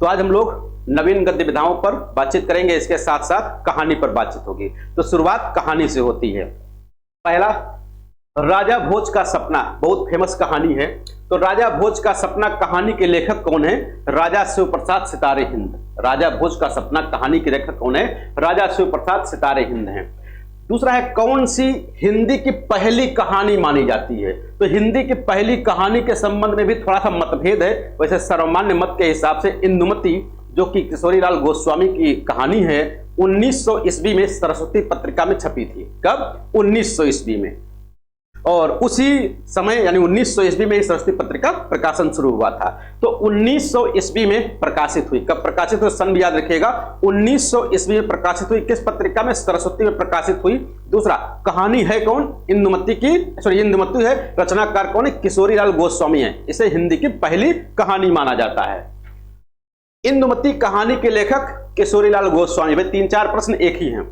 तो आज हम लोग नवीन गद्य विधाओं पर बातचीत करेंगे, इसके साथ साथ कहानी पर बातचीत होगी। तो शुरुआत कहानी से होती है। पहला, राजा भोज का सपना, बहुत फेमस कहानी है। तो राजा भोज का सपना कहानी के लेखक कौन है? राजा शिव प्रसाद सितारे हिंद। राजा भोज का सपना कहानी के लेखक कौन है? राजा शिव प्रसाद सितारे हिंद हैं। दूसरा है, कौन सी हिंदी की पहली कहानी मानी जाती है? तो हिंदी की पहली कहानी के संबंध में भी थोड़ा सा मतभेद है। वैसे सर्वमान्य मत के हिसाब से इंदुमती, जो कि किशोरीलाल गोस्वामी की कहानी है, 1900 ईस्वी में सरस्वती पत्रिका में छपी थी। कब? 1900 ईस्वी में। और उसी समय यानी 1900 ईस्वी में सरस्वती पत्रिका प्रकाशन शुरू हुआ था। तो 1900 ईस्वी में प्रकाशित हुई। कब प्रकाशित हुई? सन भी याद रखिएगा। 1900 ईस्वी में प्रकाशित हुई। किस पत्रिका में? सरस्वती में प्रकाशित हुई। दूसरा, कहानी है कौन? इंदुमती की, सॉरी इंदुमती है। रचनाकार कौन है? किशोरीलाल गोस्वामी है। इसे हिंदी की पहली कहानी माना जाता है। इंदुमती कहानी के लेखक किशोरीलाल गोस्वामी। भाई 3-4 प्रश्न एक ही हैं।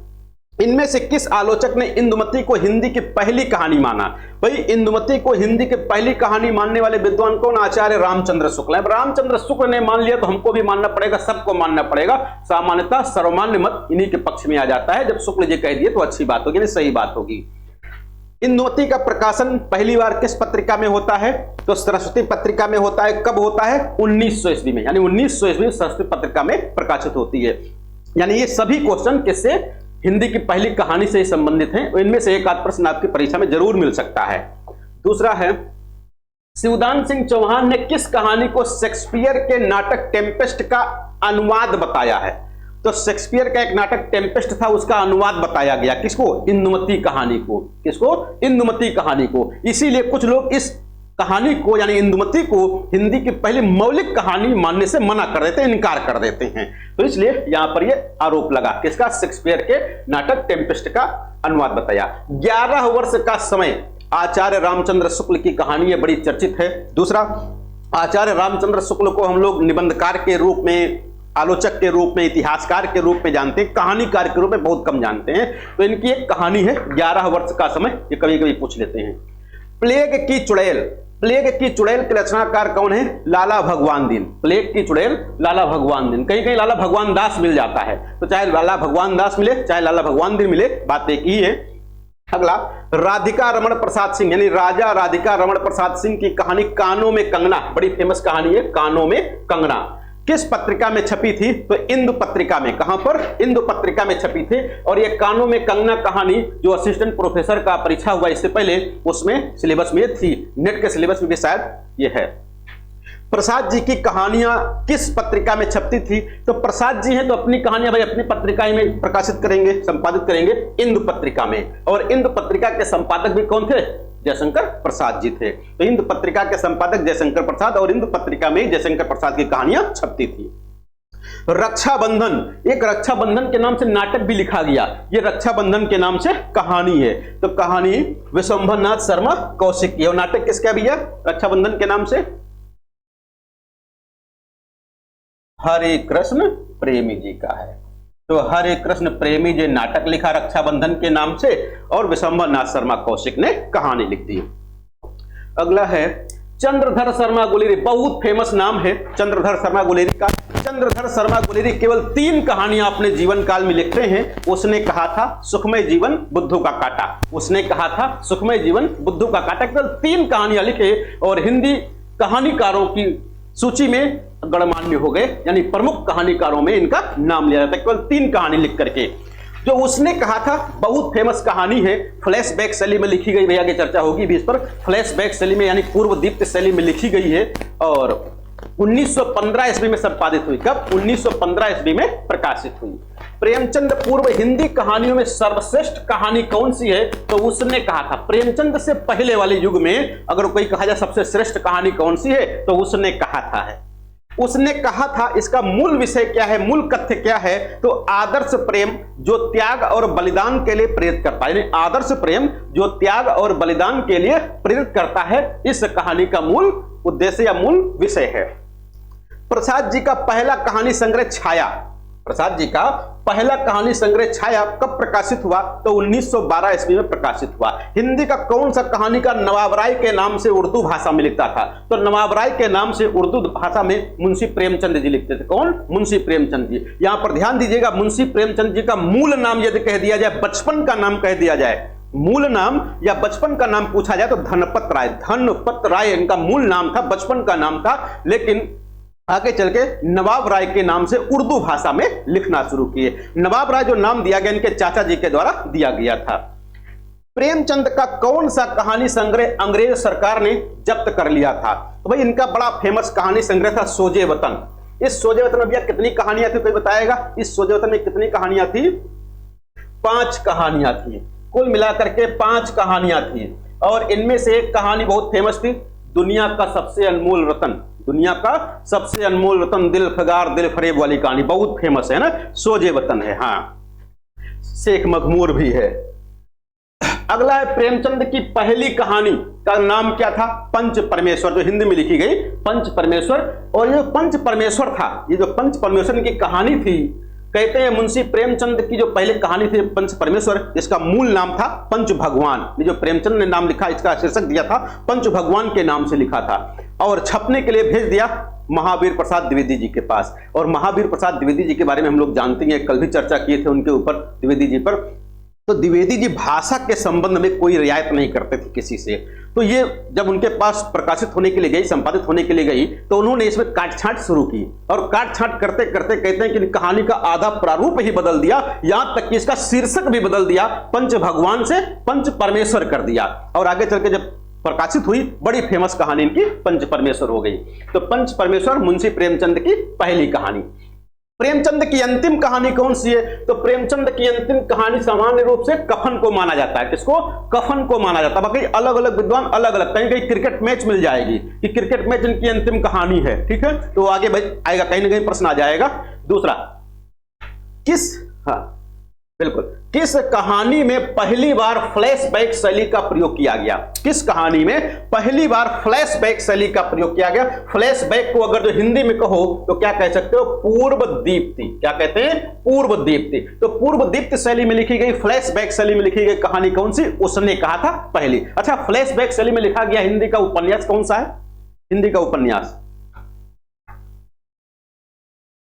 इनमें से किस आलोचक ने इंदुमती को हिंदी की पहली कहानी माना? भाई इंदुमती को हिंदी की पहली कहानी मानने वाले विद्वान कौन? आचार्य रामचंद्र शुक्ल। अब रामचंद्र शुक्ल ने मान लिया तो हमको भी मानना पड़ेगा, सबको मानना पड़ेगा। सामान्यतः सर्वमान्य मत इन्हीं के पक्ष में आ जाता है। जब शुक्ल जी कह दिए तो अच्छी बात होगी, नहीं सही बात होगी। इंदुमती का प्रकाशन पहली बार किस पत्रिका में होता है? तो सरस्वती पत्रिका में होता है। कब होता है? 1900 ईस्वी में, यानी 1900 ईस्वी में सरस्वती पत्रिका में प्रकाशित होती है। यानी ये सभी क्वेश्चन किससे? हिंदी की पहली कहानी से ही संबंधित हैं। इनमें से एक आध प्रश्न आपकी परीक्षा में जरूर मिल सकता है। दूसरा है, शिवदान सिंह चौहान ने किस कहानी को शेक्सपियर के नाटक टेम्पेस्ट का अनुवाद बताया है? तो शेक्सपियर का एक नाटक टेम्पेस्ट था, उसका अनुवाद बताया गया। किसको? इंदुमती कहानी को। किसको? इंदुमती कहानी को। इसीलिए कुछ लोग इस कहानी को यानी इंदुमती को हिंदी की पहली मौलिक कहानी मानने से मना कर देते हैं, इनकार कर देते हैं। तो इसलिए यहां पर यह आरोप लगा। किसका? शेक्सपियर के नाटक टेम्पेस्ट का अनुवाद बताया। 11 वर्ष का समय, आचार्य रामचंद्र शुक्ल की कहानी है, बड़ी चर्चित है। दूसरा, आचार्य रामचंद्र शुक्ल को हम लोग निबंधकार के रूप में, आलोचक के रूप में, इतिहासकार के रूप में जानते हैं, कहानीकार के रूप में बहुत कम जानते हैं। तो इनकी एक कहानी है 11 वर्ष का समय, ये कभी कभी पूछ लेते हैं। प्लेग की चुड़ैल, प्लेग की चुड़ैल के रचनाकार कौन है? लाला भगवान दीन। प्लेग की चुड़ैल लाला भगवान दीन। कहीं कहीं लाला भगवान दास मिल जाता है, तो चाहे लाला भगवान दास मिले चाहे लाला भगवान दीन मिले, बात एक ही है। अगला, राधिका रमण प्रसाद सिंह यानी राजा राधिका रमण प्रसाद सिंह की कहानी कानों में कंगना, बड़ी फेमस कहानी है कानों में कंगना। किस पत्रिका में छपी थी? तो इंदु पत्रिका में। कहां पर? इंदु पत्रिका में छपी थी। और यह कानों में कंगना कहानी जो असिस्टेंट प्रोफेसर का परीक्षा हुआ इससे पहले, उसमें सिलेबस में थी, नेट के सिलेबस में भी शायद ये है। प्रसाद जी की कहानियां किस पत्रिका में छपती थी? तो प्रसाद जी हैं तो अपनी कहानियां भाई अपनी पत्रिका में प्रकाशित करेंगे, संपादित करेंगे इंदु पत्रिका में। और इंदु पत्रिका के संपादक भी कौन थे? जयशंकर प्रसाद जी थे। तो इंदु पत्रिका के संपादक जयशंकर प्रसाद, और इंदु पत्रिका में जयशंकर प्रसाद की कहानियां छपती थी। रक्षाबंधन, एक रक्षाबंधन के नाम से नाटक भी लिखा गया। ये रक्षाबंधन के नाम से कहानी है। तो कहानी विश्वंभरनाथ शर्मा कौशिक की। और नाटक किसका भैया? रक्षाबंधन के नाम से हरे कृष्ण प्रेमी जी का है। तो हरे कृष्ण प्रेमी जी नाटक लिखा रक्षाबंधन के नाम से, और विश्वंभरनाथ शर्मा कौशिक ने कहानी लिख दी। अगला है चंद्रधर शर्मा गुलेरी, बहुत फेमस नाम है चंद्रधर शर्मा गुलेरी का। चंद्रधर शर्मा गुलेरी केवल 3 कहानियां अपने जीवन काल में लिखते हैं। उसने कहा था सुखमय जीवन बुद्धू का कांटा। उसने कहा था सुखमय जीवन बुद्धू का कांटा। केवल 3 कहानियां लिखे और हिंदी कहानीकारों की सूची में गणमान्य हो गए, यानी प्रमुख कहानीकारों में इनका नाम लिया जाता है केवल 3 कहानी लिख करके। जो उसने कहा था बहुत फेमस कहानी है, फ्लैशबैक शैली में लिखी गई, भैया की चर्चा होगी भी इस पर। फ्लैशबैक शैली में यानी पूर्व दीप्त शैली में लिखी गई है और 1915 ईस्वी में संपादित हुई। कब? 1915 ईस्वी में प्रकाशित हुई। प्रेमचंद पूर्व हिंदी कहानियों में सर्वश्रेष्ठ कहानी कौन सी है? तो उसने कहा था प्रेमचंद से पहले वाले युग में अगर कोई कहा जाए सबसे श्रेष्ठ कहानी कौन सी है, तो उसने कहा था है। उसने कहा था इसका मूल विषय क्या है, मूल कथ्य क्या है? तो आदर्श प्रेम जो त्याग और बलिदान के लिए प्रेरित करता है, यानी आदर्श प्रेम जो त्याग और बलिदान के लिए प्रेरित करता है, इस कहानी का मूल उद्देश्य या मूल विषय है। प्रसाद जी का पहला कहानी संग्रह छाया, प्रसाद जी का पहला कहानी संग्रह छाया कब प्रकाशित हुआ? तो 1912 ईस्वी में प्रकाशित हुआ। हिंदी का कौन सा कहानी का नवाब राय के नाम से उर्दू भाषा में लिखता था? तो नवाब राय के नाम से उर्दू भाषा में मुंशी प्रेमचंद जी लिखते थे। कौन? मुंशी प्रेमचंद जी। यहां पर ध्यान दीजिएगा, मुंशी प्रेमचंद जी का मूल नाम यदि कह दिया जाए, बचपन का नाम कह दिया जाए, मूल नाम या बचपन का नाम पूछा जाए तो धनपत राय, धनपत राय इनका मूल नाम था, बचपन का नाम था, लेकिन आगे चल के नवाब राय के नाम से उर्दू भाषा में लिखना शुरू किए। नवाब राय जो नाम दिया गया इनके चाचा जी के द्वारा दिया गया था। प्रेमचंद का कौन सा कहानी संग्रह अंग्रेज सरकार ने जब्त कर लिया था? तो भाई इनका बड़ा फेमस कहानी संग्रह था सोजे वतन। इस सोजे वतन में भैया कितनी कहानियां थी, कोई बताएगा? इस सोजे वतन में कितनी कहानियां थी? 5 कहानियां थी, कुल मिलाकर के 5 कहानियां थी। और इनमें से एक कहानी बहुत फेमस थी, दुनिया का सबसे अनमोल रतन, दुनिया का सबसे अनमोल रतन, दिल फगार दिल फरेब वाली कहानी बहुत फेमस है ना, सोजे वतन है। हाँ, शेख मखमूर भी है। अगला है प्रेमचंद की पहली कहानी का नाम क्या था? पंच परमेश्वर, जो हिंदी में लिखी गई पंच परमेश्वर। और ये पंच परमेश्वर था, ये जो पंच परमेश्वर की कहानी थी, कहते हैं मुंशी प्रेमचंद की जो पहले कहानी थी पंच परमेश्वर, इसका मूल नाम था पंच भगवान। ये जो प्रेमचंद ने नाम लिखा, इसका शीर्षक दिया था पंच भगवान के नाम से लिखा था, और छपने के लिए भेज दिया महावीर प्रसाद द्विवेदी जी के पास। और महावीर प्रसाद द्विवेदी जी के बारे में हम लोग जानते हैं, कल भी चर्चा किए थे उनके ऊपर, द्विवेदी जी पर। तो द्विवेदी जी भाषा के संबंध में कोई रियायत नहीं करते थे किसी से। तो ये जब उनके पास प्रकाशित होने के लिए गई, संपादित होने के लिए गई, तो उन्होंने इसमें काट-छांट शुरू की, और काट-छांट करते करते कहते हैं कि कहानी का आधा प्रारूप ही बदल दिया, यहां तक कि इसका शीर्षक भी बदल दिया, पंच भगवान से पंच परमेश्वर कर दिया। और आगे चल के जब प्रकाशित हुई, बड़ी फेमस कहानी इनकी पंच परमेश्वर हो गई। तो पंच परमेश्वर मुंशी प्रेमचंद की पहली कहानी। प्रेमचंद की अंतिम कहानी कौन सी है? तो प्रेमचंद की अंतिम कहानी सामान्य रूप से कफन को माना जाता है। किसको? कफन को माना जाता है। बाकी अलग अलग विद्वान अलग अलग, कहीं कहीं क्रिकेट मैच मिल जाएगी कि क्रिकेट मैच इनकी अंतिम कहानी है, ठीक है, तो आगे आएगा, कहीं ना कहीं प्रश्न आ जाएगा। दूसरा, किस, हाँ बिल्कुल, किस कहानी में पहली बार फ्लैशबैक शैली का प्रयोग किया गया? किस कहानी में पहली बार फ्लैशबैक शैली का प्रयोग किया गया? फ्लैशबैक को अगर जो हिंदी में कहो तो क्या कह सकते हो? पूर्व दीप्ति। क्या कहते हैं? पूर्व दीप्ति। तो पूर्व दीप्ति शैली में लिखी गई, फ्लैशबैक शैली में लिखी गई कहानी कौन सी? उसने कहा था पहली। अच्छा, फ्लैशबैक शैली में लिखा गया हिंदी का उपन्यास कौन सा है? हिंदी का उपन्यास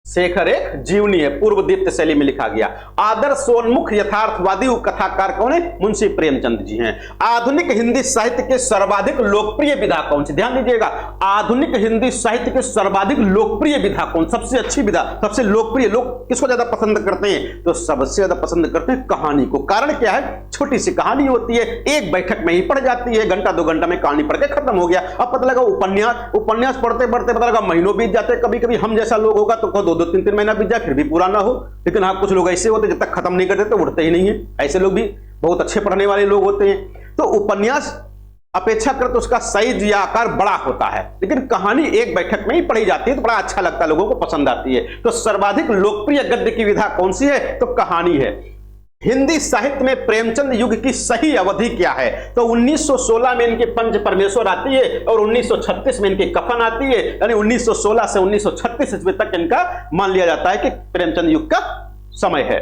शेखर एक जीवनी है, पूर्व दीप्त शैली में लिखा गया। आदर्शोन्मुख यथार्थवादी कथाकार कौन है? मुंशी प्रेमचंद जी हैं। आधुनिक हिंदी साहित्य के सर्वाधिक लोकप्रिय विधा कौन सी? ध्यान दीजिएगा, आधुनिक हिंदी साहित्य के सर्वाधिक लोकप्रिय विधा कौन? सबसे अच्छी विधा, सबसे लोकप्रिय, लोग किसको ज्यादा पसंद करते हैं? तो सबसे ज्यादा पसंद करते हैं कहानी को। कारण क्या है? छोटी सी कहानी होती है, एक बैठक में ही पढ़ जाती है, घंटा 2 घंटा में कहानी पढ़ के खत्म हो गया। अब पता लगा उपन्यास पढ़ते पढ़ते पता लगा महीनों बीत जाते। कभी कभी हम जैसा लोग होगा तो 2-3 महीना बीत जाए फिर भी पूरा ना हो। लेकिन हाँ, कुछ लोग ऐसे होते जब तक खत्म नहीं करते तो उठते ही नहीं है। ऐसे लोग भी बहुत अच्छे पढ़ने वाले लोग होते हैं। तो उपन्यास अपेक्षाकृत उसका साइज या आकार बड़ा होता है, लेकिन कहानी एक बैठक में ही पढ़ी जाती है तो बड़ा अच्छा लगता है, लोगों को पसंद आती है। तो सर्वाधिक लोकप्रिय गद्य की विधा कौन सी है? तो कहानी है। हिंदी साहित्य में प्रेमचंद युग की सही अवधि क्या है? तो 1916 में इनके पंच परमेश्वर आती है और 1936 में इनकी कफन आती है, यानी 1916 से 1936 ईस्वी तक इनका मान लिया जाता है कि प्रेमचंद युग का समय है।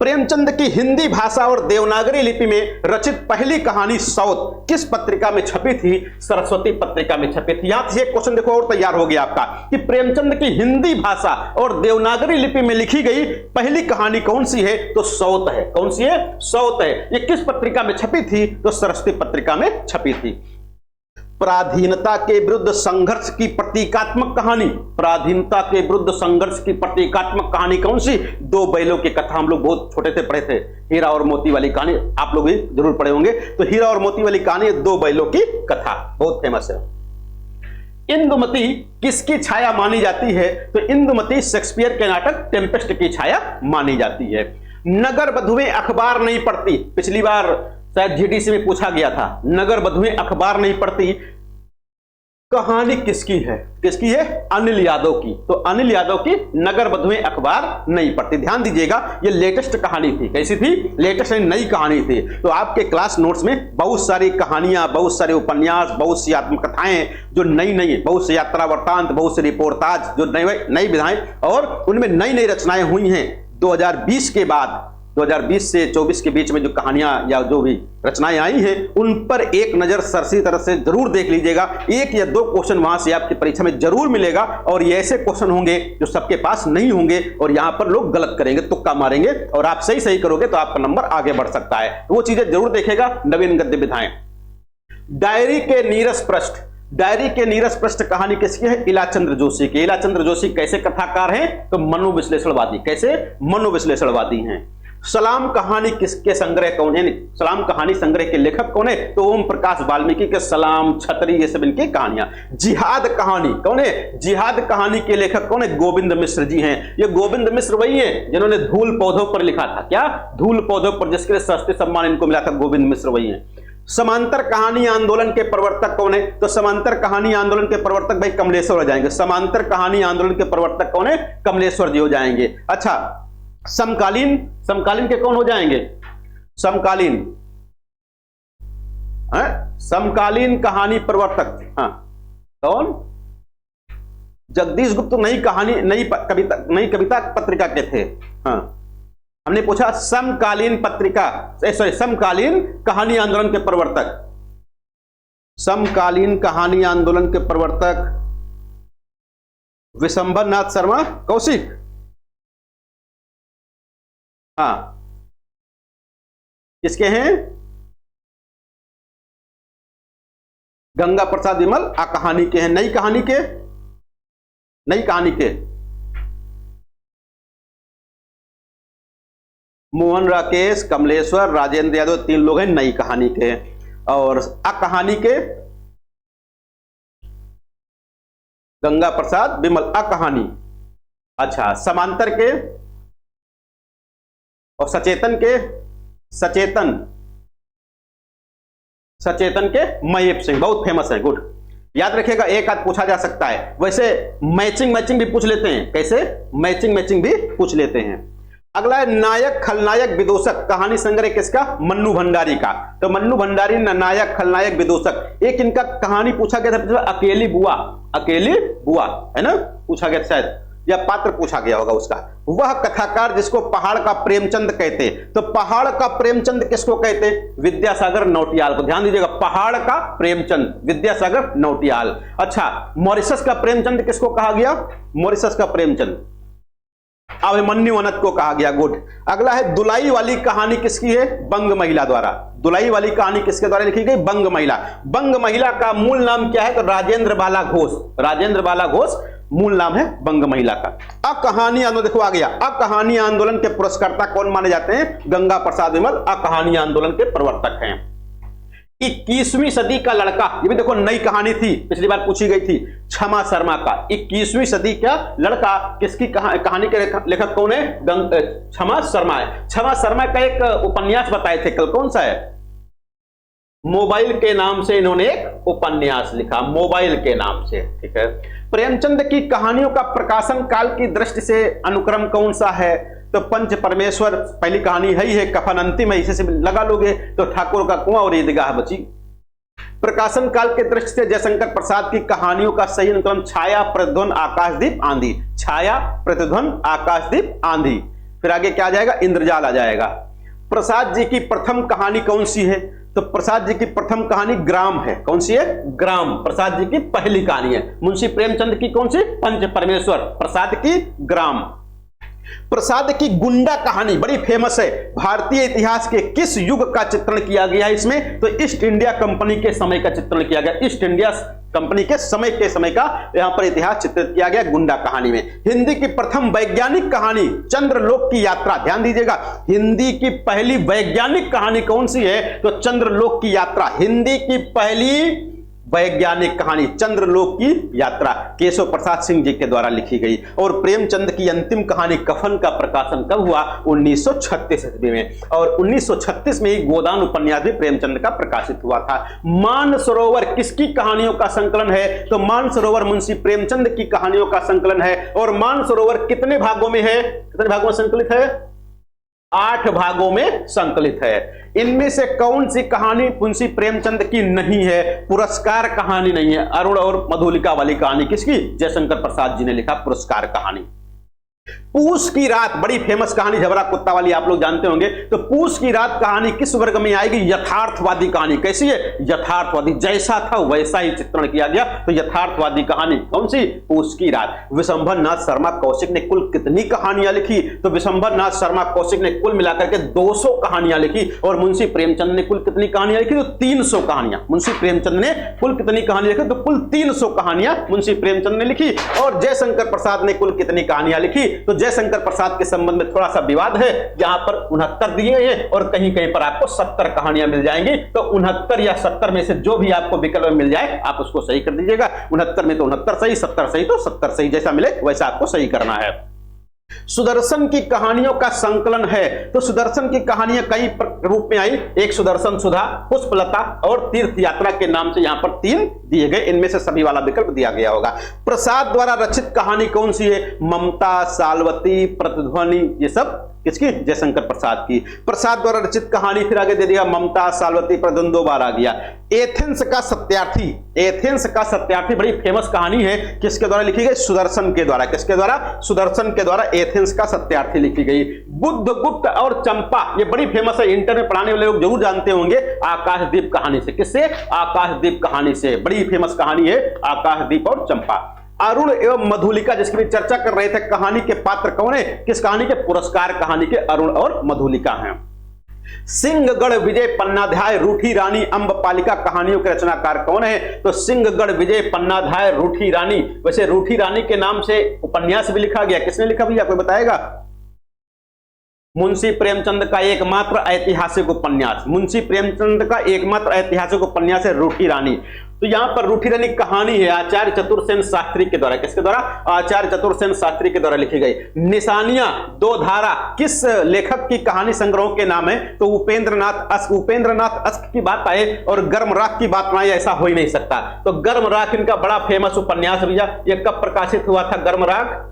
प्रेमचंद की हिंदी भाषा और देवनागरी लिपि में रचित पहली कहानी सौत किस पत्रिका में छपी थी? सरस्वती पत्रिका में छपी थी। यहां से एक क्वेश्चन देखो और तैयार हो गया आपका कि प्रेमचंद की हिंदी भाषा और देवनागरी लिपि में लिखी गई पहली कहानी कौन सी है? तो सौत है। कौन सी है? सौत है। ये किस पत्रिका में छपी थी? तो सरस्वती पत्रिका में छपी थी। पराधीनता के विरुद्ध संघर्ष की प्रतीकात्मक कहानी, पराधीनता के विरुद्ध संघर्ष की प्रतीकात्मक कहानी कौन सी? 2 बैलों की कथा, हम लोग बहुत छोटे थे पढ़े थे, हीरा और मोती वाली कहानी, आप लोग भी जरूर पढ़े होंगे। तो हीरा और मोती वाली कहानी 2 बैलों की कथा बहुत फेमस है। इंदुमती किसकी छाया मानी जाती है? तो इंदुमती शेक्सपियर के नाटक टेम्पेस्ट की छाया मानी जाती है। नगर वधुएं अखबार नहीं पढ़ती, पिछली बार शायद जीडीसी में पूछा गया था, नगर वधुएं अखबार नहीं पढ़ती, कहानी किसकी है? किसकी है? अनिल यादव की। तो अनिल यादव की नगर वधुएं अखबार नहीं पढ़ती। ध्यान दीजिएगा, ये लेटेस्ट कहानी थी। कैसी थी? लेटेस्ट नई कहानी थी। तो आपके क्लास नोट्स में बहुत सारी कहानियां, बहुत सारे उपन्यास, बहुत सी आत्मकथाएं जो नई नई, बहुत से यात्रा वृत्तांत, बहुत से रिपोर्टाज जो नई विधाएं और उनमें नई नई रचनाएं हुई हैं 2020 के बाद। 2020 से 24 के बीच में जो कहानियां या जो भी रचनाएं आई हैं उन पर एक नजर सरसी तरह से जरूर देख लीजिएगा। एक या दो क्वेश्चन वहां से आपकी परीक्षा में जरूर मिलेगा और ये ऐसे क्वेश्चन होंगे जो सबके पास नहीं होंगे और यहां पर लोग गलत करेंगे, तुक्का मारेंगे और आप सही सही करोगे तो आपका नंबर आगे बढ़ सकता है। तो वो चीजें जरूर देखेगा। नवीन गद्य विधाएं। डायरी के नीरस पृष्ठ। डायरी के नीरस पृष्ठ कहानी किसकी है? इलाचंद्र जोशी की। इलाचंद्र जोशी कैसे कथाकार हैं? तो मनोविश्लेषणवादी। कैसे? मनोविश्लेषणवादी हैं। सलाम कहानी किसके संग्रह कौन है? सलाम कहानी संग्रह के लेखक कौन है? तो ओम प्रकाश वाल्मीकि के सलाम, छतरी, ये सब इनकी कहानियां। जिहाद कहानी कौन है? जिहाद कहानी के लेखक कौन है? गोविंद मिश्र जी हैं। ये गोविंद मिश्र वही हैं जिन्होंने धूल पौधों पर लिखा था। क्या? धूल पौधों पर, जिसके लिए सस्ते सम्मान इनको मिला था। गोविंद मिश्र वही हैं। समांतर कहानी आंदोलन के प्रवर्तक कौन है? तो समांतर कहानी आंदोलन के प्रवर्तक भाई कमलेश्वर हो जाएंगे। समांतर कहानी आंदोलन के प्रवर्तक कौन है? कमलेश्वर जी हो जाएंगे। अच्छा, समकालीन, समकालीन के कौन हो जाएंगे? समकालीन, समकालीन कहानी प्रवर्तक, हाँ कौन? जगदीश गुप्त नई कहानी, नई कविता पत्रिका के थे। हाँ, हमने पूछा समकालीन पत्रिका, सॉरी समकालीन कहानी आंदोलन के प्रवर्तक। समकालीन कहानी आंदोलन के प्रवर्तक विशंभर नाथ शर्मा कौशिक। हाँ, किसके हैं? गंगा प्रसाद विमल आ कहानी के हैं। नई कहानी के, नई कहानी के मोहन राकेश, कमलेश्वर, राजेंद्र यादव, तीन लोग हैं नई कहानी के। और आ कहानी के गंगा प्रसाद विमल, आ कहानी। अच्छा, समांतर के और सचेतन के, सचेतन, सचेतन के महेप सिंह, बहुत फेमस है। गुड, याद रखिएगा, एक आध पूछा जा सकता है। वैसे मैचिंग मैचिंग भी पूछ लेते हैं। कैसे? मैचिंग मैचिंग भी पूछ लेते हैं। अगला है नायक खलनायक विदूषक कहानी संग्रह किसका? मन्नू भंडारी का। तो मन्नू भंडारी नायक खलनायक विदूषक। एक इनका कहानी पूछा गया था, अकेली बुआ, अकेली बुआ है ना, पूछा गया शायद, या पात्र पूछा गया होगा उसका। वह कथाकार जिसको पहाड़ का प्रेमचंद कहते। तो पहाड़ का प्रेमचंद किसको कहते? विद्यासागर नौटियाल को। ध्यान दीजिएगा, पहाड़ का प्रेमचंद विद्यासागर नौटियाल। अच्छा, मॉरिशस का प्रेमचंद किसको कहा गया? मॉरिशस का प्रेमचंद अभिमन्यु अनंत को कहा गया। गुड। अगला है दुलाई वाली कहानी किसकी है? बंग महिला द्वारा। दुलाई वाली कहानी किसके द्वारा लिखी गई? बंग महिला। बंग महिला का मूल नाम क्या है? तो राजेंद्र बाला घोष। राजेंद्र बाला घोष मूल नाम है बंग महिला का। अकहानी आंदोलन, देखो आ गया, अकहानी आंदोलन के पुरस्कर्ता कौन माने जाते हैं? गंगा प्रसाद विमल अकहानी आंदोलन के प्रवर्तक हैं। 21वीं सदी का लड़का, ये भी देखो नई कहानी थी, पिछली बार पूछी गई थी, क्षमा शर्मा का। 21वीं सदी का लड़का किसकी कहानी के लेखक कौन है? क्षमा शर्मा है। क्षमा शर्मा का एक उपन्यास बताए थे कल, कौन सा है? मोबाइल के नाम से इन्होंने एक उपन्यास लिखा, मोबाइल के नाम से। ठीक है। प्रेमचंद की कहानियों का प्रकाशन काल की दृष्टि से अनुक्रम कौन सा है? तो पंच परमेश्वर पहली कहानी है ही है, कफन अंतिम है, इसे से लगा लोगे तो ठाकुर का कुआं और ईदगाह बची। प्रकाशन काल के दृष्टि से जयशंकर प्रसाद की कहानियों का सही अनुक्रम छाया, प्रतिध्वनि, आकाशदीप, आंधी। छाया, प्रतिध्वनि, आकाशदीप, आंधी। फिर आगे क्या आ जाएगा? इंद्रजाल आ जाएगा। प्रसाद जी की प्रथम कहानी कौन सी है? तो प्रसाद जी की प्रथम कहानी ग्राम है। कौन सी है? ग्राम। प्रसाद जी की पहली कहानी है। मुंशी प्रेमचंद की कौन सी? पंच परमेश्वर। प्रसाद की ग्राम। प्रसाद की गुंडा कहानी बड़ी फेमस है। भारतीय इतिहास के किस युग का चित्रण किया गया है इसमें? तो ईस्ट इंडिया कंपनी के समय का चित्रण किया गया। ईस्ट इंडिया कंपनी के समय का यहां पर इतिहास चित्रित किया गया गुंडा कहानी में। हिंदी की प्रथम वैज्ञानिक कहानी चंद्रलोक की यात्रा। ध्यान दीजिएगा, हिंदी की पहली वैज्ञानिक कहानी कौन सी है? तो चंद्रलोक की यात्रा। हिंदी की पहली वैज्ञानिक कहानी चंद्रलोक की यात्रा केशव प्रसाद सिंह जी के द्वारा लिखी गई। और प्रेमचंद की अंतिम कहानी कफन का प्रकाशन कब हुआ? 1936 ईस्वी में। और 1936 में ही गोदान उपन्यास भी प्रेमचंद का प्रकाशित हुआ था। मानसरोवर किसकी कहानियों का संकलन है? तो मानसरोवर मुंशी प्रेमचंद की कहानियों का संकलन है। और मानसरोवर कितने भागों में है? कितने भागों में संकलित है? 8 भागों में संकलित है। इनमें से कौन सी कहानी मुंशी प्रेमचंद की नहीं है? पुरस्कार कहानी नहीं है। अरुण और मधुलिका वाली कहानी किसकी? जयशंकर प्रसाद जी ने लिखा पुरस्कार कहानी। पूस की रात बड़ी फेमस कहानी, झबरा कुत्ता वाली आप लोग जानते होंगे। तो पूस की रात कहानी किस वर्ग में आएगी? यथार्थवादी कहानी। कैसी है? यथार्थवादी, जैसा था वैसा ही चित्रण किया गया, तो यथार्थवादी कहानी। कौन सी? पूस की रात। विशंभर नाथ शर्मा कौशिक ने कुल कितनी कहानियां लिखी? तो विशंभर नाथ शर्मा कौशिक ने कुल मिलाकर के 200 कहानियां लिखी। और मुंशी प्रेमचंद ने कुल कितनी कहानियां लिखी? तो 300 कहानियां। मुंशी प्रेमचंद ने कुल कितनी कहानियां लिखी? तो कुल 300 कहानियां मुंशी प्रेमचंद ने लिखी। और जयशंकर प्रसाद ने कुल कितनी कहानियां लिखी? तो जयशंकर प्रसाद के संबंध में थोड़ा सा विवाद है। यहां पर 69 दिए हैं और कहीं कहीं पर आपको 70 कहानियां मिल जाएंगी। तो 69 या 70 में से जो भी आपको विकल्प में मिल जाए आप उसको सही कर दीजिएगा। 69 में तो 69 सही, 70 सही तो 70 सही, जैसा मिले वैसा आपको सही करना है। सुदर्शन की कहानियों का संकलन है। तो सुदर्शन की कहानियां कई रूप में आई। एक सुदर्शन सुधा, पुष्पलता और तीर्थ यात्रा के नाम से यहां पर 3 दिए गए। इनमें से सभी वाला विकल्प दिया गया होगा। प्रसाद द्वारा रचित कहानी कौन सी है? ममता, सालवती, प्रतिध्वनि, ये सब किसकी? जयशंकर प्रसाद की। प्रसाद द्वारा रचित कहानी फिर आगे दे दिया ममता, सालवती, प्रतिध्वनि 2 बार आ गया। एथेंस का सत्यार्थी, एथेंस का सत्यार्थी बड़ी फेमस कहानी है। किसके द्वारा लिखी गई? सुदर्शन के द्वारा। किसके द्वारा? सुदर्शन के द्वारा एथेंस का सत्यार्थी लिखी गई। बुद्धगुप्त और चंपा, ये बड़ी फेमस है, इंटर में पढ़ाने वाले लोग जरूर जानते होंगे। आकाशदीप कहानी से। किससे? आकाशदीप कहानी से। बड़ी फेमस कहानी है आकाशदीप और चंपा। अरुण एवं मधुलिका जिसकी भी चर्चा कर रहे थे, कहानी के पात्र कौन है? किस कहानी के? पुरस्कार कहानी के अरुण और मधुलिका हैं। सिंहगढ़ विजय पन्नाध्याय, रूठी रानी, अम्बपालिका कहानियों के रचनाकार कौन है? तो सिंहगढ़ विजय पन्नाध्याय, रूठी रानी। वैसे रूठी रानी के नाम से उपन्यास भी लिखा गया। किसने लिखा भैया, कोई बताएगा? मुंशी प्रेमचंद का एकमात्र ऐतिहासिक उपन्यास, मुंशी प्रेमचंद का एकमात्र ऐतिहासिक उपन्यास है रूठी रानी। तो यहां पर रूठी रानी कहानी है आचार्य चतुरसेन शास्त्री के द्वारा। किसके द्वारा? आचार्य चतुरसेन शास्त्री के द्वारा लिखी गई। निशानियां, 2 धारा किस लेखक की कहानी संग्रहों के नाम है? तो उपेंद्रनाथ अश्क। उपेंद्रनाथ अश्क की बात आए और गर्म राख की बात ना आए, ऐसा हो ही नहीं सकता। तो गर्म राख इनका बड़ा फेमस उपन्यास भैया। यह कब प्रकाशित हुआ था गर्म राख?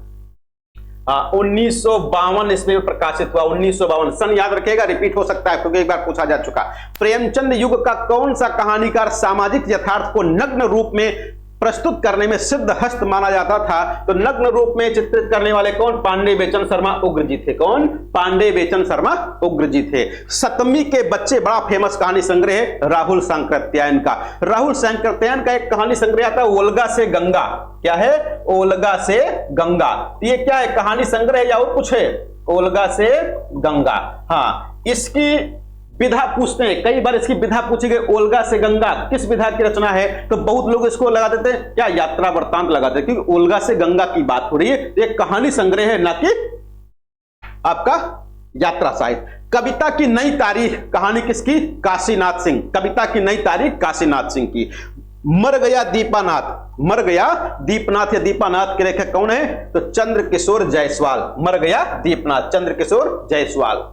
1952 ईस्वी में प्रकाशित हुआ। 1952 सन याद रखिएगा, रिपीट हो सकता है क्योंकि एक बार पूछा जा चुका। प्रेमचंद युग का कौन सा कहानीकार सामाजिक यथार्थ को नग्न रूप में प्रस्तुत करने में सिद्ध हस्त माना जाता था? तो नग्न रूप में चित्रित करने वाले कौन? पांडे बेचन शर्मा उग्र जी थे। कौन? पांडे बेचन शर्मा उग्र जी थे। सतमी के बच्चे बड़ा फेमस कहानी संग्रह है राहुल सांकृत्यायन का। राहुल सांकृत्यायन का एक कहानी संग्रह आता है ओल्गा से गंगा। क्या है? ओल्गा से गंगा। ये क्या है? कहानी संग्रह है या और कुछ है? ओल्गा से गंगा। हाँ, इसकी विधा पूछते हैं, कई बार इसकी विधा पूछी गई। ओल्गा से गंगा किस विधा की रचना है? तो बहुत लोग इसको लगा देते हैं क्या? यात्रा वृत्तांत लगा देते हैं, क्योंकि ओल्गा से गंगा की बात हो रही है। एक कहानी संग्रह है, ना कि आपका यात्रा साहित्य। कविता की नई तारीख कहानी किसकी? काशीनाथ सिंह। कविता की नई तारीख काशीनाथ सिंह की। मर गया दीपानाथ, मर गया दीपनाथ या दीपानाथ के लेखक कौन है? तो चंद्रकिशोर जायसवाल। मर गया दीपनाथ, चंद्रकिशोर जायसवाल।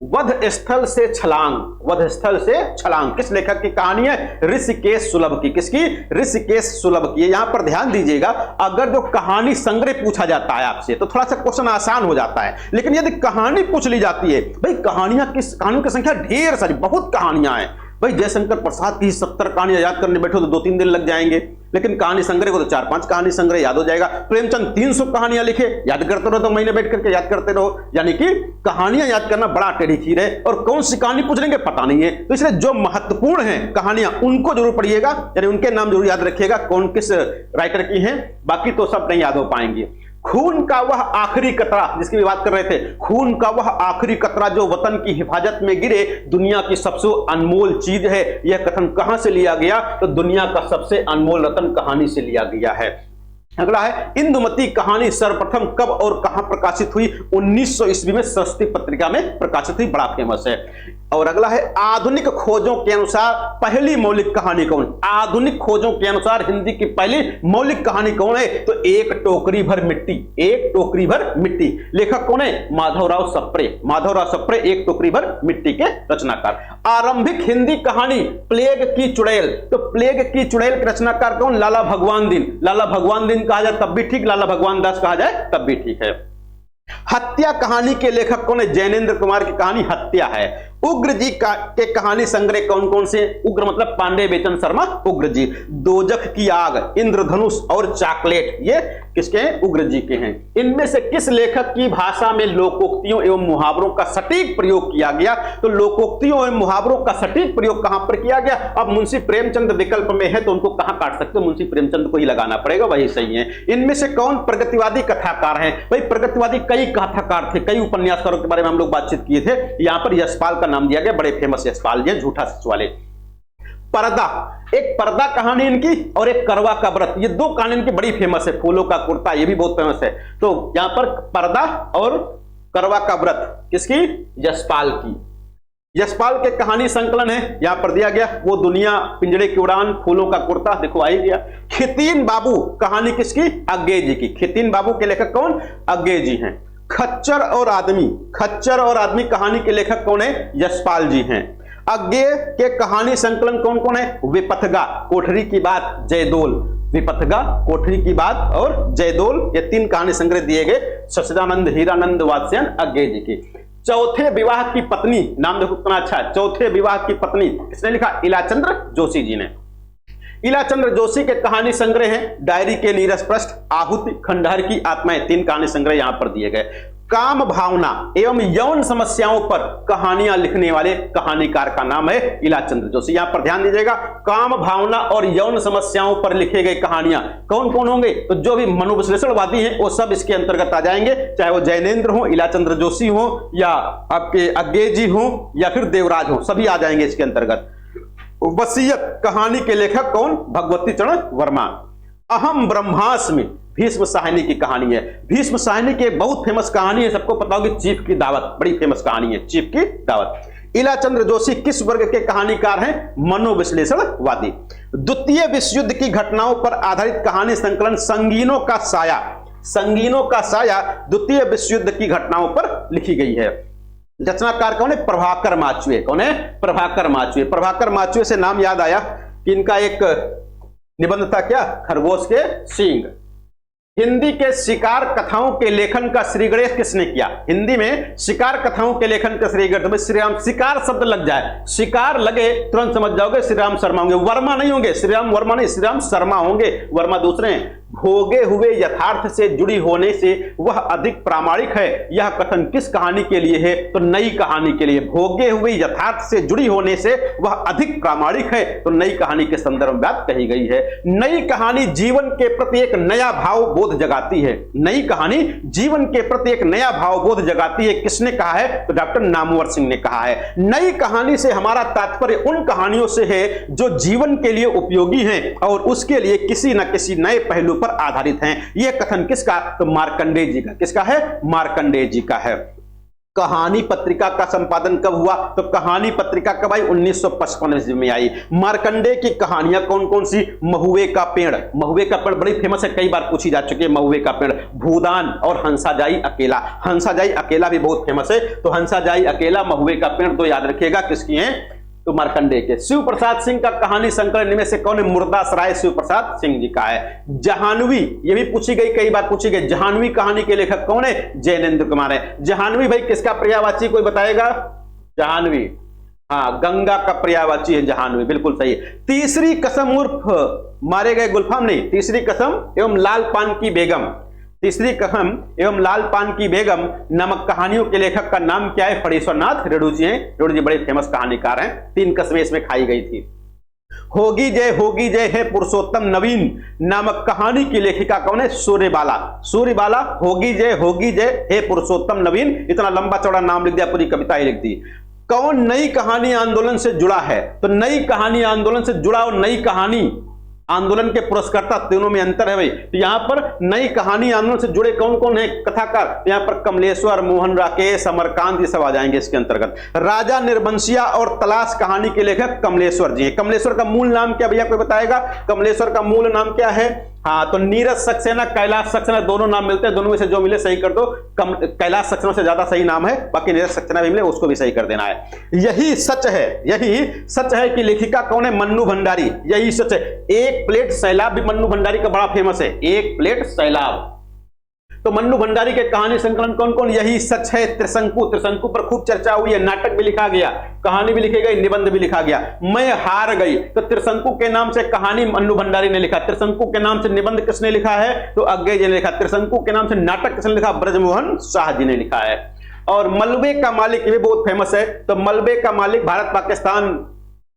वध स्थल से छलांग, वध स्थल से छलांग किस लेखक की कहानी है? ऋषिकेश सुलभ की। किसकी? ऋषिकेश सुलभ की। यहां पर ध्यान दीजिएगा, अगर जो कहानी संग्रह पूछा जाता है आपसे तो थोड़ा सा क्वेश्चन आसान हो जाता है, लेकिन यदि कहानी पूछ ली जाती है, भाई कहानियां किस, कहानियों की संख्या ढेर सारी, बहुत कहानियां हैं भाई। जयशंकर प्रसाद की 70 कहानियां याद करने बैठो तो 2-3 दिन लग जाएंगे, लेकिन कहानी संग्रह को तो 4-5 कहानी संग्रह याद हो जाएगा। प्रेमचंद 300 कहानियां लिखे, याद करते रहो तो महीने बैठ करके याद करते रहो। यानी कि कहानियां याद करना बड़ा टेढ़ी खीर है, और कौन सी कहानी पूछ लेंगे पता नहीं है। तो इसलिए जो महत्वपूर्ण है कहानियां उनको जरूर पढ़िएगा, यानी उनके नाम जरूर याद रखिएगा कौन किस राइटर की है, बाकी तो सब नहीं याद हो पाएंगे। खून का वह आखिरी कतरा जिसकी भी बात कर रहे थे, खून का वह आखिरी कतरा जो वतन की हिफाजत में गिरे दुनिया की सबसे अनमोल चीज है, यह कथन कहां से लिया गया? तो दुनिया का सबसे अनमोल रतन कहानी से लिया गया है। अगला है इंदुमती कहानी सर्वप्रथम कब और कहां प्रकाशित हुई? 1900 ईस्वी में सरस्वती पत्रिका में प्रकाशित हुई, बड़ा फेमस है। और अगला है आधुनिक खोजों के अनुसार पहली मौलिक कहानी कौन? आधुनिक खोजों के अनुसार हिंदी की पहली मौलिक कहानी कौन है? तो एक टोकरी भर मिट्टी। एक टोकरी भर मिट्टी। लेखक कौन है? माधवराव सप्रे। माधवराव सप्रे एक टोकरी भर मिट्टी के रचनाकार। आरंभिक हिंदी कहानी प्लेग की चुड़ैल। तो प्लेग की चुड़ैल के रचनाकार कौन? लाला भगवान दीन। लाला भगवान दीन कहा जाए तब भी ठीक, लाला भगवान दास कहा जाए तब भी ठीक है। हत्या कहानी के लेखक कौन है? जैनेन्द्र कुमार की कहानी हत्या है। उग्र जी के कहानी संग्रह कौन कौन से? उग्र मतलब पांडे बेचन शर्मा उग्र जी। दोजख की आग, इंद्रधनुष और चॉकलेट ये किसके हैं? उग्र जी के हैं। इनमें से किस लेखक की भाषा में लोकोक्तियों एवं मुहावरों का सटीक प्रयोग किया गया? तो लोकोक्तियों एवं मुहावरों का सटीक प्रयोग कहां पर किया गया? अब मुंशी प्रेमचंद विकल्प में है तो उनको कहां काट सकते हो? मुंशी प्रेमचंद को ही लगाना पड़ेगा, वही सही है। इनमें से कौन प्रगतिवादी कथाकार हैं? भाई प्रगतिवादी कई कथाकार थे, कई उपन्यासकारों के बारे में हम लोग बातचीत किए थे। यहां पर यशपाल का नाम दिया गया, बड़े फेमस यशपाल जी, झूठा सच वाले। पर्दा, एक पर्दा कहानी इनकी और एक करवा का व्रत, ये दो कहानी इनकी बड़ी फेमस है। फूलों का कुर्ता ये भी बहुत फेमस है। तो यहां पर पर्दा और करवा का व्रत किसकी? यशपाल की। यशपाल के कहानी संकलन है, यहां पर दिया गया वो दुनिया, पिंजड़े की उड़ान, फूलों का कुर्ता, देखो आ ही गया। खितीन बाबू कहानी किसकी? अज्ञे जी की। खितीन बाबू के लेखक कौन? अज्ञे जी हैं। खच्चर और आदमी, खच्चर और आदमी कहानी के लेखक कौन है? यशपाल जी हैं। अज्ञे के कहानी संकलन कौन कौन है? विपथगा, कोठरी की बात, जयदोल। विपथगा, कोठरी की बात और जयदोल, ये तीन कहानी संग्रह दिए गए सच्चिदानंद हीरानंद वात्स्ययन अज्ञे जी की। चौथे विवाह की पत्नी, नाम देखो कितना अच्छा है। चौथे विवाह की पत्नी किसने लिखा? इलाचंद्र जोशी जी ने। इलाचंद्र जोशी के कहानी संग्रह हैं डायरी के नीरस पृष्ठ, आहुति, खंडहर की आत्माएं, तीन कहानी संग्रह यहां पर दिए गए। काम भावना एवं यौन समस्याओं पर कहानियां लिखने वाले कहानीकार का नाम है इलाचंद्र जोशी। यहां पर ध्यान दीजिएगा, काम भावना और यौन समस्याओं पर लिखे गए कहानियां कौन कौन होंगे? तो जो भी मनोविश्लेषणवादी हैं वो सब इसके अंतर्गत आ जाएंगे, चाहे वो जैनेन्द्र हो, इलाचंद्र जोशी हो, या आपके अज्ञे जी हो, या फिर देवराज हो, सभी आ जाएंगे इसके अंतर्गत। वसीयत कहानी के लेखक कौन? भगवती चरण वर्मा। अहम ब्रह्मास्मि भीष्म साहनी की कहानी है। भीष्म साहनी की बहुत फेमस कहानी है, सबको पता होगी, चीफ की दावत, बड़ी फेमस कहानी है चीफ की दावत। इलाचंद्र जोशी किस वर्ग के कहानीकार हैं? मनोविश्लेषणवादी। द्वितीय विश्व युद्ध की घटनाओं पर आधारित कहानी संकलन संगीनों का साया, संगीनों का साया द्वितीय विश्व युद्ध की घटनाओं पर लिखी गई है। रचनाकार कौन है? प्रभाकर माचुए। कौन है? प्रभाकर माचुए। प्रभाकर माचुए से नाम याद आया कि इनका एक निबंध था क्या? खरगोश के सींग। हिंदी के शिकार कथाओं के लेखन का श्री गणेश किसने किया? हिंदी में शिकार कथाओं के लेखन का श्री गणेश, श्री राम, शिकार शब्द लग जाए, शिकार लगे तुरंत समझ जाओगे श्री राम शर्मा होंगे। वर्मा नहीं होंगे, श्री राम वर्मा नहीं, श्री राम शर्मा होंगे, वर्मा दूसरे हैं। भोगे हुए यथार्थ से जुड़ी होने से वह अधिक प्रामाणिक है, यह कथन किस कहानी के लिए है? तो नई कहानी के लिए। भोगे हुए यथार्थ से जुड़ी होने से वह अधिक प्रामाणिक है, तो नई कहानी के संदर्भ में बात कही गई है। नई कहानी जीवन के प्रति एक नया भाव बोध जगाती है। नई कहानी जीवन के प्रति एक नया भाव बोध जगाती है, किसने कहा है? तो डॉक्टर नामवर सिंह ने कहा है। नई कहानी से हमारा तात्पर्य उन कहानियों से है जो जीवन के लिए उपयोगी हैं और उसके लिए किसी न किसी नए पहलू पर आधारित हैं। यह कथन किसका? तो मार्कंडेय जी का। किसका है? मार्कंडेय जी का है। कहानी पत्रिका का संपादन कब हुआ? तो कहानी पत्रिका कब आई? 1955 में आई। मार्कंडेय की कहानियां कौन कौन सी? महुए का पेड़, महुए का पेड़ बड़ी फेमस है, कई बार पूछी जा चुकी है। महुए का पेड़, भूदान और हंसाजाई अकेला। हंसाजाई अकेला भी बहुत फेमस है, तो हंसाजाई अकेला, महुए का पेड़ दो याद रखिएगा किसकी हैं? तो मार्कंडेय के। शिव प्रसाद सिंह का कहानी संकलन में से कौन है? मुर्दासराय शिव प्रसाद सिंह जी का है। जहानवी, ये भी पूछी गई, कई बार पूछी गई, जहानवी कहानी के लेखक कौन है? जैनेन्द्र कुमार है। जहानवी भाई किसका पर्यायवाची कोई बताएगा? जहानवी, हाँ, गंगा का पर्यायवाची है जहानवी, बिल्कुल सही है। तीसरी कसम उर्फ मारे गए गुलफाम नहीं, तीसरी कसम एवं लाल पान की बेगम, तीसरी कसम एवं लाल पान की बेगम नामक कहानियों के लेखक का नाम क्या है? फणीश्वरनाथ रेणु जी हैं। रेणु जी बड़े फेमस कहानीकार हैं, 3 कस्में इसमें खाई गई थी। होगी जय है पुरुषोत्तम नवीन नामक कहानी की लेखिका कौन है? सूर्यबाला। सूर्यबाला, होगी जय हे पुरुषोत्तम नवीन, इतना लंबा चौड़ा नाम लिख दिया, पूरी कविता ही लिख दी। कौन नई कहानी आंदोलन से जुड़ा है? तो नई कहानी आंदोलन से जुड़ा और नई कहानी आंदोलन के पुरस्कर्ता, तीनों में अंतर है भाई। तो यहाँ पर नई कहानी आंदोलन से जुड़े कौन कौन है कथाकार, तो यहाँ पर कमलेश्वर, मोहन राकेश, अमरकांत, ये सब आ जाएंगे इसके अंतर्गत। राजा निर्बंसिया और तलाश कहानी के लेखक कमलेश्वर जी हैं। कमलेश्वर का मूल नाम क्या भैया कोई बताएगा? कमलेश्वर का मूल नाम क्या है? हाँ, तो नीरज सक्सेना, कैलाश सक्सेना, दोनों नाम मिलते हैं, दोनों में से जो मिले सही कर दो। कैलाश सक्सेना से ज्यादा सही नाम है, बाकी नीरज सक्सेना भी मिले उसको भी सही कर देना है। यही सच है कि लेखिका कौन है? मन्नू भंडारी। यही सच है। एक प्लेट सैलाब भी मन्नू भंडारी का बड़ा फेमस है, एक प्लेट सैलाब। तो मन्नू भंडारी के कहानी संकलन कौन कौन? यही सच है, त्रिशंकु। त्रिशंकु पर खूब चर्चा हुई है, नाटक भी लिखा गया, कहानी भी लिखी गई, निबंध भी लिखा गया। मैं हार गई, तो त्रिशंकु के नाम से कहानी मन्नू भंडारी ने लिखा। त्रिशंकु के नाम से निबंध किसने लिखा है? तो अज्ञेय जी ने लिखा। त्रिशंकु के नाम से नाटक किसने लिखा? ब्रजमोहन शाह जी ने लिखा है। और मलबे का मालिक, ये भी बहुत फेमस है। तो मलबे का मालिक भारत पाकिस्तान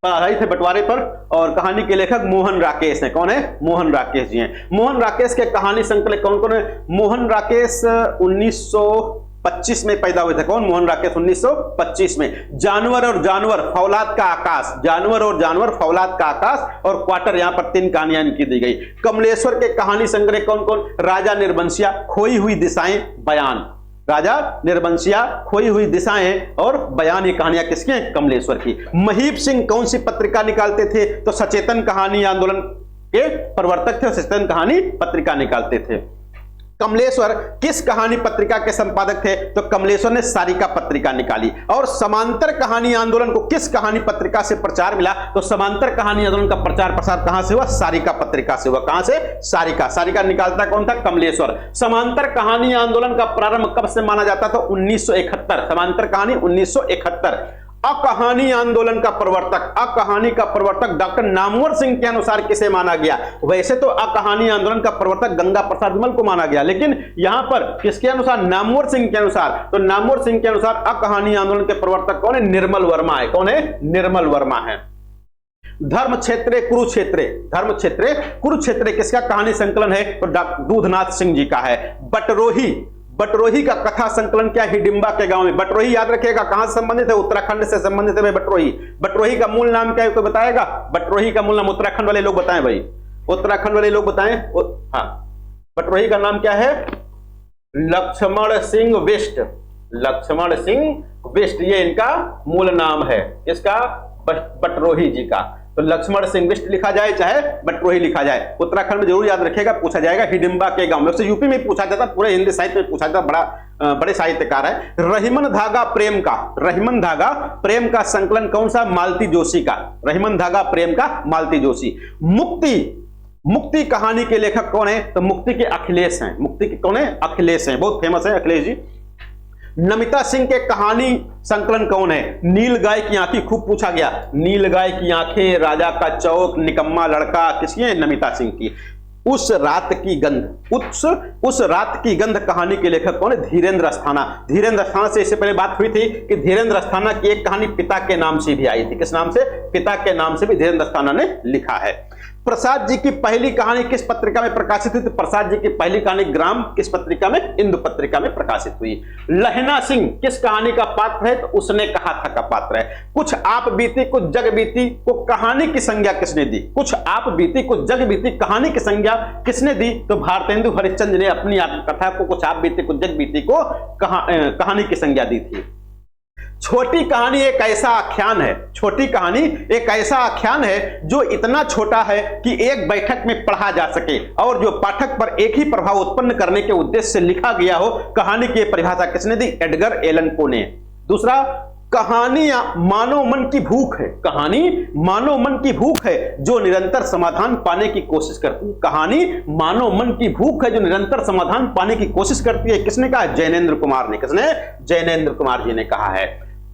आधारित है बंटवारे पर, और कहानी के लेखक मोहन राकेश हैं। कौन है? मोहन राकेश जी हैं। मोहन राकेश के कहानी संकलक कौन कौन है? मोहन राकेश 1925 में पैदा हुए थे। कौन? मोहन राकेश 1925 में। जानवर और जानवर, फौलाद का आकाश, जानवर और जानवर, फौलाद का आकाश और क्वार्टर, यहां पर 3 कहानियां इनकी दी गई। कमलेश्वर के कहानी संग्रह कौन कौन? राजा निर्बंसिया, खोई हुई दिशाएं, बयान। राजा निर्बंसिया, खोई हुई दिशाएं और बयान, ये कहानियां किसकी हैं? कमलेश्वर की। महीप सिंह कौन सी पत्रिका निकालते थे? तो सचेतन कहानी आंदोलन के प्रवर्तक थे, सचेतन कहानी पत्रिका निकालते थे। कमलेश्वर किस कहानी पत्रिका के संपादक थे? तो कमलेश्वर ने सारिका पत्रिका निकाली। और समांतर कहानी आंदोलन को किस कहानी पत्रिका से प्रचार मिला? तो समांतर कहानी आंदोलन का प्रचार प्रसार कहां से हुआ? सारिका पत्रिका से हुआ। कहां से? सारिका। सारिका निकालता कौन था? कमलेश्वर। समांतर कहानी आंदोलन का प्रारंभ कब से माना जाता था? 1971। समांतर कहानी 1971। अकहानी आंदोलन का प्रवर्तक, अकहानी का प्रवर्तक डॉक्टर नामवर सिंह के अनुसार किसे माना गया? वैसे तो अकहानी आंदोलन का प्रवर्तक गंगा प्रसाद विमल को माना गया, लेकिन यहां पर किसके अनुसार? नामवर सिंह के अनुसार। तो नामवर सिंह के अनुसार अकहानी आंदोलन के प्रवर्तक कौन है? निर्मल वर्मा है। कौन है? निर्मल वर्मा है। धर्म क्षेत्रे कुरुक्षेत्रे, धर्म क्षेत्रे कुरुक्षेत्रे किसका कहानी संकलन है? तो दूधनाथ सिंह जी का है। बटरोही, बटरोही का कथा संकलन क्या? हिडिंबा के गांव में। बटरोही याद रखिएगा कहां से संबंधित है? उत्तराखंड से संबंधित है बटरोही। बटरोही का मूल नाम क्या है कोई बताएगा? बटरोही का मूल नाम, उत्तराखंड वाले लोग बताएं भाई, उत्तराखंड वाले लोग बताएं। हाँ, बटरोही का नाम क्या है? लक्ष्मण सिंह बिष्ट। लक्ष्मण सिंह बिष्ट, ये इनका मूल नाम है। इसका? बटरोही जी का। तो लक्ष्मण सिंह बिष्ट लिखा जाए चाहे बटरोही लिखा जाए, उत्तराखंड में जरूर याद रखिएगा, पूछा जाएगा। हिडिंबा के गांव में, उससे यूपी में पूछा जाता, पूरे हिंदी साहित्य में पूछा जाता, बड़े साहित्यकार है। रहीमन धागा प्रेम का, रहीमन धागा प्रेम का संकलन कौन सा? मालती जोशी का। रहीमन धागा प्रेम का मालती जोशी। मुक्ति, मुक्ति कहानी के लेखक कौन है? तो मुक्ति के अखिलेश हैं। मुक्ति के कौन है? अखिलेश हैं, बहुत फेमस है अखिलेश जी। नमिता सिंह के कहानी संकलन कौन है? नीलगाय की आंखें, खूब पूछा गया। नीलगाय की आंखें, राजा का चौक, निकम्मा लड़का, किसकी है? नमिता सिंह की। उस रात की गंध, उस रात की गंध कहानी के लेखक कौन है? धीरेन्द्र अस्थाना। धीरेन्द्र अस्थाना से इससे पहले बात हुई थी कि धीरेन्द्र अस्थाना की एक कहानी पिता के नाम से भी आई थी। किस नाम से? पिता के नाम से भी धीरेन्द्र अस्थाना ने लिखा है। प्रसाद जी की पहली कहानी किस पत्रिका में प्रकाशित हुई? तो प्रसाद जी की पहली कहानी ग्राम किस पत्रिका में? इंदु पत्रिका में प्रकाशित हुई। लहना सिंह किस कहानी का पात्र है? तो उसने कहा था का पात्र है। कुछ आप बीती कुछ जग बीती को कहानी की संज्ञा किसने दी? कुछ आप बीती कुछ जग बीती कहानी की संज्ञा किसने दी? तो भारतेंदु हरिश्चंद्र ने अपनी आत्मकथा को कुछ आप बीती कुछ जग बीती को कहानी की संज्ञा दी थी। छोटी कहानी एक ऐसा आख्यान है, छोटी कहानी एक ऐसा आख्यान है जो इतना छोटा है कि एक बैठक में पढ़ा जा सके और जो पाठक पर एक ही प्रभाव उत्पन्न करने के उद्देश्य से लिखा गया हो। कहानी की परिभाषा किसने दी? एडगर एलन पो ने। दूसरा, कहानी मानव मन की भूख है। कहानी मानव मन की भूख है जो निरंतर समाधान पाने की कोशिश करती है। कहानी मानव मन की भूख है जो निरंतर समाधान पाने की कोशिश करती है। किसने कहा? जैनेन्द्र कुमार ने। किसने? जैनेन्द्र कुमार जी ने कहा है।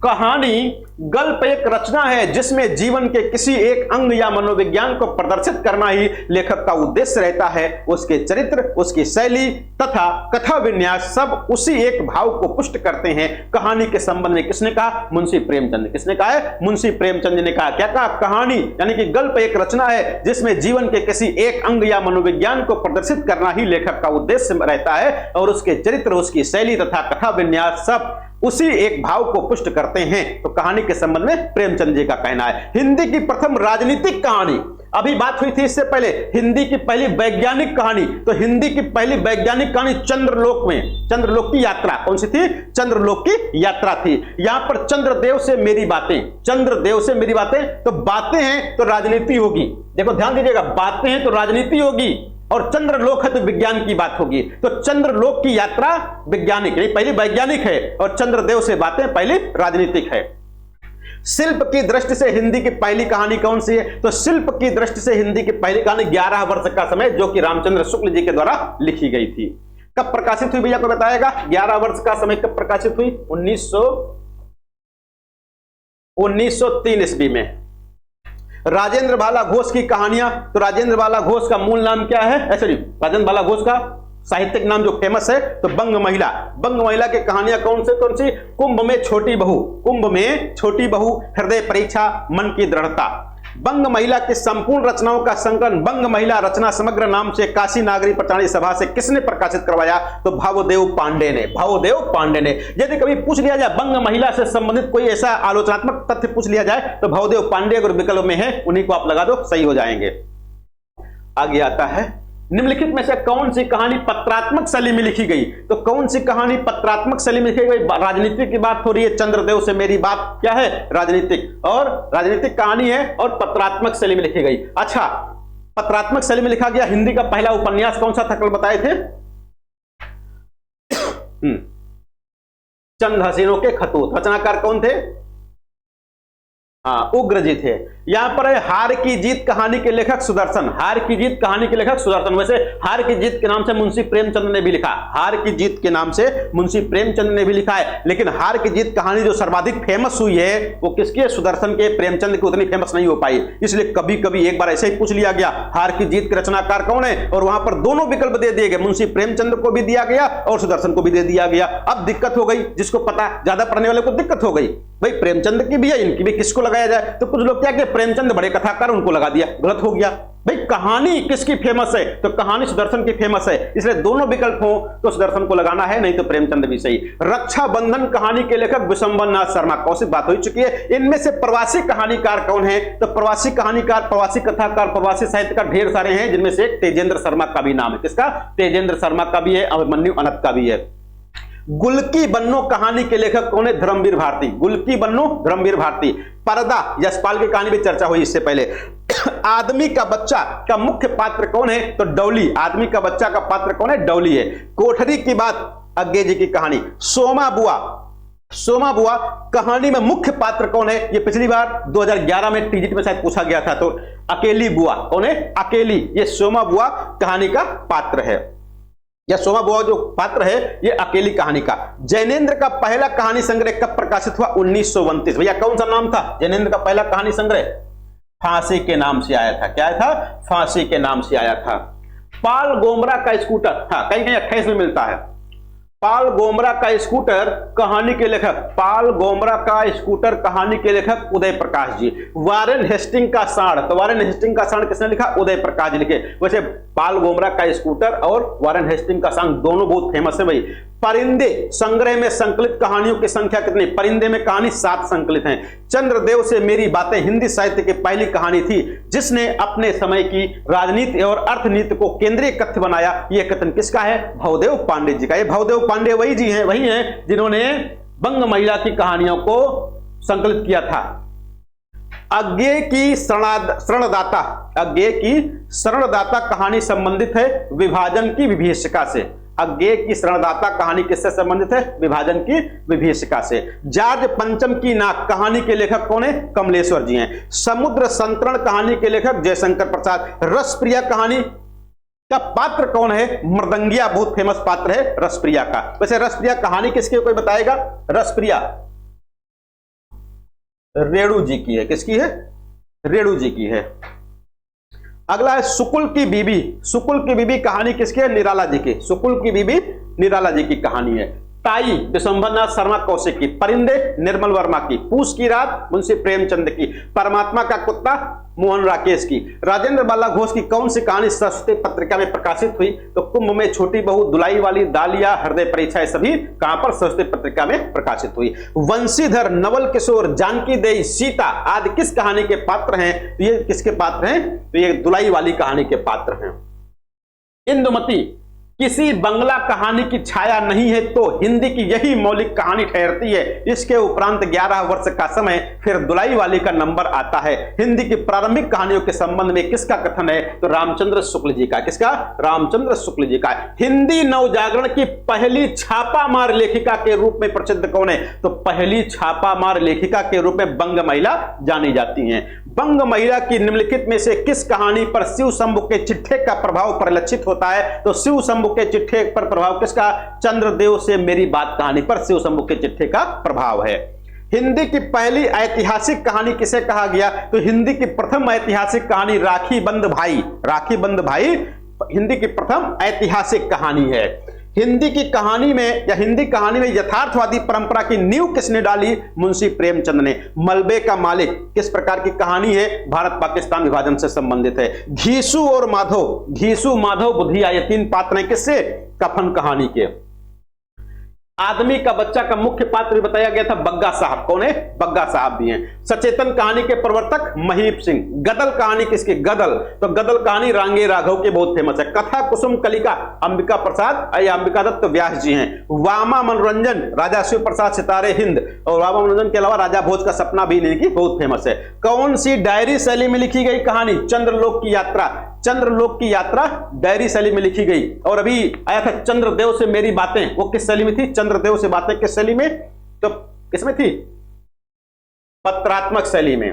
कहानी गल्प एक रचना है जिसमें जीवन के किसी एक अंग या मनोविज्ञान को प्रदर्शित करना ही लेखक का उद्देश्य रहता है। उसके चरित्र, उसकी शैली तथा कथा विन्यास सब उसी एक भाव को पुष्ट करते हैं। कहानी के संबंध में किसने कहा? मुंशी प्रेमचंद। किसने कहा है? मुंशी प्रेमचंद ने कहा। क्या कहा? कहानी यानी कि गल्प एक रचना है जिसमें जीवन के किसी एक अंग या मनोविज्ञान को प्रदर्शित करना ही लेखक का उद्देश्य रहता है और उसके चरित्र, उसकी शैली तथा कथा विन्यास सब उसी एक भाव को पुष्ट करते हैं। तो कहानी के संबंध में प्रेमचंद जी का कहना है। हिंदी की प्रथम राजनीतिक कहानी, अभी बात हुई थी इससे पहले हिंदी की पहली वैज्ञानिक कहानी, तो हिंदी की पहली वैज्ञानिक कहानी चंद्रलोक में, चंद्रलोक की यात्रा। कौन सी थी? चंद्रलोक की यात्रा थी। यहां पर चंद्रदेव से मेरी बातें, चंद्रदेव से मेरी बातें, तो बातें हैं तो राजनीति होगी। देखो ध्यान दीजिएगा, बातें हैं तो राजनीति होगी और चंद्रलोक है तो विज्ञान की बात होगी। तो चंद्रलोक की यात्रा वैज्ञानिक, पहली वैज्ञानिक है और चंद्रदेव से बातें पहली राजनीतिक है। शिल्प की दृष्टि से हिंदी की पहली कहानी कौन सी है? तो शिल्प की दृष्टि से हिंदी की पहली कहानी 11 वर्ष का समय, जो कि रामचंद्र शुक्ल जी के द्वारा लिखी गई थी। कब प्रकाशित हुई भैया को बताएगा? 11 वर्ष का समय कब प्रकाशित हुई? 1903 ईस्वी में। राजेंद्र बाला घोष की कहानियां, तो राजेंद्र बाला घोष का मूल नाम क्या है? सॉरी, राजेंद्र बाला घोष का साहित्यिक नाम जो फेमस है तो बंग महिला। बंग महिला की कहानियां कौन सी? कुंभ में छोटी बहू, कुंभ में छोटी बहू, हृदय परीक्षा, मन की दृढ़ता। बंग महिला की संपूर्ण रचनाओं का संकलन बंग महिला रचना समग्र नाम से काशी नागरी प्रचारणी सभा से किसने प्रकाशित करवाया? तो भावदेव पांडे ने, भावदेव पांडे ने। यदि कभी पूछ लिया जाए बंग महिला से संबंधित कोई ऐसा आलोचनात्मक तथ्य पूछ लिया जाए तो भावदेव पांडे अगर विकल्प में है उन्हीं को आप लगा दो, सही हो जाएंगे। आगे आता है, निम्नलिखित में से कौन सी कहानी पत्रात्मक शैली में लिखी गई? तो कौन सी कहानी पत्रात्मक शैली में लिखी गई? राजनीतिक की बात हो रही है, चंद्रदेव से मेरी बात क्या है? राजनीतिक, और राजनीतिक कहानी है और पत्रात्मक शैली में लिखी गई। अच्छा, पत्रात्मक शैली में लिखा गया हिंदी का पहला उपन्यास कौन सा था? कल बताए थे, चंद हसीनों के खतूत। रचनाकार कौन थे? हाँ, उग्र जी थे। यहां पर है हार की जीत कहानी के लेखक सुदर्शन, हार की जीत कहानी के लेखक सुदर्शन। वैसे हार की जीत के नाम से मुंशी प्रेमचंद ने भी लिखा, हार की जीत के नाम से मुंशी प्रेमचंद ने भी लिखा है, लेकिन हार की जीत कहानी जो सर्वाधिक फेमस हुई है वो किसकी है? सुदर्शन के। प्रेमचंद की उतनी फेमस नहीं हो पाई, इसलिए कभी कभी एक बार ऐसे ही पूछ लिया गया हार की जीत के रचनाकार कौन है, और वहां पर दोनों विकल्प दे दिए गए, मुंशी प्रेमचंद को भी दिया गया और सुदर्शन को भी दे दिया गया। अब दिक्कत हो गई, जिसको पता ज्यादा पढ़ने वाले को दिक्कत हो गई, भाई प्रेमचंद की भी है इनकी भी, किसको लगाया जाए? तो कुछ लोग क्या किए, प्रेमचंद बड़े कथाकार, उनको लगा दिया, गलत हो गया। भाई कहानी किसकी फेमस है? तो कहानी सुदर्शन की फेमस है, इसलिए दोनों विकल्प हो तो सुदर्शन को लगाना है, नहीं तो प्रेमचंद भी सही। रक्षाबंधन कहानी के लेखक विशंबर नाथ शर्मा, कौशिक बात हो चुकी है। इनमें से प्रवासी कहानीकार कौन है? तो प्रवासी कहानीकार, प्रवासी कथाकार, प्रवासी साहित्यकार ढेर सारे हैं, जिनमें से एक तेजेंद्र शर्मा का भी नाम है। किसका? तेजेंद्र शर्मा का भी है, अभिमन्यु अनंत का भी है। गुलकी बन्नो कहानी के लेखक कौन है? धर्मवीर भारती, गुलकी बन्नो धर्मवीर भारती। पर्दा, यशपाल की कहानी भी चर्चा हुई इससे पहले। आदमी का बच्चा का मुख्य पात्र कौन है? तो डौली, आदमी का बच्चा का पात्र कौन है? डौली है। कोठरी की बात, अज्ञे जी की कहानी। सोमा बुआ, सोमा बुआ कहानी में मुख्य पात्र कौन है? ये पिछली बार 2011 में टीजीटी में शायद पूछा गया था, तो अकेली बुआ कौन है? अकेली, ये सोमा बुआ कहानी का पात्र है, या सोमा बुआ जो पात्र है ये अकेली कहानी का। जैनेन्द्र का पहला कहानी संग्रह कब प्रकाशित हुआ? 1929। भैया कौन सा नाम था जैनेन्द्र का पहला कहानी संग्रह? फांसी के नाम से आया था। क्या आया था? फांसी के नाम से आया था। पाल गोमरा का स्कूटर, हाँ कहीं कहीं 28 में मिलता है। पाल गोमरा का स्कूटर कहानी के लेखक, पाल गोमरा का स्कूटर कहानी के लेखक उदय प्रकाश जी। वारेन हेस्टिंग का सांड, तो वारेन हेस्टिंग का सांड किसने लिखा? उदय प्रकाश जी लिखे। वैसे पाल गोमरा का स्कूटर और वारेन हेस्टिंग का सांड दोनों बहुत फेमस है भाई। परिंदे संग्रह में संकलित कहानियों की संख्या कितनी? परिंदे में कहानी 7 संकलित हैं। चंद्रदेव से मेरी बातें हिंदी साहित्य की पहली कहानी थी जिसने अपने समय की राजनीति और अर्थनीति को केंद्रीय कथ्य बनाया। यह कथन किसका है? भवदेव पांडे जी का। ये भवदेव पांडे वही जी हैं, वही हैं जिन्होंने बंग महिला की कहानियों को संकलित किया था। अज्ञे की शरणदाता, अज्ञे की शरणदाता कहानी संबंधित है विभाजन की विभीषिका से। अज्ञे की शरणदाता कहानी किससे संबंधित है? विभाजन की विभीषिका से। जार्ज पंचम की नाक कहानी के लेखक कौन है? कमलेश्वर जी हैं। समुद्र संतरण कहानी के लेखक जयशंकर प्रसाद। रसप्रिया कहानी का पात्र कौन है? मृदंगिया बहुत फेमस पात्र है रसप्रिया का। वैसे रसप्रिया कहानी किसकी, कोई बताएगा? रसप्रिया रेणु जी की है। किसकी है? रेणु जी की है। अगला है सुकुल की बीबी। सुकुल की बीबी कहानी किसकी है? निराला जी की। सुकुल की बीबी निराला जी की कहानी है। ताई विश्वंभरनाथ शर्मा कौशिक की, परिंदे निर्मल वर्मा की, पूस की रात मुंशी प्रेमचंद की, परमात्मा का कुत्ता मोहन राकेश की, राजेंद्र बाला घोष की कौन सी कहानी सरस्वती पत्रिका में प्रकाशित हुई? तो कुंभ में छोटी बहू, दुलाई वाली, दालिया, हृदय परीक्षा, सभी कहां पर? सरस्वती पत्रिका में प्रकाशित हुई। वंशीधर, नवल किशोर, जानकी देई, सीता आदि किस कहानी के पात्र हैं? तो ये किसके पात्र हैं? तो ये दुलाई वाली कहानी के पात्र हैं। इंदुमती, किसी बंगला कहानी की छाया नहीं है तो हिंदी की यही मौलिक कहानी ठहरती है। इसके उपरांत 11 वर्ष का समय फिर दुलाई वाली का नंबर आता है। हिंदी की प्रारंभिक कहानियों के संबंध में किसका कथन है? तो रामचंद्र शुक्ल जी का। किसका? रामचंद्र शुक्ल जी का। हिंदी नवजागरण की पहली छापामार लेखिका के रूप में प्रसिद्ध कौन है? तो पहली छापामार लेखिका के रूप में बंग महिला जानी जाती हैं। बंग महिला की निम्नलिखित में से किस कहानी पर शिव शंभु के चिट्ठे का प्रभाव परिलक्षित होता है? तो शिव शंभु के चिट्ठे पर प्रभाव किसका? चंद्रदेव से मेरी बात कहानी पर शिव शंभु के चिट्ठे का प्रभाव है। हिंदी की पहली ऐतिहासिक कहानी किसे कहा गया? तो हिंदी की प्रथम ऐतिहासिक कहानी राखी बंद भाई। राखी बंद भाई हिंदी की प्रथम ऐतिहासिक कहानी है। हिंदी की कहानी में या हिंदी कहानी में यथार्थवादी परंपरा की नींव किसने डाली? मुंशी प्रेमचंद ने। मलबे का मालिक किस प्रकार की कहानी है? भारत पाकिस्तान विभाजन से संबंधित है। घीसू और माधव, घीसू, माधव, बुधिया, ये तीन पात्र हैं किससे? कफन कहानी के। आदमी का बच्चा का मुख्य पात्र भी बताया गया था बग्गा साहब। कौन है? बग्गा साहब भी हैं। सचेतन कहानी के प्रवर्तक महीप सिंह। गदल कहानी किसकी? गदल, तो गदल कहानी रांगे राघव की बहुत फेमस है। कथा कुसुम कलिका अंबिका प्रसाद या अंबिका दत्त व्यास जी हैं। वामा मनोरंजन राजा शिव प्रसाद सितारे हिंद, और वामा मनोरंजन के अलावा राजा भोज का सपना भी इनकी बहुत फेमस है। कौन सी डायरी शैली में लिखी गई कहानी? चंद्रलोक की यात्रा। चंद्रलोक की यात्रा डायरी शैली में लिखी गई। और अभी आया था चंद्रदेव से मेरी बातें, वो किस शैली में थी? चंद्रदेव से बातें किस शैली में? तो किसमें थी? पत्रात्मक शैली में।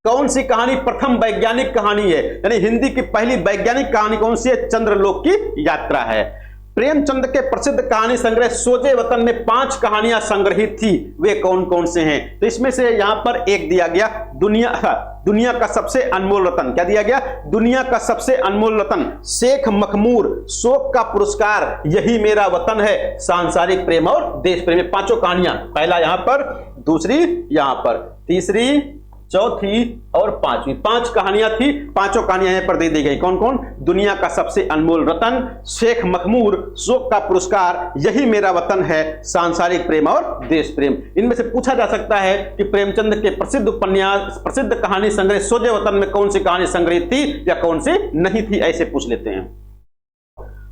कौन सी कहानी प्रथम वैज्ञानिक कहानी है? यानी हिंदी की पहली वैज्ञानिक कहानी कौन सी है? चंद्रलोक की यात्रा है। प्रेमचंद के प्रसिद्ध कहानी संग्रह सोजे वतन में 5 कहानियां संग्रहित थी, वे कौन कौन से हैं? तो इसमें से यहां पर एक दिया गया दुनिया का सबसे अनमोल रतन। क्या दिया गया? दुनिया का सबसे अनमोल रतन। शेख मखमूर, शोक का पुरस्कार, यही मेरा वतन है, सांसारिक प्रेम और देश प्रेम। 5 कहानियां, पहला यहां पर, दूसरी यहां पर, तीसरी, चौथी और 5वीं, 5 कहानियां थी। 5 कहानियां यहां पर दे दी गई। कौन कौन? दुनिया का सबसे अनमोल रतन, शेख मखमूर, शोक का पुरस्कार, यही मेरा वतन है, सांसारिक प्रेम और देश प्रेम। इनमें से पूछा जा सकता है कि प्रेमचंद के प्रसिद्ध उपन्यास, प्रसिद्ध कहानी संग्रह सोजे वतन में कौन सी कहानी संग्रहित थी या कौन सी नहीं थी, ऐसे पूछ लेते हैं।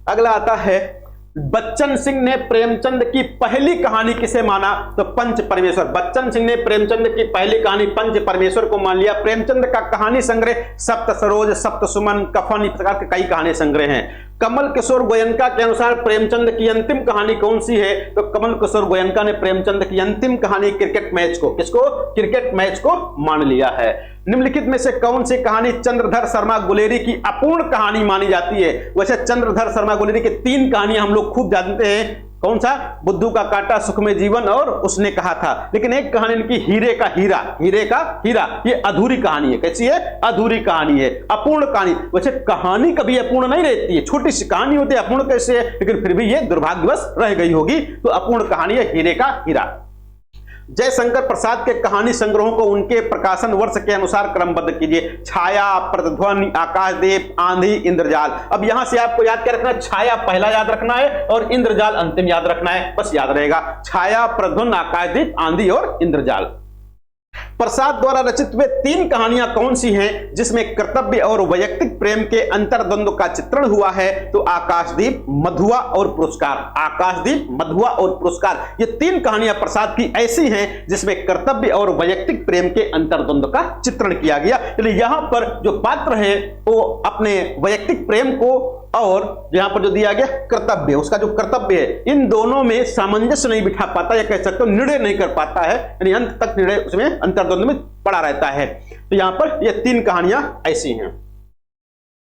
अगला आता है, बच्चन सिंह ने प्रेमचंद की पहली कहानी किसे माना? तो पंच परमेश्वर। बच्चन सिंह ने प्रेमचंद की पहली कहानी पंच परमेश्वर को मान लिया। प्रेमचंद का कहानी संग्रह सप्त सरोज, सप्त सुमन, कफन, इस प्रकार के कई कहानी संग्रह हैं। कमल किशोर गोयनका के अनुसार प्रेमचंद की अंतिम कहानी कौन सी है? तो कमल किशोर गोयनका ने प्रेमचंद की अंतिम कहानी क्रिकेट मैच को, किसको? क्रिकेट मैच को मान लिया है। निम्नलिखित में से कौन सी कहानी चंद्रधर शर्मा गुलेरी की अपूर्ण कहानी मानी जाती है? वैसे चंद्रधर शर्मा गुलेरी की 3 कहानियां हम लोग खूब जानते हैं। कौन सा? बुद्धू का कांटा, सुख में जीवन और उसने कहा था। लेकिन एक कहानी इनकी हीरे का हीरा, हीरे का हीरा, ये अधूरी कहानी है। कैसी है? अधूरी कहानी है, अपूर्ण कहानी। वैसे कहानी कभी अपूर्ण नहीं रहती है, छोटी सी कहानी होती है, अपूर्ण कैसे है? लेकिन फिर भी ये दुर्भाग्यवश रह गई होगी, तो अपूर्ण कहानी है हीरे का हीरा। जयशंकर प्रसाद के कहानी संग्रहों को उनके प्रकाशन वर्ष के अनुसार क्रमबद्ध कीजिए। छाया, प्रतिध्वनि, आकाशदीप, आंधी, इंद्रजाल। अब यहां से आपको याद क्या रखना है? छाया पहला याद रखना है और इंद्रजाल अंतिम याद रखना है, बस याद रहेगा। छाया, प्रतिध्वनि, आकाशदीप, आंधी और इंद्रजाल। प्रसाद द्वारा रचित वे 3 कहानियां कौन सी हैं जिसमें कर्तव्य और वैयक्तिक प्रेम के अंतर्द्वंद का चित्रण हुआ है? तो आकाशदीप, मधुआ और पुरस्कार। आकाशदीप, मधुआ और पुरस्कार, ये 3 कहानियां प्रसाद की ऐसी हैं जिसमें कर्तव्य और वैयक्तिक प्रेम के अंतर्द्वंद का चित्रण किया गया। इसलिए यहां पर जो पात्र है वो अपने वैयक्तिक प्रेम को और यहां पर जो दिया गया कर्तव्य, उसका जो कर्तव्य है, इन दोनों में सामंजस्य नहीं बिठा पाता, या कह सकते हो निर्णय नहीं कर पाता है, यानी अंत तक निर्णय उसमें अंतर्द्वंद में पड़ा रहता है। तो यहां पर ये 3 कहानियां ऐसी हैं।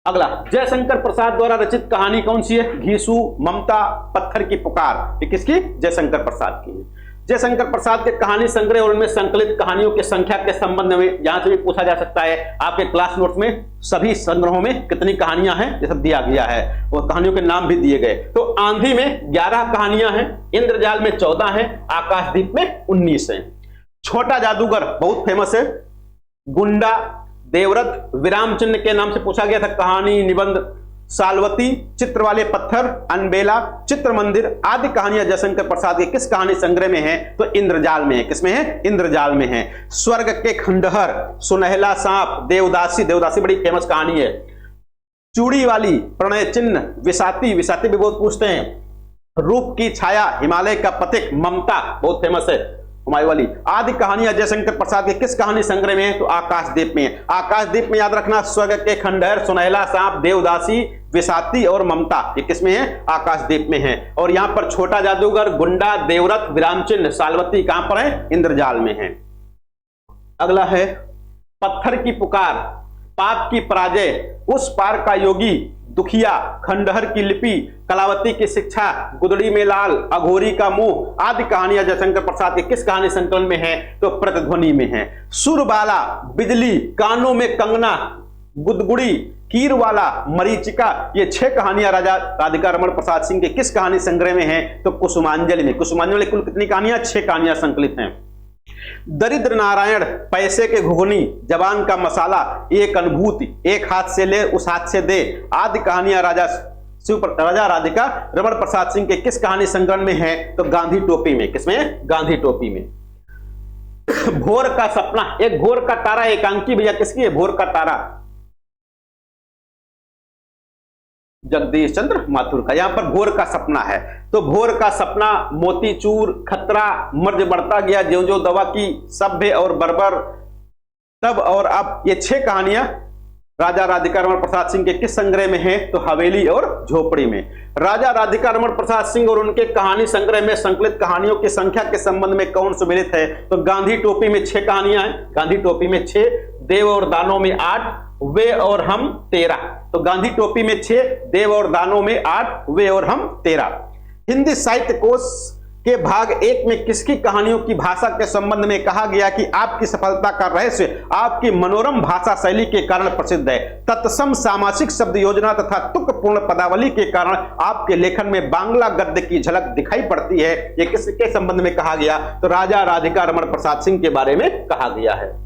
अगला, जयशंकर प्रसाद द्वारा रचित कहानी कौन सी है? घीसू, ममता, पत्थर की पुकार। ये किसकी? जयशंकर प्रसाद की है। जयशंकर प्रसाद के कहानी संग्रह और उनमें संकलित कहानियों की संख्या के संबंध में यहां से भी पूछा जा सकता है। आपके क्लास नोट्स में सभी संग्रहों में कितनी कहानियां हैं ये सब दिया गया है और कहानियों के नाम भी दिए गए। तो आंधी में 11 कहानियां हैं, इंद्रजाल में 14 हैं, आकाशदीप में 19 हैं। छोटा जादूगर बहुत फेमस है, गुंडा, देवव्रत, विराम चिन्ह के नाम से पूछा गया था, कहानी, निबंध, सालवती, चित्र वाले पत्थर, अनबेला, चित्र मंदिर आदि कहानियां जयशंकर प्रसाद के किस कहानी संग्रह में है? तो इंद्रजाल में है। किसमें है? इंद्रजाल में है। स्वर्ग के खंडहर, सुनहला सांप, देवदासी, देवदासी बड़ी फेमस कहानी है। चूड़ी वाली, प्रणय चिन्ह, विसाती, विसाती भी बहुत पूछते हैं। रूप की छाया, हिमालय का पथिक, ममता बहुत फेमस है हुमायूं वाली आदि कहानियां जयशंकर प्रसाद के किस कहानी संग्रह में है? तो आकाशदीप में। आकाशदीप में याद रखना, स्वर्ग के खंडहर, सुनहला सांप, देवदासी, विसाती और ममता ये किसमें है? आकाशदीप में है। और यहां पर छोटा जादूगर, गुंडा, देवव्रत, विरामचिन्ह, सालवती कहां पर है? इंद्रजाल में है। अगला है पत्थर की पुकार, पाप की पराजय, उस पार का योगी, दुखिया, खंडहर की लिपि, कलावती की शिक्षा, गुदड़ी में लाल, अघोरी का मुंह आदि कहानियां जयशंकर प्रसाद के किस कहानी संकलन में है? तो प्रतिध्वनि में है। सुरबाला, बिजली, कानों में कंगना, गुदगुड़ी, कीरवाला, मरीचिका ये 6 कहानियां राजा राधिका रमण प्रसाद सिंह के किस कहानी संग्रह में है? तो कुसुमांजलि में। कुसुमांजलि में कुल कितनी कहानियां? 6 कहानियां संकलित हैं। दरिद्र नारायण, पैसे के घुघनी, जवान का मसाला, एक अनुभूति, एक हाथ से ले उस हाथ से दे आदि कहानियां राजा राधिका रमण प्रसाद सिंह के किस कहानी संग्रह में है? तो गांधी टोपी में। किसमें? गांधी टोपी में। भोर का सपना, एक भोर का तारा, एकांकी भैया किसकी है? भोर का तारा, जगदीश चंद्र माथुर का। यहां पर भोर का सपना है तो भोर का सपना, मोतीचूर, खतरा, मर्ज बढ़ता गया, ज्यों ज्यों दवा की, सभ्य और बर्बर, तब और अब ये 6 कहानियां राजा राधिका रमण प्रसाद सिंह के किस संग्रह में है? तो हवेली और झोपड़ी में। राजा राधिका रमण प्रसाद सिंह और उनके कहानी संग्रह में संकलित कहानियों की संख्या के संबंध में कौन सुमेलित है? तो गांधी टोपी में 6 कहानियां हैं। गांधी टोपी में 6, देव और दानों में 8, वे और हम 13। तो गांधी टोपी में 6, देव और दानों में 8, वे और हम 13। हिंदी साहित्य कोश के भाग 1 में किसकी कहानियों की भाषा के संबंध में कहा गया कि आपकी सफलता का रहस्य आपकी मनोरम भाषा शैली के कारण प्रसिद्ध है। तत्सम सामासिक शब्द योजना तथा तुकपूर्ण पदावली के कारण आपके लेखन में बांग्ला गद्य की झलक दिखाई पड़ती है। ये किसके संबंध में कहा गया? तो राजा राधिका रमण प्रसाद सिंह के बारे में कहा गया है।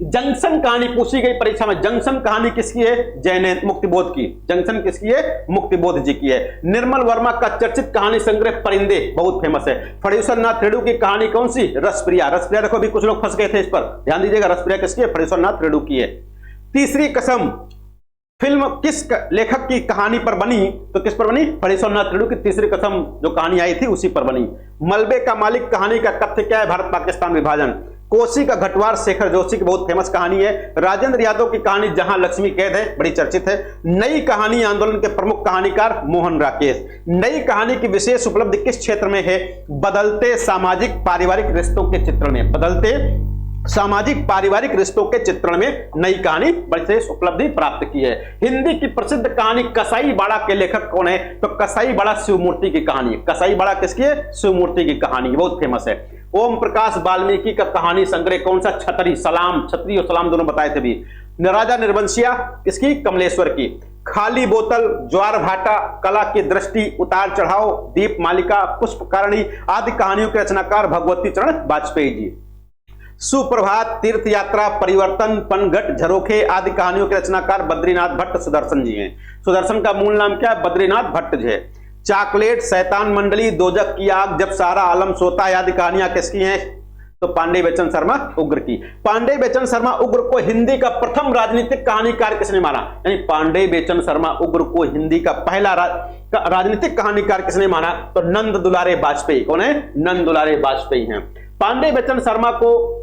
जंक्शन कहानी पूछी गई परीक्षा में। जंक्शन कहानी किसकी है? जैनेन्द्र मुक्तिबोध की। जंक्शन किसकी है? मुक्तिबोध जी की है। निर्मल वर्मा का चर्चित कहानी संग्रह परिंदे बहुत फेमस है। फणीश्वर नाथ रेणु की कहानी कौन सी? रसप्रिया। रसप्रिया देखो, भी कुछ लोग फंस गए थे इस पर, ध्यान दीजिएगा। रसप्रिया किसकी है? फणीश्वर नाथ रेणु की है। तीसरी कसम फिल्म किस लेखक की कहानी पर बनी? तो किस पर बनी? फणीश्वर नाथ रेणु की तीसरी कसम जो कहानी आई थी उसी पर बनी। मलबे का मालिक कहानी का कथ्य क्या है? भारत पाकिस्तान विभाजन। कोसी का घटवार शेखर जोशी की बहुत फेमस कहानी है। राजेंद्र यादव की कहानी जहां लक्ष्मी कैद है बड़ी चर्चित है। नई कहानी आंदोलन के प्रमुख कहानीकार मोहन राकेश। नई कहानी की विशेष उपलब्धि किस क्षेत्र में है? बदलते सामाजिक पारिवारिक रिश्तों के चित्रण में। बदलते सामाजिक पारिवारिक रिश्तों के चित्रण में नई कहानी विशेष उपलब्धि प्राप्त की है। हिंदी की प्रसिद्ध कहानी कसाई बाड़ा के लेखक कौन है? तो कसाई बाड़ा शिवमूर्ति की कहानी। कसाई बाड़ा किसकी है? शिवमूर्ति की कहानी, बहुत फेमस है। ओम प्रकाश वाल्मीकि का कहानी संग्रह कौन सा? छतरी। सलाम, छतरी और सलाम दोनों बताए थे भी। राजा निर्वंशिया किसकी? कमलेश्वर की। खाली बोतल, ज्वार भाटा, कला की दृष्टि, उतार चढ़ाव, दीप मालिका, पुष्पकारणी आदि कहानियों के रचनाकार भगवती चरण वाजपेयी जी। सुप्रभात, तीर्थ यात्रा, परिवर्तन, पनघट, झरोखे आदि कहानियों के रचनाकार बद्रीनाथ भट्ट सुदर्शन जी हैं। सुदर्शन का मूल नाम क्या है? बद्रीनाथ भट्ट जी है। चॉकलेट, शैतान मंडली, दोजक की आग, जब सारा आलम सोता है आदि कहानियां किसकी हैं? तो पांडे बेचन शर्मा उग्र की। पांडे बेचन शर्मा उग्र को हिंदी का प्रथम राजनीतिक कहानीकार किसने माना? यानी पांडे बेचन शर्मा उग्र को हिंदी का पहला राजनीतिक कहानीकार किसने माना? तो नंद दुलारे वाजपेयी। कौन है? नंद दुलारे वाजपेयी हैं। पांडे बेचन शर्मा को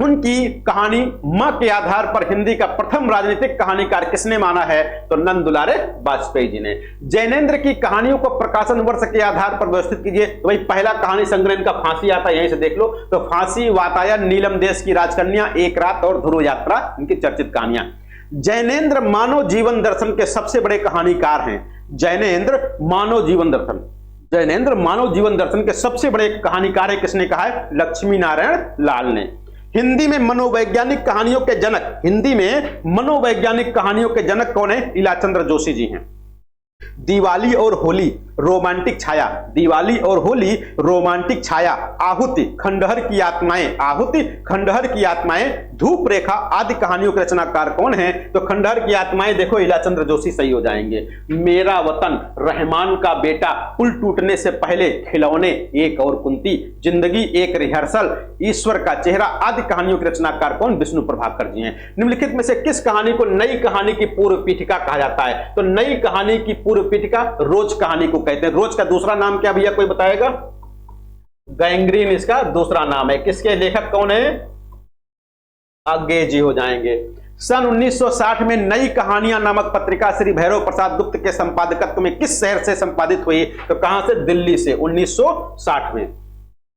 उनकी कहानी मां के आधार पर हिंदी का प्रथम राजनीतिक कहानीकार किसने माना है? तो नंद दुलारे वाजपेयी जी ने। जैनेन्द्र की कहानियों को प्रकाशन वर्ष के आधार पर व्यवस्थित कीजिए। तो भाई पहला कहानी संग्रह इनका फांसी आता है, यहीं से देख लो। तो फांसी, वातायन, नीलम देश की राजकन्या, एक रात और ध्रुव यात्रा इनकी चर्चित कहानियां। जैनेन्द्र मानव जीवन दर्शन के सबसे बड़े कहानीकार हैं। जैनेन्द्र मानव जीवन दर्शन, जैनेन्द्र मानव जीवन दर्शन के सबसे बड़े कहानीकार है, किसने कहा है? लक्ष्मी नारायण लाल ने। हिंदी में मनोवैज्ञानिक कहानियों के जनक, हिंदी में मनोवैज्ञानिक कहानियों के जनक कौन है? इलाचंद्र जोशी जी हैं। दिवाली और होली रोमांटिक छाया, दिवाली और होली रोमांटिक छाया, आहुति, खंडहर की आत्माएं, आहुति, खंडहर की आत्माएं, धूप रेखा आदि कहानियों के रचनाकार कौन है? तो खंडहर की आत्माएं देखो इलाचंद्र जोशी सही हो जाएंगे। मेरा वतन, रहमान का बेटा, पुल टूटने से पहले, खिलौने, एक और कुंती, जिंदगी एक रिहर्सल, ईश्वर का चेहरा आदि कहानियों के रचनाकार कौन? विष्णु प्रभाकर जी हैं। निम्नलिखित में से किस कहानी को नई कहानी की पूर्व पीठिका कहा जाता है? तो नई कहानी की पूर्व पीठिका रोज कहानी को कहते हैं। रोज का दूसरा नाम क्या भैया कोई बताएगा? गैंग्रीन इसका दूसरा नाम है। किसके लेखक कौन है? आगे जी हो जाएंगे। सन 1960 में नई कहानियां नामक पत्रिका श्री भैरव प्रसाद गुप्त के संपादकत्व में किस शहर से संपादित हुई? तो कहां से? दिल्ली से, 1960 में।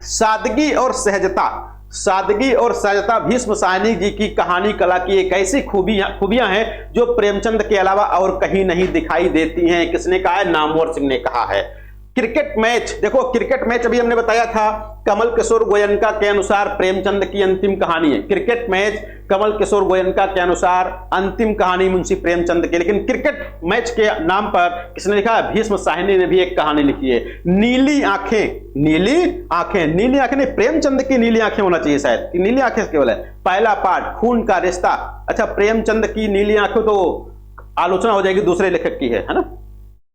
सादगी और सहजता, सादगी और सहजता भीष्म साहनी जी की कहानी कला की एक ऐसी खूबियां हैं जो प्रेमचंद के अलावा और कहीं नहीं दिखाई देती हैं। किसने कहा है? नामवर सिंह ने कहा है। क्रिकेट मैच, देखो क्रिकेट मैच अभी हमने बताया था, कमल किशोर गोयनका के अनुसार प्रेमचंद की अंतिम कहानी है। क्रिकेट मैच कमल किशोर गोयनका के अनुसार अंतिम कहानी मुंशी प्रेमचंद की। लेकिन क्रिकेट मैच के नाम पर किसने लिखा है? भीष्म साहनी ने भी एक कहानी लिखी है। नीली आंखें, नीली आंखें, नीली आंखें नहीं, प्रेमचंद की नीली आंखें होना चाहिए शायद, नीली आंखें केवल है। पहला पार्ट खून का रिश्ता, अच्छा प्रेमचंद की नीली आंखें तो आलोचना हो जाएगी, दूसरे लेखक की है ना।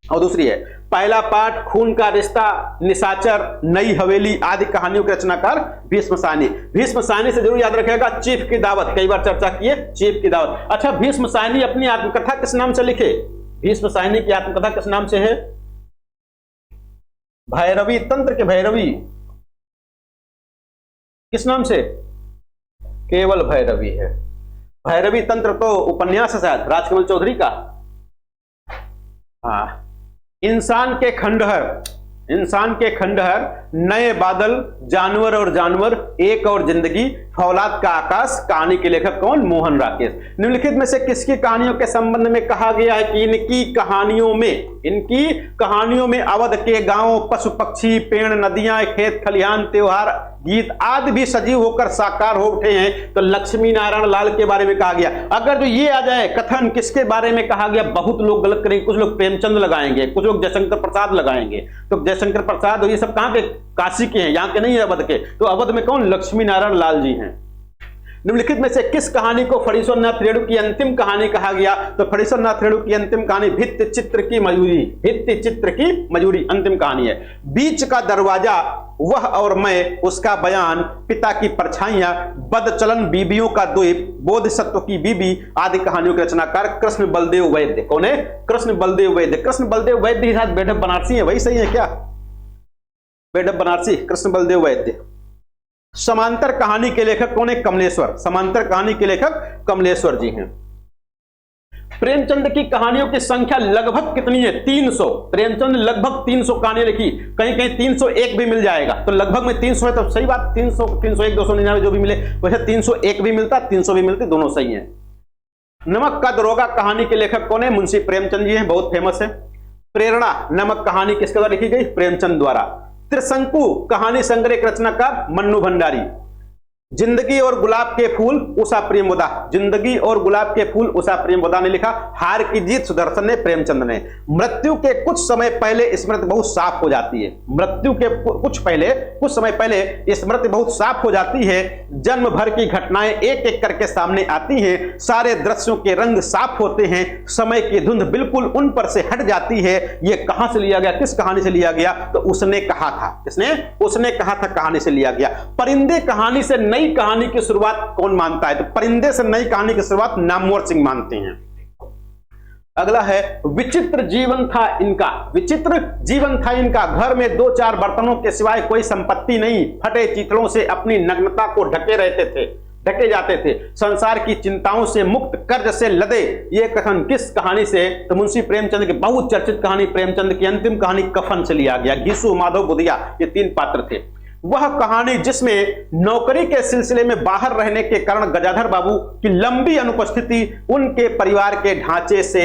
और दूसरी है पहला पाठ खून का रिश्ता, निशाचर, नई हवेली आदि कहानियों के रचनाकार भीष्म साहनी। भीष्म साहनी से जरूर याद रखिएगा, चीफ की दावत, कई बार चर्चा की है, चीफ की दावत। अच्छा भीष्म साहनी अपनी आत्मकथा किस नाम से लिखे? भीष्म साहनी की आत्मकथा किस नाम से है? भैरवी, तंत्र के भैरवी, किस नाम से? केवल भैरवी है। भैरवी तंत्र तो उपन्यास है शायद राजकमल चौधरी का। हाँ, इंसान के खंडहर, इंसान के खंडहर, नए बादल, जानवर और जानवर, एक और जिंदगी, फौलाद का आकाश, कहानी के लेखक कौन? मोहन राकेश। निम्नलिखित में से किसकी कहानियों के संबंध में कहा गया है कि इनकी कहानियों में अवध के गांव, पशु पक्षी, पेड़, नदियां, खेत खलिहान, त्योहार, गीत आदि भी सजीव होकर साकार हो उठे हैं? तो लक्ष्मी नारायण लाल के बारे में कहा गया। अगर जो ये आ जाए कथन किसके बारे में कहा गया, बहुत लोग गलत करेंगे, कुछ लोग प्रेमचंद लगाएंगे, कुछ लोग जयशंकर प्रसाद लगाएंगे। तो जयशंकर प्रसाद ये सब कहां के? काशी के हैं, यहां के नहीं है, अवध के। तो अवध में कौन? लक्ष्मी नारायण लाल जी हैं। निम्नलिखित में से किस कहानी को फणीश्वरनाथ रेणु की अंतिम कहानी कहा गया? तो फणीश्वरनाथ रेणु की अंतिम कहानी भित्ति चित्र की मयूरी, भित्ति चित्र की मयूरी अंतिम कहानी है। बीच का दरवाजा, वह और मैं, उसका बयान, पिता की परछाइयां, बदचलन बीबियों का द्वीप, बोधिसत्व की बीबी आदि कहानियों के रचनाकार कृष्ण बलदेव वैद्य। कौन है? कृष्ण बलदेव वैद्य। कृष्ण बलदेव वैद्य के साथ बेढप बनारसी है, वही सही है क्या? बेढप बनारसी कृष्ण बलदेव वैद्य। समांतर कहानी के लेखक कौन है? कमलेश्वर। समांतर कहानी के लेखक कमलेश्वर जी हैं। प्रेमचंद की कहानियों की संख्या लगभग कितनी है? 300। प्रेमचंद लगभग 300 कहानियां लिखी, कहीं कहीं 301 भी मिल जाएगा, तो लगभग में 300 है तो सही बात, 300, 301, 299 जो भी मिले वैसे 301 भी मिलता, 300 भी मिलती, दोनों सही है। नमक का दरोगा कहानी के लेखक कौन है? मुंशी प्रेमचंद जी हैं, बहुत फेमस है। प्रेरणा नामक कहानी किसके द्वारा लिखी गई? प्रेमचंद द्वारा। त्रिशंकु कहानी संग्रह के रचनाकार मन्नू भंडारी। जिंदगी और गुलाब के फूल उषा प्रेमवदा, जिंदगी और गुलाब के फूल उषा प्रेमवदा ने लिखा। हार की जीत सुदर्शन ने, प्रेमचंद ने। मृत्यु के कुछ समय पहले स्मृति बहुत साफ हो जाती है, मृत्यु के कुछ समय पहले स्मृति बहुत साफ हो जाती है। जन्म भर की घटनाएं एक एक करके सामने आती हैं, सारे दृश्यों के रंग साफ होते हैं, समय की धुंध बिल्कुल उन पर से हट जाती है। ये कहां से लिया गया? किस कहानी से लिया गया? तो उसने कहा था, किसने? उसने कहा था कहानी से लिया गया। परिंदे कहानी से नई कहानी की शुरुआत कौन मानता है? तो परिंदे से नई कहानी की शुरुआत नामवर सिंह मानते हैं। अगला है विचित्र जीवन था इनका, विचित्र जीवन था इनका। घर में 2-4 बर्तनों के सिवाय कोई संपत्ति नहीं, फटे चिथड़ों से अपनी नग्नता को ढके जाते थे, संसार की चिंताओं से मुक्त, कर्ज से लदे। ये कथन किस कहानी से? तो मुंशी प्रेमचंद की बहुत चर्चित कहानी, प्रेमचंद की अंतिम कहानी कफन से लिया गया। घीसू, माधव, बुधिया ये 3 पात्र थे। वह कहानी जिसमें नौकरी के सिलसिले में बाहर रहने के कारण गजाधर बाबू की लंबी अनुपस्थिति उनके परिवार के ढांचे से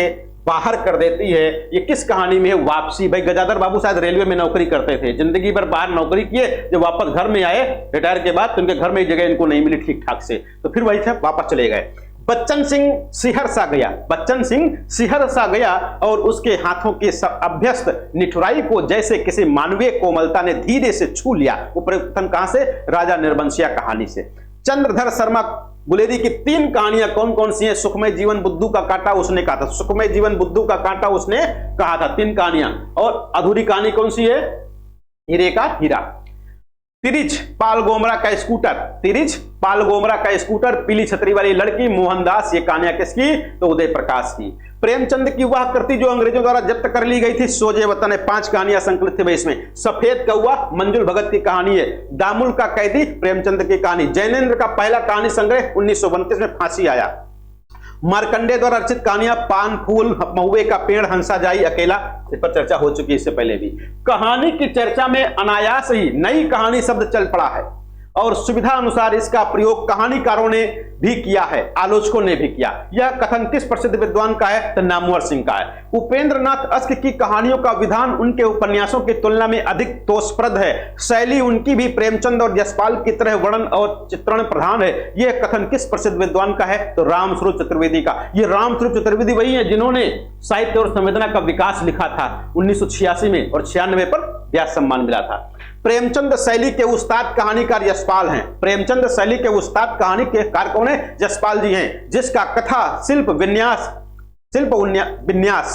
बाहर कर देती है। ये किस कहानी में है? वापसी। भाई गजाधर बाबू शायद रेलवे में नौकरी करते थे, जिंदगी भर बाहर नौकरी किए, जब वापस घर में आए रिटायर के बाद तो उनके घर में जगह इनको नहीं मिली ठीक ठाक से, तो फिर वही थे, वापस चले गए। बच्चन सिंह सिहरसा गया, बच्चन सिंह सिहरसा गया और उसके हाथों की अभ्यस्त निठुराई को जैसे किसी मानवीय कोमलता ने धीरे से छू लिया। वो परिवर्तन कहां से? राजा निर्वंशिया कहानी से। चंद्रधर शर्मा गुलेरी की 3 कहानियां कौन कौन सी हैं? सुखमय जीवन बुद्धू का कांटा उसने कहा था, सुखमय जीवन बुद्धू का कांटा उसने कहा था, 3 कहानियां। और अधूरी कहानी कौन सी है? हीरे का हीरा। तिरिच पाल गोमरा का स्कूटर, तिरिच पाल गोमरा का स्कूटर, पीली छतरी वाली लड़की, मोहनदास, ये कहानियां किसकी? तो उदय प्रकाश की। प्रेमचंद की वह कृति जो अंग्रेजों द्वारा जब्त कर ली गई थी, सोजे वतन है, 5 कहानियां संकलित थी इसमें। सफेद कौवा मंजुल भगत की कहानी है। दामुल का कैदी प्रेमचंद की कहानी। जैनेन्द्र का पहला कहानी संग्रह 1932 में फांसी आया। मार्कंडे द्वारा रचित कहानियां पान फूल, महुए का पेड़, हंसा जाई, अकेला, इस पर चर्चा हो चुकी है इससे पहले भी। कहानी की चर्चा में अनायास ही नई कहानी शब्द चल पड़ा है और सुविधा अनुसार इसका प्रयोग कहानीकारों ने भी किया है, आलोचकों ने भी किया। यह कथन किस प्रसिद्ध विद्वान का है? तो नामवर सिंह का है। उपेंद्र नाथ अश्क की कहानियों का विधान उनके उपन्यासों की तुलना में अधिक तोषप्रद है। शैली उनकी भी प्रेमचंद और यशपाल की तरह वर्णन और चित्रण प्रधान है। यह कथन किस प्रसिद्ध विद्वान का है? तो रामस्वरूप चतुर्वेदी का। ये रामस्वरूप चतुर्वेदी वही है जिन्होंने साहित्य और संवेदना का विकास लिखा था 1986 में और 96 पर व्यास सम्मान मिला था। प्रेमचंद शैली के उस्ताद कहानीकार यशपाल हैं। प्रेमचंद शैली के उस्ताद कहानी के कार कौन है? यशपाल जी हैं, जिसका कथा शिल्प विन्यास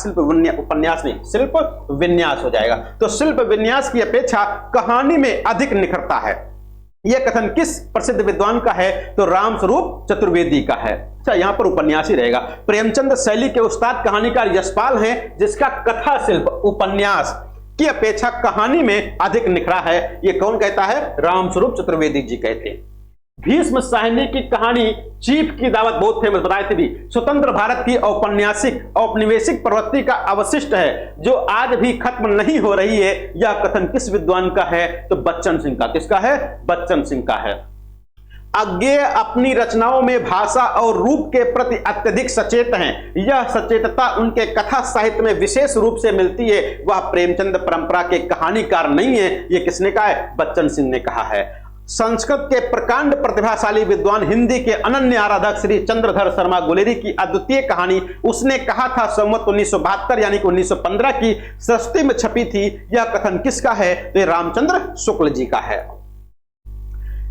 उपन्यास नहीं, शिल्प विन्यास हो जाएगा। तो शिल्प विन्यास की अपेक्षा कहानी में अधिक निखरता है। यह कथन किस प्रसिद्ध विद्वान का है? तो रामस्वरूप चतुर्वेदी का है। अच्छा, यहां पर उपन्यास ही रहेगा। प्रेमचंद शैली के उस्ताद कहानीकार यशपाल हैं, जिसका कथा शिल्प उपन्यास की अपेक्षा कहानी में अधिक निखरा है। यह कौन कहता है? रामस्वरूप चतुर्वेदी जी कहते हैं। भीष्म साहनी की कहानी चीफ की दावत बहुत फेमस बताए थे भी। स्वतंत्र भारत की औपन्यासिक औपनिवेशिक प्रवृत्ति का अवशिष्ट है जो आज भी खत्म नहीं हो रही है। यह कथन किस विद्वान का है? तो बच्चन सिंह का। किसका है? बच्चन सिंह का है। अज्ञेय अपनी रचनाओं में भाषा और रूप के प्रति अत्यधिक सचेत हैं। यह सचेतता उनके कथा साहित्य में विशेष रूप से मिलती है। वह प्रेमचंद परंपरा के कहानीकार नहीं है। यह किसने कहा है? बच्चन सिंह ने कहा है। संस्कृत के प्रकांड प्रतिभाशाली विद्वान, हिंदी के अनन्य आराधक श्री चंद्रधर शर्मा गुलेरी की अद्वितीय कहानी उसने कहा था संवत 1972 यानी कि 1915 की सस्ती में छपी थी। यह कथन किसका है? तो रामचंद्र शुक्ल जी का है।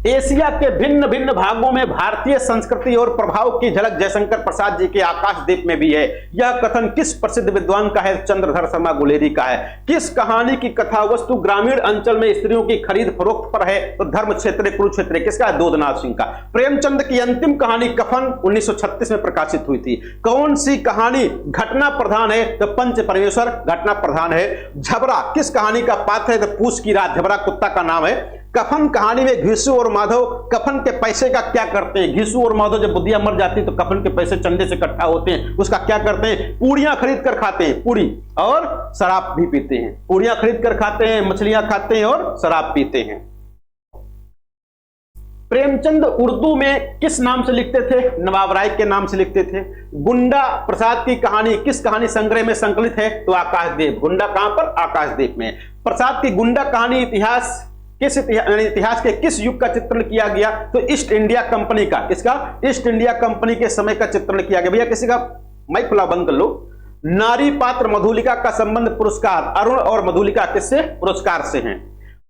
एशिया के भिन्न भिन्न भागों में भारतीय संस्कृति और प्रभाव की झलक जयशंकर प्रसाद जी के आकाशदीप में भी है। यह कथन किस प्रसिद्ध विद्वान का है? चंद्रधर शर्मा गुलेरी का है। किस कहानी की कथा वस्तु ग्रामीण अंचल में स्त्रियों की खरीद फरोख्त पर है? तो धर्म क्षेत्र कुरुक्षेत्र। किसका है? दोदनाथ सिंह का। प्रेमचंद की अंतिम कहानी कफन 1936 में प्रकाशित हुई थी। कौन सी कहानी घटना प्रधान है? तो पंच परमेश्वर घटना प्रधान है। झबरा किस कहानी का पात्र है? तो पूछ की रात। झबरा कुत्ता का नाम है। कफन कहानी में घिसू और माधव कफन के पैसे का क्या करते हैं? घिसू और माधव जब बुधिया मर जाती है तो कफन के पैसे चंदे से इकट्ठा होते हैं, उसका क्या करते हैं? पूड़ियां खरीद कर खाते हैं, पूड़ी, और शराब भी पीते हैं। पूड़ियां खरीद कर खाते हैं, मछलियां खाते हैं और शराब पीते हैं। प्रेमचंद उर्दू में किस नाम से लिखते थे? नवाब राय के नाम से लिखते थे। गुंडा प्रसाद की कहानी किस कहानी संग्रह में संकलित है? तो आकाशदीप। गुंडा कहां पर? आकाशदीप में। प्रसाद की गुंडा कहानी इतिहास के किस युग का चित्रण किया गया? तो ईस्ट इंडिया कंपनी का। किसका? ईस्ट इंडिया कंपनी के समय का चित्रण किया गया। भैया किसी का माइक खुला बंद कर लो। नारी पात्र मधुलिका का संबंध पुरस्कार। अरुण और मधुलिका किससे? पुरस्कार से हैं।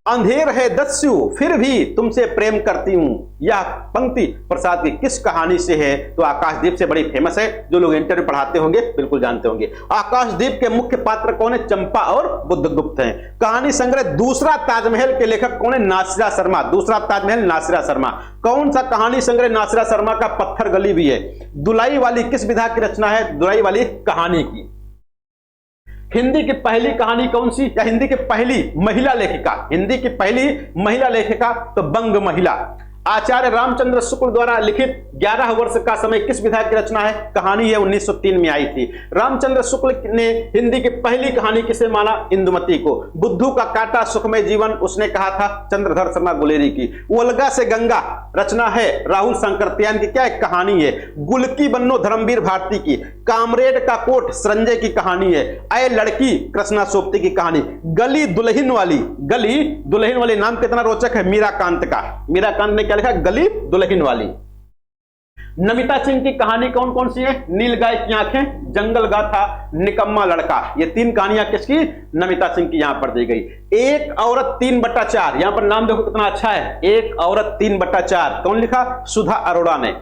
अंधेर है दस्यु फिर भी तुमसे प्रेम करती हूं, यह पंक्ति प्रसाद की किस कहानी से है? तो आकाशदीप से बड़ी फेमस है। जो लोग इंटरव्यू पढ़ाते होंगे बिल्कुल जानते होंगे। आकाशदीप के मुख्य पात्र कौन है? चंपा और बुद्धगुप्त हैं। कहानी संग्रह दूसरा ताजमहल के लेखक कौन है? नासिरा शर्मा। दूसरा ताजमहल नासिरा शर्मा। कौन सा कहानी संग्रह नासिरा शर्मा का? पत्थर गली भी है। दुलाई वाली किस विधा की रचना है? दुलाई वाली कहानी की। हिंदी की पहली कहानी कौन सी? या हिंदी की पहली महिला लेखिका? हिंदी की पहली महिला लेखिका तो बंग महिला। आचार्य रामचंद्र शुक्ल द्वारा लिखित 11 वर्ष का समय किस विधा की रचना है? कहानी है 1903 में आई थी। रामचंद्र शुक्ल ने हिंदी की पहली कहानी किसे माना? इंदुमती को। बुद्धू का काटा सुखमय जीवन उसने कहा था चंद्रधर शर्मा गुलेरी की। वोल्गा से गंगा रचना है राहुल शंकरत्यायन की, क्या एक कहानी है। गुलकी बन्नो धर्मवीर भारती की। कामरेड का कोट संजय की कहानी है। ऐ लड़की कृष्णा सोप्ती की कहानी। गली दुल्हन वाली नाम कितना रोचक है मीराकांत का। मीराकांत ने क्या लिखा? गली दुल्हन वाली। नमिता सिंह की कहानी कौन कौन सी है? नीलगाय की आंखें, जंगल गाथा, निकम्मा लड़का। ये 3 कहानियां किसकी? नमिता सिंह की यहां पर दी गई। एक औरत 3/4, यहां पर नाम देखो कितना अच्छा है, एक औरत 3/4। कौन लिखा? सुधा अरोड़ा ने।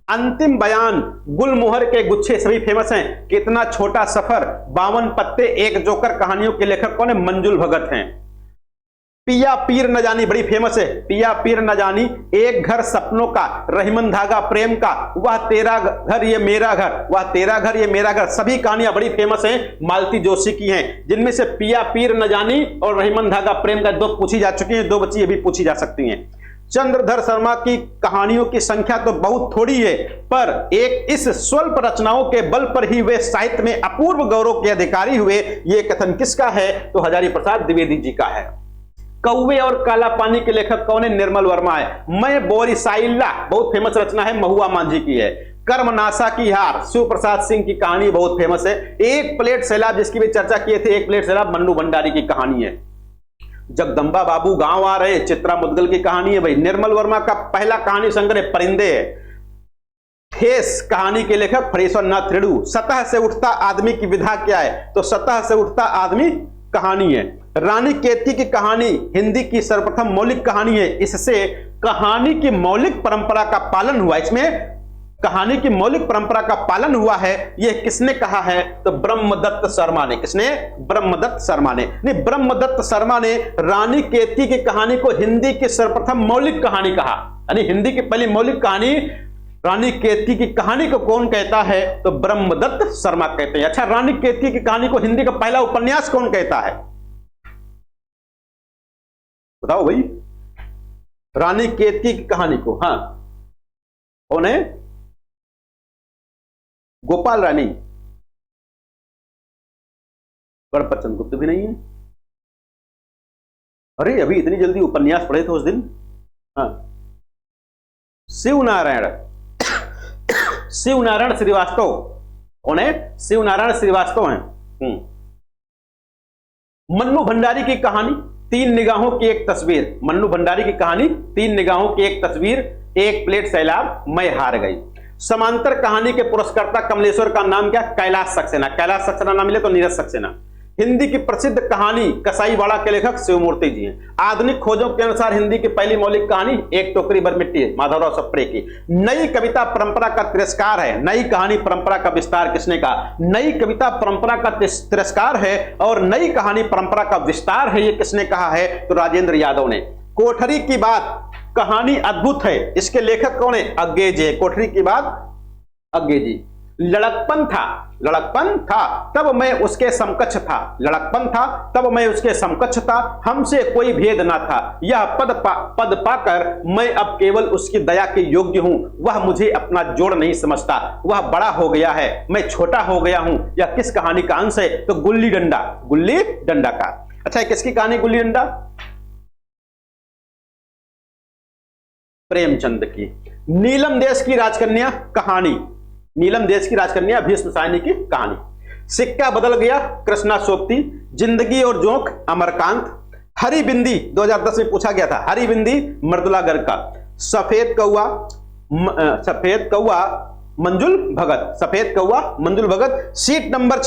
अंतिम बयान, गुलमोहर के गुच्छे सभी फेमस हैं। कितना छोटा सफर, 52 पत्ते, एक जोकर कहानियों के लेखक कौन है? मंजुल भगत हैं। पिया पीर न जानी बड़ी फेमस है। पिया पीर न जानी, एक घर सपनों का, रहीमन धागा प्रेम का, वह तेरा घर ये मेरा घर, वह तेरा घर ये मेरा घर, सभी कहानियां बड़ी फेमस हैं, मालती जोशी की हैं। जिनमें से पिया पीर न जानी और रहीमन धागा प्रेम का 2 पूछी जा चुकी हैं, 2 बच्ची ये भी पूछी जा सकती हैं। चंद्रधर शर्मा की कहानियों की संख्या तो बहुत थोड़ी है, पर एक इस स्वल्प रचनाओं के बल पर ही वे साहित्य में अपूर्व गौरव के अधिकारी हुए, ये कथन किसका है? तो हजारी प्रसाद द्विवेदी जी का है। कौवे और काला पानी के लेखक कौन है? निर्मल वर्मा है। मैं बोरिसाइला बहुत फेमस रचना है, महुआ मांझी की है। कर्मनाशा की हार, शिव प्रसाद सिंह की कहानी बहुत फेमस है। एक प्लेट सैलाब जिसकी भी चर्चा किए थे, एक प्लेट सैलाब मन्नू भंडारी की कहानी है। जगदम्बा बाबू गांव आ रहे, चित्रा मुदगल की कहानी है भाई। निर्मल वर्मा का पहला कहानी संग्रह परिंदे है। फेस कहानी के लेखक फरेश्वर नाथ रेणु। सतह से उठता आदमी की विधा क्या है? तो सतह से उठता आदमी कहानी है। रानी केतकी की कहानी हिंदी की सर्वप्रथम मौलिक कहानी है। इससे कहानी की मौलिक परंपरा का पालन हुआ, इसमें कहानी की मौलिक परंपरा का पालन हुआ है। यह किसने कहा है? तो ब्रह्मदत्त शर्मा ने। किसने? ब्रह्मदत्त शर्मा ने। नहीं, ब्रह्मदत्त शर्मा ने रानी केतकी की कहानी को हिंदी की सर्वप्रथम मौलिक कहानी कहा। यानी हिंदी की पहली मौलिक कहानी रानी केतकी की कहानी को कौन कहता है? तो ब्रह्मदत्त शर्मा कहते हैं। अच्छा, रानी केतकी की कहानी को हिंदी का पहला उपन्यास कौन कहता है? बताओ भाई। रानी केतकी की कहानी को, हाँ, कौन है? गोपाल रानी। गणपत चंद्र गुप्त भी नहीं है। अरे अभी इतनी जल्दी उपन्यास पढ़े थे उस दिन। हाँ, शिव नारायण श्रीवास्तव। कौन है? शिव नारायण श्रीवास्तव हैं। मन्नू भंडारी की कहानी 3 निगाहों की एक तस्वीर। मन्नू भंडारी की कहानी 3 निगाहों की एक तस्वीर, एक प्लेट सैलाब, मैं हार गई। समांतर कहानी के पुरस्कर्ता कमलेश्वर का नाम क्या? कैलाश सक्सेना। कैलाश सक्सेना ना मिले तो नीरज सक्सेना। हिंदी की प्रसिद्ध कहानी कसाईवाड़ा के लेखक शिवमूर्ति जी हैं। आधुनिक खोजों के अनुसार हिंदी की पहली मौलिक कहानी एक टोकरी भर मिट्टी है, माधवराव सप्रे की। नई कविता परंपरा का तिरस्कार है। नई कहानी परंपरा का विस्तार किसने कहा? नई कविता परंपरा का तिरस्कार है और नई कहानी परंपरा का विस्तार है, ये किसने कहा है? तो राजेंद्र यादव ने। कोठरी की बात कहानी अद्भुत है, इसके लेखक कौन है? अग्गे जी। कोठरी की बात अग्गे जी। लड़कपन था तब मैं उसके समकक्ष था। लड़कपन था तब मैं उसके समकक्ष था, हमसे कोई भेद ना था। यह पद पाकर मैं अब केवल उसकी दया के योग्य हूं। वह मुझे अपना जोड़ नहीं समझता। वह बड़ा हो गया है, मैं छोटा हो गया हूं। यह किस कहानी का अंश है? तो गुल्ली डंडा का। अच्छा, किसकी कहानी गुल्ली डंडा? प्रेमचंद की। नीलम देश की राजकन्या कहानी, नीलम देश की राजकन्या भीष्म सायनी की कहानी। सिक्का बदल गया कृष्णा सोप्ती। जिंदगी और जोंक अमरकांत। हरी बिंदी 2010 में पूछा गया था, हरी बिंदी मृदुला गर्ग का। सफेद कौवा मंजुल भगत। सफेद कौवा मंजुल भगत। सीट नंबर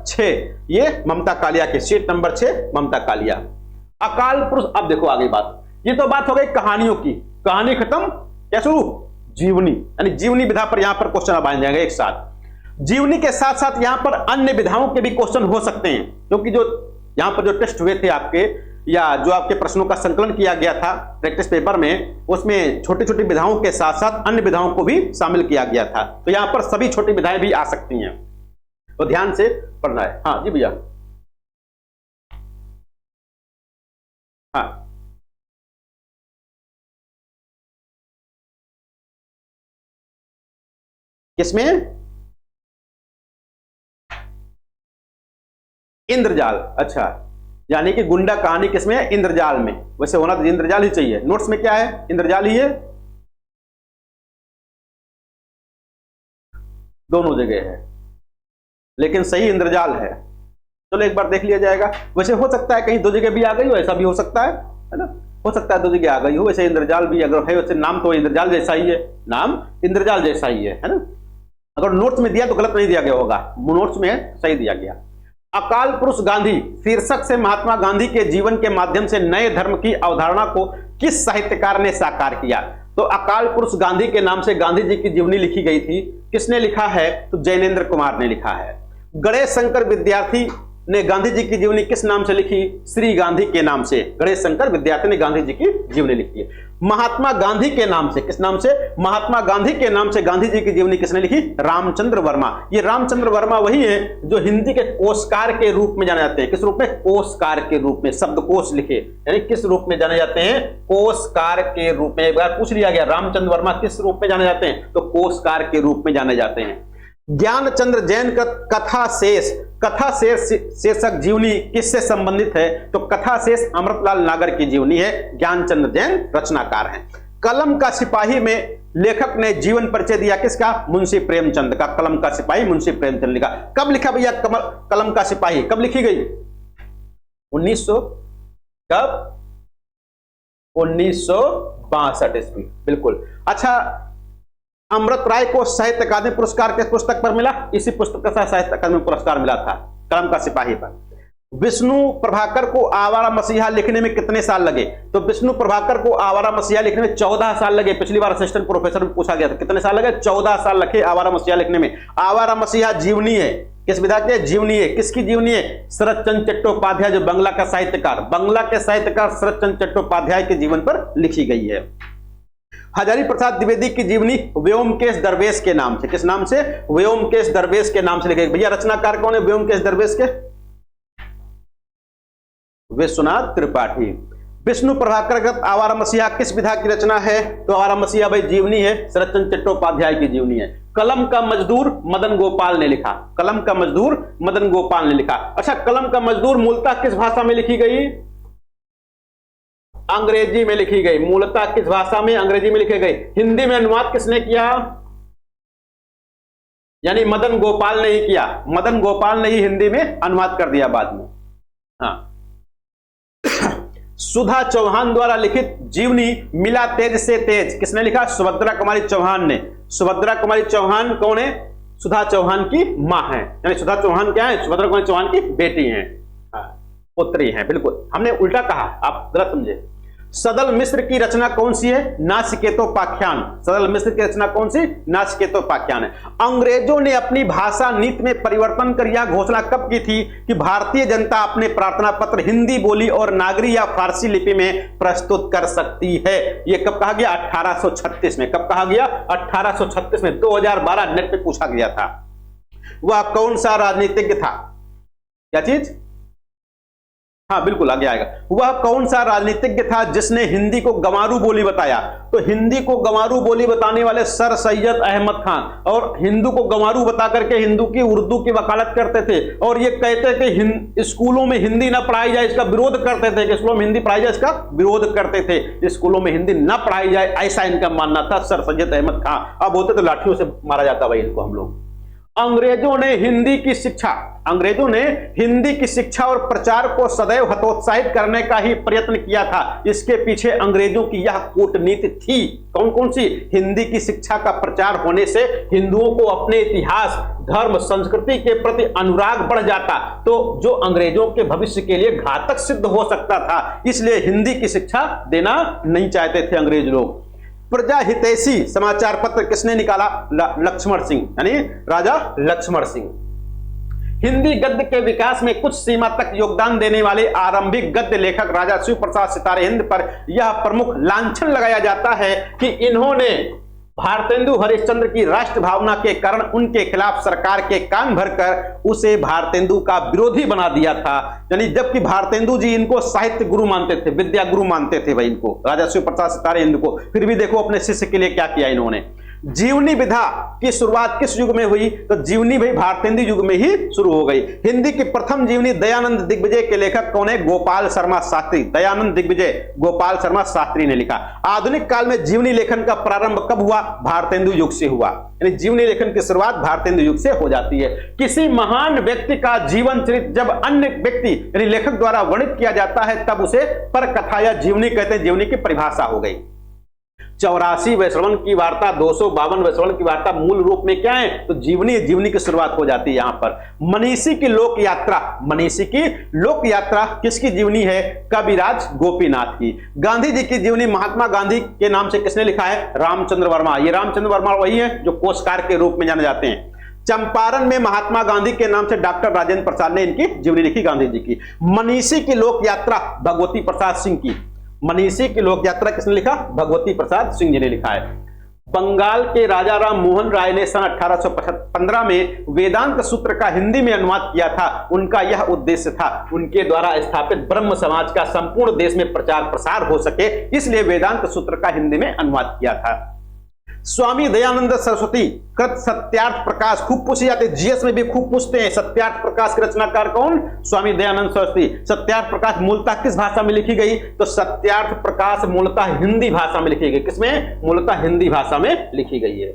6 ये ममता कालिया के। सीट नंबर 6 ममता कालिया। अकाल पुरुष। अब देखो आगे बात, ये तो बात हो गई कहानियों की। कहानी खत्म, क्या शुरू? जीवनी, यानी जीवनी विधा पर यहां पर क्वेश्चन अब आ जाएंगे एक साथ। जीवनी के साथ साथ यहां पर अन्य विधाओं के भी क्वेश्चन हो सकते हैं, क्योंकि जो यहां पर जो टेस्ट हुए थे आपके, या जो आपके प्रश्नों का संकलन किया गया था प्रैक्टिस पेपर में, उसमें छोटी छोटी विधाओं के साथ साथ अन्य विधाओं को भी शामिल किया गया था। तो यहां पर सभी छोटी विधाएं भी आ सकती हैं, तो ध्यान से पढ़ना है। हाँ जी भैया। हाँ किसमें? इंद्रजाल। अच्छा, यानी कि गुंडा कहानी किसमें है? इंद्रजाल में। वैसे होना तो इंद्रजाल ही चाहिए, नोट्स में क्या है? इंद्रजाल ही है, दोनों जगह है, लेकिन सही इंद्रजाल है। चलो एक बार देख लिया जाएगा। वैसे हो सकता है कहीं दो जगह भी आ गई हो, ऐसा भी हो सकता है ना? हो सकता है दो जगह आ गई हो। वैसे इंद्रजाल भी अगर है, वैसे नाम तो इंद्रजाल जैसा ही है, नाम इंद्रजाल जैसा ही है ना? अगर नोट्स में दिया तो गलत नहीं दिया गया होगा, नोट्स में सही दिया गया। अकाल पुरुष गांधी शीर्षक से महात्मा गांधी के जीवन के माध्यम से नए धर्म की अवधारणा को किस साहित्यकार ने साकार किया? तो अकाल पुरुष गांधी के नाम से गांधी जी की जीवनी लिखी गई थी। किसने लिखा है? तो जैनेन्द्र कुमार ने लिखा है। गणेश शंकर विद्यार्थी ने गांधी जी की जीवनी किस नाम से लिखी? श्री गांधी के नाम से गणेश शंकर विद्यार्थी ने गांधी जी की जीवनी लिखी है। महात्मा गांधी के नाम से, किस नाम से? महात्मा गांधी के नाम से गांधी जी की जीवनी किसने लिखी? रामचंद्र वर्मा। ये रामचंद्र वर्मा वही है जो हिंदी के कोशकार के रूप में जाने जाते हैं। किस रूप में? कोशकार के रूप में। शब्दकोश लिखे, यानी किस रूप में जाने जाते हैं? कोशकार के रूप में। एक बार पूछ लिया गया रामचंद्र वर्मा किस रूप में जाने जाते हैं? तो कोशकार के रूप में जाने जाते हैं। ज्ञानचंद्र जैन का कथा शेष शीर्षक जीवनी किससे संबंधित है? तो कथा शेष अमृतलाल नागर की जीवनी है। ज्ञानचंद्र जैन रचनाकार हैं। कलम का सिपाही में लेखक ने जीवन परिचय दिया किसका? मुंशी प्रेमचंद का। कलम का सिपाही मुंशी प्रेमचंद लिखा। कब लिखा भैया कलम का सिपाही? कब लिखी गई? 1900 कब? 1962 ईस्वी, बिल्कुल। अच्छा, अमृत राय को साहित्य अकादमी पुरस्कार किस पुस्तक पर मिला? इसी पुस्तक का साहित्य अकादमी पुरस्कार मिला था, कलम का सिपाही पर। विष्णु प्रभाकर को आवारा मसीहा लिखने में कितने साल लगे? तो विष्णु प्रभाकर को आवारा मसीहा लिखने में 14 साल लगे। पिछली बार असिस्टेंट प्रोफेसर में पूछा गया था, कितने साल लगे? 14 साल लगे आवारा मसीहा लिखने में। आवारा मसीहा जीवनी है, किस विधा की जीवनी है? किसकी जीवनी है? शरत चंद्र चट्टोपाध्याय, जो बंगला के साहित्यकार शरत चंद्र चट्टोपाध्याय के जीवन पर लिखी गई है। हजारी प्रसाद द्विवेदी की जीवनी व्योमकेश दरवेश के नाम से, किस नाम से? व्योमकेश दरवेश के नाम से लिखे। भैया रचनाकार कौन है व्योमकेश दरवेश के? विश्वनाथ त्रिपाठी। विष्णु प्रभाकर आवारा मसीहा किस विधा की रचना है? तो आवारा मसीहा भाई जीवनी है, शरत चंद्र चट्टोपाध्याय की जीवनी है। कलम का मजदूर मदन गोपाल ने लिखा। कलम का मजदूर मदन गोपाल ने लिखा। अच्छा, कलम का मजदूर मूलतः किस भाषा में लिखी गई? अंग्रेजी में लिखी गई। मूलतः किस भाषा में? अंग्रेजी में लिखी गई। हिंदी में अनुवाद किसने किया? यानी मदन गोपाल ने ही किया। मदन गोपाल ने ही हिंदी में अनुवाद कर दिया बाद में। हाँ। सुधा चौहान द्वारा लिखित जीवनी मिला तेज से तेज किसने लिखा? सुभद्रा कुमारी चौहान ने। सुभद्रा कुमारी चौहान कौन है? सुधा चौहान की मां है, यानी सुधा चौहान क्या है? सुभद्रा कुमारी चौहान की बेटी है, पुत्री है। बिल्कुल, हमने उल्टा कहा, आप गलत समझे। सदल मिश्र की रचना कौन सी है? नाचिकेतोपाख्यान। सदल मिश्र की रचना कौन सी? नाचिकेतोपाख्यान है। अंग्रेजों ने अपनी भाषा नीति में परिवर्तन कर यह घोषणा कब की थी कि भारतीय जनता अपने प्रार्थना पत्र हिंदी बोली और नागरी या फारसी लिपि में प्रस्तुत कर सकती है? यह कब कहा गया? 1836 में। कब कहा गया? 1836 में। 2012 नेट पे पूछा गया था। वह कौन सा राजनीतिज्ञ था? क्या चीज? हाँ बिल्कुल, आगे आएगा। वह कौन सा राजनीतिज्ञ था जिसने हिंदी को गंवारू बोली बताया? तो हिंदी को गंवारू बोली बताने वाले सर सैयद अहमद खान, और हिंदू को गंवारू बता करके हिंदू की उर्दू की वकालत करते थे, और ये कहते थे कि स्कूलों में हिंदी ना पढ़ाई जाए, इसका विरोध करते थे कि स्कूलों में हिंदी पढ़ाई जाए, इसका विरोध करते थे, स्कूलों में हिंदी ना पढ़ाई जाए, ऐसा इनका मानना था। सर सैयद अहमद खान। अब होते तो लाठियों से मारा जाता भाई इनको हम लोग। अंग्रेजों ने हिंदी की शिक्षा और प्रचार को सदैव हतोत्साहित करने का ही प्रयत्न किया था। इसके पीछे अंग्रेजों की यह कूटनीति थी। कौन कौन सी? हिंदी की शिक्षा का प्रचार होने से हिंदुओं को अपने इतिहास, धर्म, संस्कृति के प्रति अनुराग बढ़ जाता, तो जो अंग्रेजों के भविष्य के लिए घातक सिद्ध हो सकता था, इसलिए हिंदी की शिक्षा देना नहीं चाहते थे अंग्रेज लोग। प्रजा हितैषी समाचार पत्र किसने निकाला? लक्ष्मण सिंह, यानी राजा लक्ष्मण सिंह। हिंदी गद्य के विकास में कुछ सीमा तक योगदान देने वाले आरंभिक गद्य लेखक राजा शिव प्रसाद सितारे हिंद पर यह प्रमुख लांछन लगाया जाता है कि इन्होंने भारतेंदु हरिश्चंद्र की राष्ट्र भावना के कारण उनके खिलाफ सरकार के कान भरकर उसे भारतेंदु का विरोधी बना दिया था। यानी जबकि भारतेंदु जी इनको साहित्य गुरु मानते थे, विद्या गुरु मानते थे भाई इनको, राजा शिव प्रसाद सितारे हिंद को, फिर भी देखो अपने शिष्य के लिए क्या किया इन्होंने। जीवनी विधा की शुरुआत किस युग में हुई? तो जीवनी भाई भारतेंदु युग में ही शुरू हो गई। हिंदी की प्रथम जीवनी दयानंद दिग्विजय के लेखक कौन है? गोपाल शर्मा शास्त्री। दयानंद दिग्विजय गोपाल शर्मा शास्त्री ने लिखा। आधुनिक काल में जीवनी लेखन का प्रारंभ कब हुआ? भारतेंदु युग से हुआ। यानी जीवनी लेखन की शुरुआत भारतेंदु युग से हो जाती है। किसी महान व्यक्ति का जीवन चरित्र जब अन्य व्यक्ति यानी लेखक द्वारा वर्णित किया जाता है तब उसे परकथा या जीवनी कहते हैं। जीवनी की परिभाषा हो गई। 84 वैश्रवण की वार्ता, 252 वैश्रवण की वार्ता मूल रूप में क्या है? तो जीवनी। जीवनी की शुरुआत हो जाती है यहां पर। मनीषी की लोक यात्रा, मनीषी की लोक यात्रा किसकी जीवनी है? कविराज गोपीनाथ की। गांधी जी की जीवनी महात्मा गांधी के नाम से किसने लिखा है? रामचंद्र वर्मा। ये रामचंद्र वर्मा वही है जो कोशकार के रूप में जाने जाते हैं। चंपारण में महात्मा गांधी के नाम से डॉक्टर राजेंद्र प्रसाद ने इनकी जीवनी लिखी, गांधी जी की। मनीषी की लोक यात्रा भगवती प्रसाद सिंह की। मनीषी की लोक यात्रा किसने लिखा? भगवती प्रसाद सिंह जी ने लिखा है। बंगाल के राजा राम मोहन राय ने सन 1815 में वेदांत सूत्र का हिंदी में अनुवाद किया था। उनका यह उद्देश्य था उनके द्वारा स्थापित ब्रह्म समाज का संपूर्ण देश में प्रचार प्रसार हो सके, इसलिए वेदांत सूत्र का हिंदी में अनुवाद किया था। स्वामी दयानंद सरस्वती कृत सत्यार्थ प्रकाश, खूब पूछे जाते हैं, जीएस में भी खूब पूछते हैं। सत्यार्थ प्रकाश के रचनाकार कौन? स्वामी दयानंद सरस्वती। सत्यार्थ प्रकाश मूलतः किस भाषा में लिखी गई? तो सत्यार्थ प्रकाश मूलतः हिंदी भाषा में लिखी गई। किसमें? मूलतः हिंदी भाषा में लिखी गई है।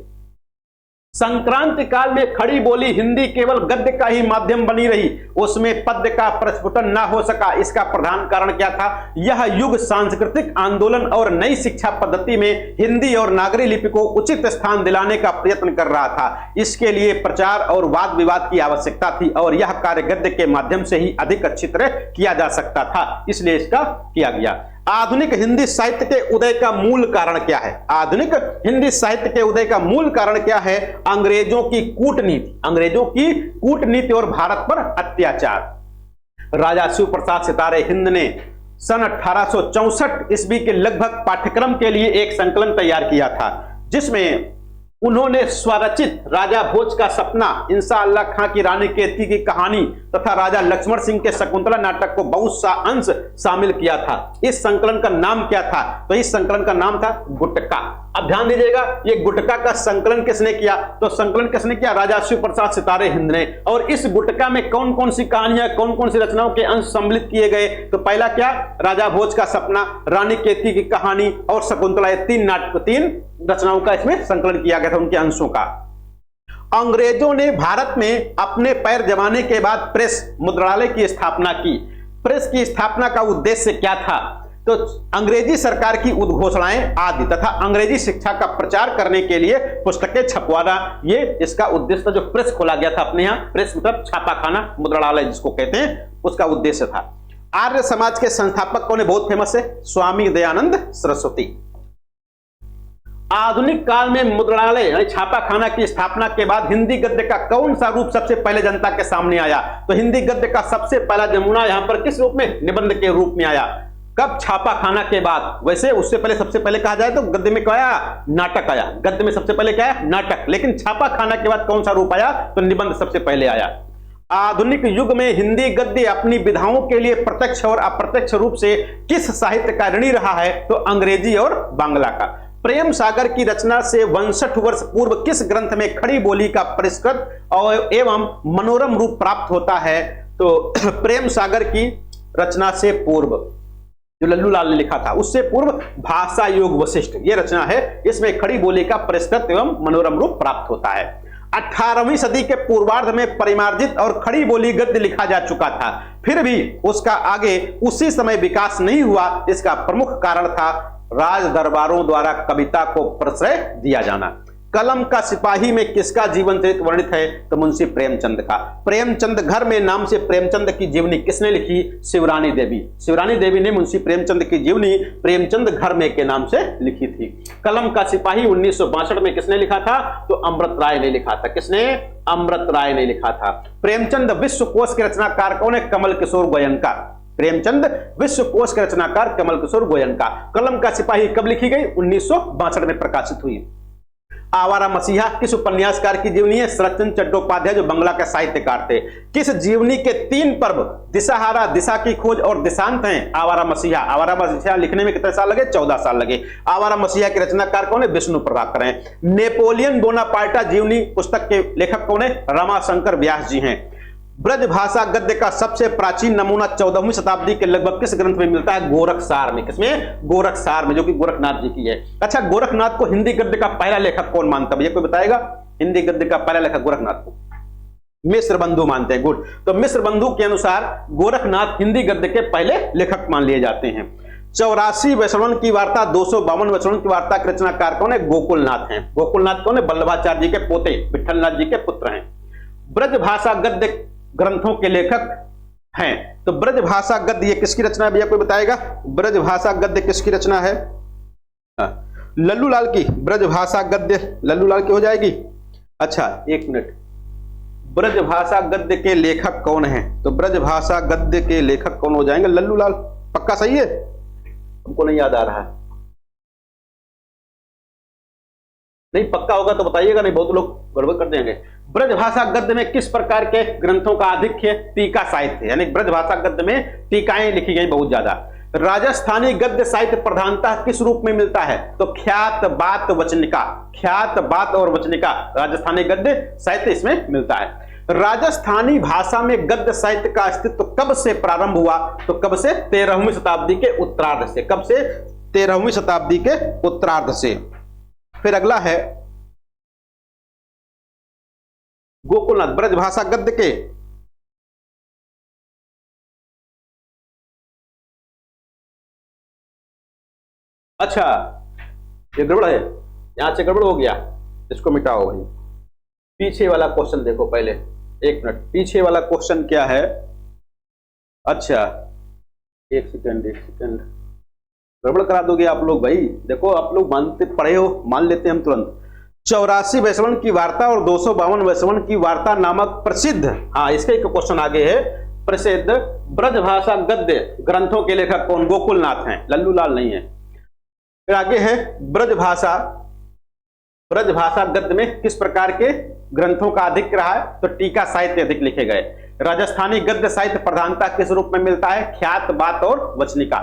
संक्रांति काल में खड़ी बोली हिंदी केवल गद्य का ही माध्यम बनी रही, उसमें पद्य का प्रस्फुटन न हो सका। इसका प्रधान कारण क्या था? यह युग सांस्कृतिक आंदोलन और नई शिक्षा पद्धति में हिंदी और नागरी लिपि को उचित स्थान दिलाने का प्रयत्न कर रहा था। इसके लिए प्रचार और वाद विवाद की आवश्यकता थी और यह कार्य गद्य के माध्यम से ही अधिक अच्छी तरह किया जा सकता था, इसलिए इसका किया गया। आधुनिक हिंदी साहित्य के उदय का मूल कारण क्या है? आधुनिक हिंदी साहित्य के उदय का मूल कारण क्या है? अंग्रेजों की कूटनीति, अंग्रेजों की कूटनीति और भारत पर अत्याचार। राजा शिव प्रसाद सितारे हिंद ने सन 1864 ईस्वी के लगभग पाठ्यक्रम के लिए एक संकलन तैयार किया था, जिसमें उन्होंने स्वरचित राजा भोज का सपना, इंसा अल्लाह खां की रानी केतकी की कहानी तथा राजा लक्ष्मण सिंह के शकुंतला नाटक को बहुत सा अंश शामिल किया था। इस संकलन का नाम क्या था? तो इस संकलन का नाम था गुटका। अब ध्यान दीजिएगा, ये गुटका का संकलन किसने किया? तो संकलन किसने किया? राजा शिव प्रसाद सितारे हिंद ने। और इस गुटका में कौन कौन सी कहानियां, कौन कौन सी रचनाओं के अंश सम्मिलित किए गए? तो पहला क्या? राजा भोज का सपना, रानी केतकी की कहानी और शकुंतला, ये 3 नाटक, 3 रचनाओं का इसमें संकलन किया गया था, उनके अंशों का। अंग्रेजों ने भारत में अपने पैर जमाने के बाद प्रेस मुद्रणालय की स्थापना की। प्रेस की स्थापना का उद्देश्य क्या था? तो अंग्रेजी सरकार की उद्घोषणाएं आदि तथा अंग्रेजी शिक्षा का प्रचार करने के लिए पुस्तकें छपवाना, ये इसका उद्देश्य था। जो प्रेस खोला गया था अपने यहाँ, प्रेस मतलब छापाखाना, मुद्रणालय जिसको कहते हैं, उसका उद्देश्य था। आर्य समाज के संस्थापक कौन है? बहुत फेमस है, स्वामी दयानंद सरस्वती। आधुनिक काल में मुद्रणालय यानी छापाखाना की स्थापना के बाद हिंदी गद्य का कौन सा रूप सबसे पहले जनता के सामने आया? तो हिंदी गद्य का सबसे पहला नमूना यहां पर किस रूप में? निबंध के रूप में आया। कब? छापाखाना के बाद। वैसे उससे पहले, सबसे पहले कहा जाए तो गद्य में क्या आया? नाटक आया। गद्य में सबसे पहले क्या है? नाटक। लेकिन छापाखाना के बाद कौन सा रूप आया? तो निबंध सबसे पहले आया। आधुनिक युग में हिंदी गद्य अपनी विधाओं के लिए प्रत्यक्ष और अप्रत्यक्ष रूप से किस साहित्य का ऋणी रहा है? तो अंग्रेजी और बांग्ला का। प्रेम सागर की रचना से 62 वर्ष पूर्व किस ग्रंथ में खड़ी बोली का परिष्कृत और एवं मनोरम रूप प्राप्त होता है? तो प्रेम सागर की रचना से पूर्व, जो लल्लू लाल ने लिखा था, उससे पूर्व भाषा योग वशिष्ठ ये रचना है, इसमें खड़ी बोली का परिष्कृत एवं मनोरम रूप प्राप्त होता है। 18वीं सदी के पूर्वार्ध में परिमार्जित और खड़ी बोली गद्य लिखा जा चुका था, फिर भी उसका आगे उसी समय विकास नहीं हुआ। इसका प्रमुख कारण था राज दरबारों द्वारा कविता को प्रश्रय दिया जाना। कलम का सिपाही में किसका जीवन चरित्र वर्णित है? तो मुंशी प्रेमचंद का। प्रेमचंद घर में नाम से प्रेमचंद की जीवनी किसने लिखी? शिवरानी देवी। शिवरानी देवी ने मुंशी प्रेमचंद की जीवनी प्रेमचंद घर में के नाम से लिखी थी। कलम का सिपाही 1962 में किसने लिखा था? तो अमृत राय ने लिखा था। किसने? अमृत राय ने लिखा था। प्रेमचंद विश्वकोश के रचनाकार कौन है? कमल किशोर गोयनका। प्रेमचंद विश्वकोश के रचनाकार कमल किशोर गोयनका। कलम का सिपाही कब लिखी गई? 1962 में प्रकाशित हुई। आवारा मसीहा किस उपन्यासकार की जीवनी है? शरतचंद्र चट्टोपाध्याय, जो बंगला के साहित्यकार थे। किस जीवनी के 3 पर्व दिशाहारा, दिशा की खोज और दिशांत हैं? आवारा मसीहा। आवारा मसीहा लिखने में कितने साल लगे? 14 साल लगे। आवारा मसीहा के रचनाकार कौन है? विष्णु प्रभाकर हैं। नेपोलियन बोनापार्टा जीवनी पुस्तक के लेखक कौन है? रमाशंकर व्यास जी हैं। ब्रजभाषा गद्य का सबसे प्राचीन नमूना 14वीं शताब्दी के लगभग किस ग्रंथ में मिलता है? गोरखसार में। किसमें? गोरखसार में, जो कि गोरखनाथ जी की है। अच्छा, गोरखनाथ को हिंदी गद्य का पहला लेखक कौन मानता है? भैया कोई बताएगा? हिंदी गद्य का पहला लेखक गोरखनाथ को मिश्र बंधु मानते हैं। गुड। तो मिश्र बंधु के अनुसार गोरखनाथ हिंदी गद्य के पहले लेखक मान लिए जाते हैं। 84 वैष्णवन की वार्ता, 252 वैष्णवन की वार्ता के रचनाकार कौन है? गोकुलनाथ हैं। गोकुलनाथ कौन है? वल्लभाचार्य जी के पोते, विठलनाथ जी के पुत्र हैं। ब्रजभाषा गद्य ग्रंथों के लेखक हैं। तो ब्रजभाषा गद्य ये किसकी रचना है? भैया कोई बताएगा? ब्रजभाषा गद्य किसकी रचना है? लल्लू लाल की। ब्रजभाषा गद्य लल्लू लाल की हो जाएगी। अच्छा, एक मिनट, ब्रजभाषा गद्य के लेखक कौन हैं? तो ब्रजभाषा गद्य के लेखक कौन हो जाएंगे? लल्लू लाल। पक्का सही है? हमको नहीं याद आ रहा है। नहीं पक्का होगा तो बताइएगा, नहीं बहुत लोग गड़बड़ कर देंगे। ब्रजभाषा गद्य में किस प्रकार के ग्रंथों का आधिक्य? टीका साहित्य, यानी ब्रजभाषा गद्य में टीकाएं लिखी गई बहुत ज्यादा। राजस्थानी गद्य साहित्य प्रधानतः किस रूप में मिलता है? तो ख्यात, बात, वचनिका। ख्यात, बात और वचनिका राजस्थानी गद्य साहित्य इसमें मिलता है। राजस्थानी भाषा में गद्य साहित्य का अस्तित्व कब से प्रारंभ हुआ? तो कब से? 13वीं शताब्दी के उत्तरार्ध से। कब से? 13वीं शताब्दी के उत्तरार्ध से। फिर अगला है गोकुलनाथ, ब्रजभाषा गद्य के अच्छा, ये गड़बड़ है, यहां से गड़बड़ हो गया, इसको मिटाओ भाई। पीछे वाला क्वेश्चन देखो पहले, एक मिनट, पीछे वाला क्वेश्चन क्या है? अच्छा, एक सेकंड, गड़बड़ करा दोगे आप लोग भाई। देखो आप लोग मानते पढ़े हो, मान लेते हैं हम तुरंत। 84 वैष्णवन की वार्ता और 252 वैष्णवन की वार्ता नामक प्रसिद्ध, हाँ इसका एक क्वेश्चन आगे है, प्रसिद्ध ब्रजभाषा गद्य ग्रंथों के लेखक कौन? गोकुलनाथ हैं, लल्लू लाल नहीं है। फिर आगे है ब्रजभाषा गद्य में किस प्रकार के ग्रंथों का अधिक रहा है? तो टीका साहित्य अधिक लिखे गए। राजस्थानी गद्य साहित्य प्रधानता किस रूप में मिलता है? ख्यात, बात और वचनिका।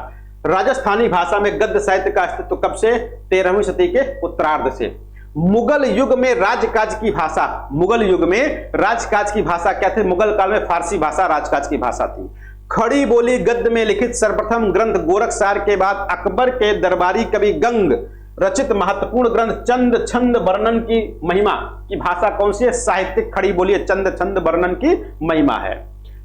राजस्थानी भाषा में गद्य साहित्य का अस्तित्व कब से? 13वीं शताब्दी के उत्तरार्ध से। मुगल युग में राजकाज की भाषा, मुगल युग में राजकाज की भाषा क्या थी? मुगल काल में फारसी भाषा राजकाज की भाषा थी। खड़ी बोली गद्य में लिखित सर्वप्रथम ग्रंथ गोरखसार के बाद अकबर के दरबारी कवि गंग रचित महत्वपूर्ण ग्रंथ चंद छंद वर्णन की महिमा की भाषा कौन सी है? साहित्यिक खड़ी बोली चंद छंद वर्णन की महिमा है।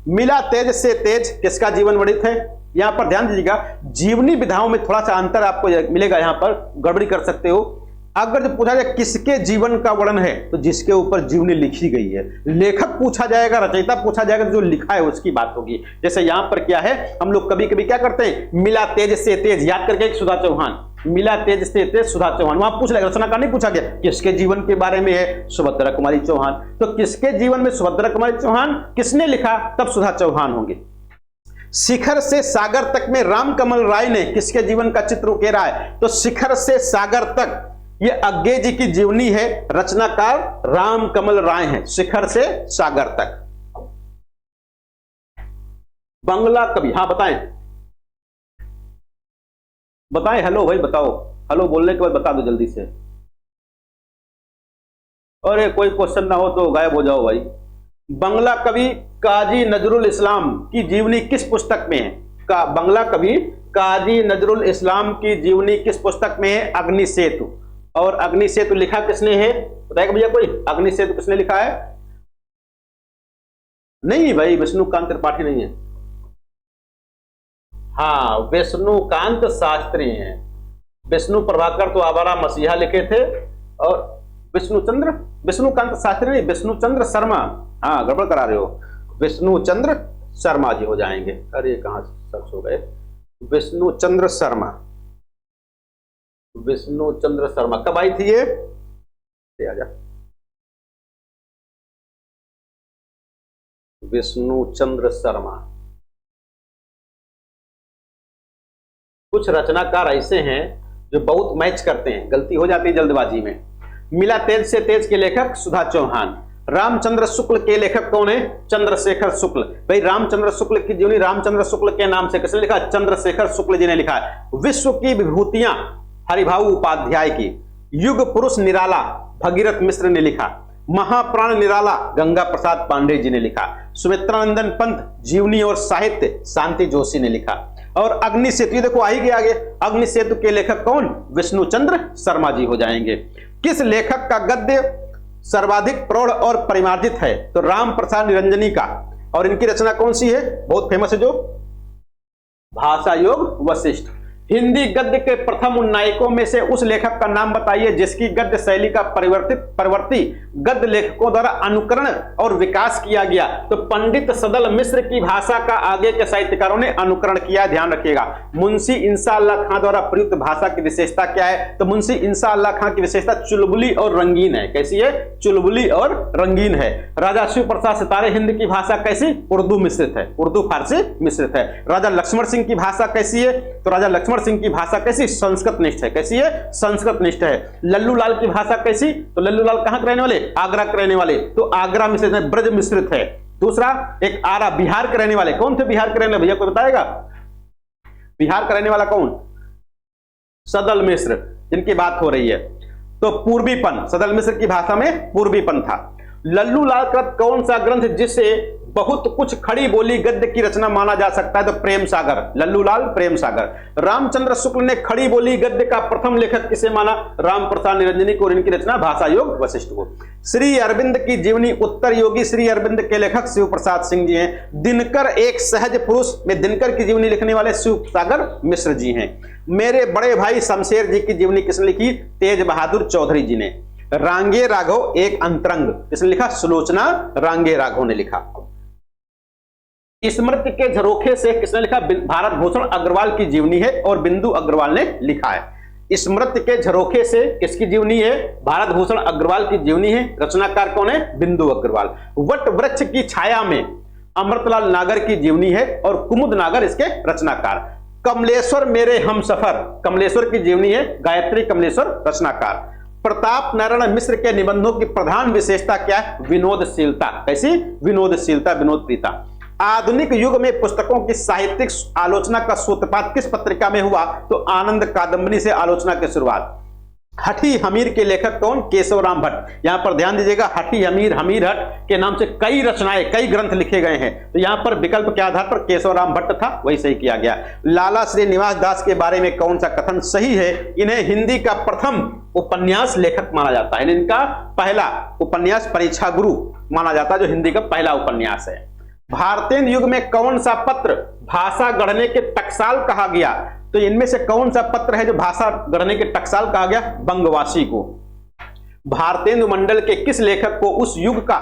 मिला तेज से तेज किसका जीवन वर्णित है? यहां पर ध्यान दीजिएगा, जीवनी विधाओं में थोड़ा सा अंतर आपको मिलेगा, यहां पर गड़बड़ी कर सकते हो। अगर जो पूछा जाए किसके जीवन का वर्णन है, तो जिसके ऊपर जीवनी लिखी गई है। लेखक पूछा जाएगा, रचयिता पूछा जाएगा, जो लिखा है उसकी बात होगी। जैसे यहां पर क्या है, हम लोग कभी कभी क्या करते हैं, मिला तेज से तेज याद करके, एक सुधा चौहान, मिला तेज से तेज सुधा चौहान, वहां पूछ लेगा, रचनाकार नहीं पूछा गया किसके जीवन के बारे में है? सुभद्रा कुमारी चौहान। तो किसके जीवन में? सुभद्रा कुमारी चौहान। किसने लिखा? तब सुधा चौहान होंगे। शिखर से सागर तक में रामकमल राय ने किसके जीवन का चित्र उकेरा है? तो शिखर से सागर तक ये अज्ञे जी की जीवनी है, रचनाकार रामकमल राय हैं। शिखर से सागर तक। बंगला कवि, हाँ बताएं, हेलो भाई बताओ, हेलो बोलने के बाद बता दो जल्दी से। अरे कोई क्वेश्चन ना हो तो गायब हो जाओ भाई। बंगला कवि काजी नजरुल इस्लाम की जीवनी किस पुस्तक में है? बंगला कवि काजी नजरुल इस्लाम की जीवनी किस पुस्तक में है? अग्निसेतु। और अग्निसेतु लिखा किसने है? बताएगा भैया कोई? अग्निसेतु किसने लिखा है? नहीं भाई, विष्णुकांत त्रिपाठी नहीं है। हाँ, विष्णुकांत शास्त्री हैं। विष्णु प्रभाकर तो आवारा मसीहा लिखे थे, और विष्णुकांत शास्त्री नहीं, विष्णुचंद्र शर्मा। हाँ गड़बड़ करा रहे हो, विष्णुचंद्र शर्मा जी हो जाएंगे। अरे कहां सर्च हो गए? विष्णुचंद्र शर्मा, विष्णुचंद्र शर्मा कब आई थी ये? आजा, विष्णुचंद्र शर्मा। कुछ रचनाकार ऐसे हैं जो बहुत मैच करते हैं, गलती हो जाती है जल्दबाजी में। मिला तेज से तेज के लेखक सुधा चौहान। रामचंद्र शुक्ल के लेखक कौन है? चंद्रशेखर शुक्ल। भाई रामचंद्र शुक्ल की जीवनी रामचंद्र शुक्ल के नाम से किसने लिखा? चंद्रशेखर शुक्ल जी ने लिखा है। विश्व की विभूतियां हरिभाऊ उपाध्याय की। युग पुरुष निराला भगीरथ मिश्र ने लिखा। महाप्राण निराला गंगा प्रसाद पांडे जी ने लिखा। सुमित्रानंदन पंत जीवनी और साहित्य शांति जोशी ने लिखा। और अग्नि सेतु, ये देखो आई गया आगे, अग्नि सेतु के लेखक कौन? विष्णुचंद्र शर्मा जी हो जाएंगे। किस लेखक का गद्य सर्वाधिक प्रौढ़ और परिमार्जित है? तो राम प्रसाद निरंजनी का। और इनकी रचना कौन सी है? बहुत फेमस है जो भाषा योग वशिष्ठ। हिंदी गद्य के प्रथम उन्नायकों में से उस लेखक का नाम बताइए जिसकी गद्य शैली का परिवर्ती गद्य लेखकों द्वारा अनुकरण और विकास किया गया। तो पंडित सदल मिश्र की भाषा का आगे के साहित्यकारों ने अनुकरण किया, ध्यान रखिएगा। मुंशी इंसा अल्लाह खां द्वारा प्रयुक्त भाषा की विशेषता क्या है? तो मुंशी इंसा अल्लाह खां की विशेषता चुलबुली और रंगीन है। कैसी है? चुलबुली और रंगीन है। राजा शिव प्रसाद सितारे हिंद की भाषा कैसी? उर्दू मिश्रित है, उर्दू फारसी मिश्रित है। राजा लक्ष्मण सिंह की भाषा कैसी है? तो राजा लक्ष्मण सिंह की भाषा कैसी? संस्कृत निष्ठ है। कैसी है? संस्कृत निष्ठ है। लल्लू लाल की भाषा कैसी? तो लल्लू लाल कहां के रहने वाले? आगरा के रहने वाले, तो आगरा मिश्रित है, ब्रज मिश्रित है। दूसरा एक आरा बिहार के रहने वाले, कौन थे बिहार के रहने वाले? भैया कोई बताएगा? बिहार का रहने वाला कौन? सदल मिश्र, जिनकी बात हो रही है। तो पूर्वीपन, सदल मिश्र की भाषा में पूर्वीपन था। लल्लू लाल का कौन सा ग्रंथ जिसे बहुत कुछ खड़ी बोली गद्य की रचना माना जा सकता है? तो प्रेम सागर, लल्लू लाल प्रेम सागर। रामचंद्र शुक्ल ने खड़ी बोली गद्य का प्रथम लेखक किसे माना? राम प्रसाद निरंजनी को। और इनकी रचना भाषा योग वशिष्ठ को। श्री अरविंद की जीवनी उत्तर योगी श्री अरविंद के लेखक शिव प्रसाद सिंह जी हैं। दिनकर एक सहज पुरुष में दिनकर की जीवनी लिखने वाले शिव सागर मिश्र जी हैं। मेरे बड़े भाई शमशेर जी की जीवनी किसने लिखी? तेज बहादुर चौधरी जी ने। रांगे राघव एक अंतरंग किसने लिखा? सुलोचना रांगे राघव ने लिखा। स्मृति के झरोखे से किसने लिखा? भारत भूषण अग्रवाल की जीवनी है और बिंदु अग्रवाल ने लिखा है। स्मृति के झरोखे से किसकी जीवनी है? भारत भूषण अग्रवाल की जीवनी है। रचनाकार कौन है? बिंदु अग्रवाल। वट वृक्ष की छाया में अमृतलाल नागर की जीवनी है और कुमुद नागर इसके रचनाकार। कमलेश्वर मेरे हमसफर, कमलेश्वर की जीवनी है, गायत्री कमलेश्वर रचनाकार। प्रताप नारायण मिश्र के निबंधों की प्रधान विशेषता क्या है? विनोदशीलता। कैसी? विनोदशीलता, विनोदप्रियता। आधुनिक युग में पुस्तकों की साहित्यिक आलोचना का सूत्रपात किस पत्रिका में हुआ? तो आनंद कादंबरी से आलोचना की शुरुआत। हठी हमीर के लेखक कौन? केशवराम भट्ट। यहां पर ध्यान दीजिएगा, हठी हमीर, हमीर हट के नाम से कई रचनाएं, कई ग्रंथ लिखे गए हैं। तो यहां पर विकल्प के आधार पर केशवराम भट्ट था, वही सही किया गया। लाला श्रीनिवास दास के बारे में कौन सा कथन सही है? इन्हें हिंदी का प्रथम उपन्यास लेखक माना जाता है। इनका पहला उपन्यास परीक्षा गुरु माना जाता है, जो हिंदी का पहला उपन्यास है। भारतीय युग में कौन सा पत्र भाषा गढ़ने के टकसाल कहा गया? तो इनमें से कौन सा पत्र है जो भाषा गढ़ने के टकसाल कहा गया? बंगवासी को। भारतेंदु मंडल के किस लेखक को उस युग का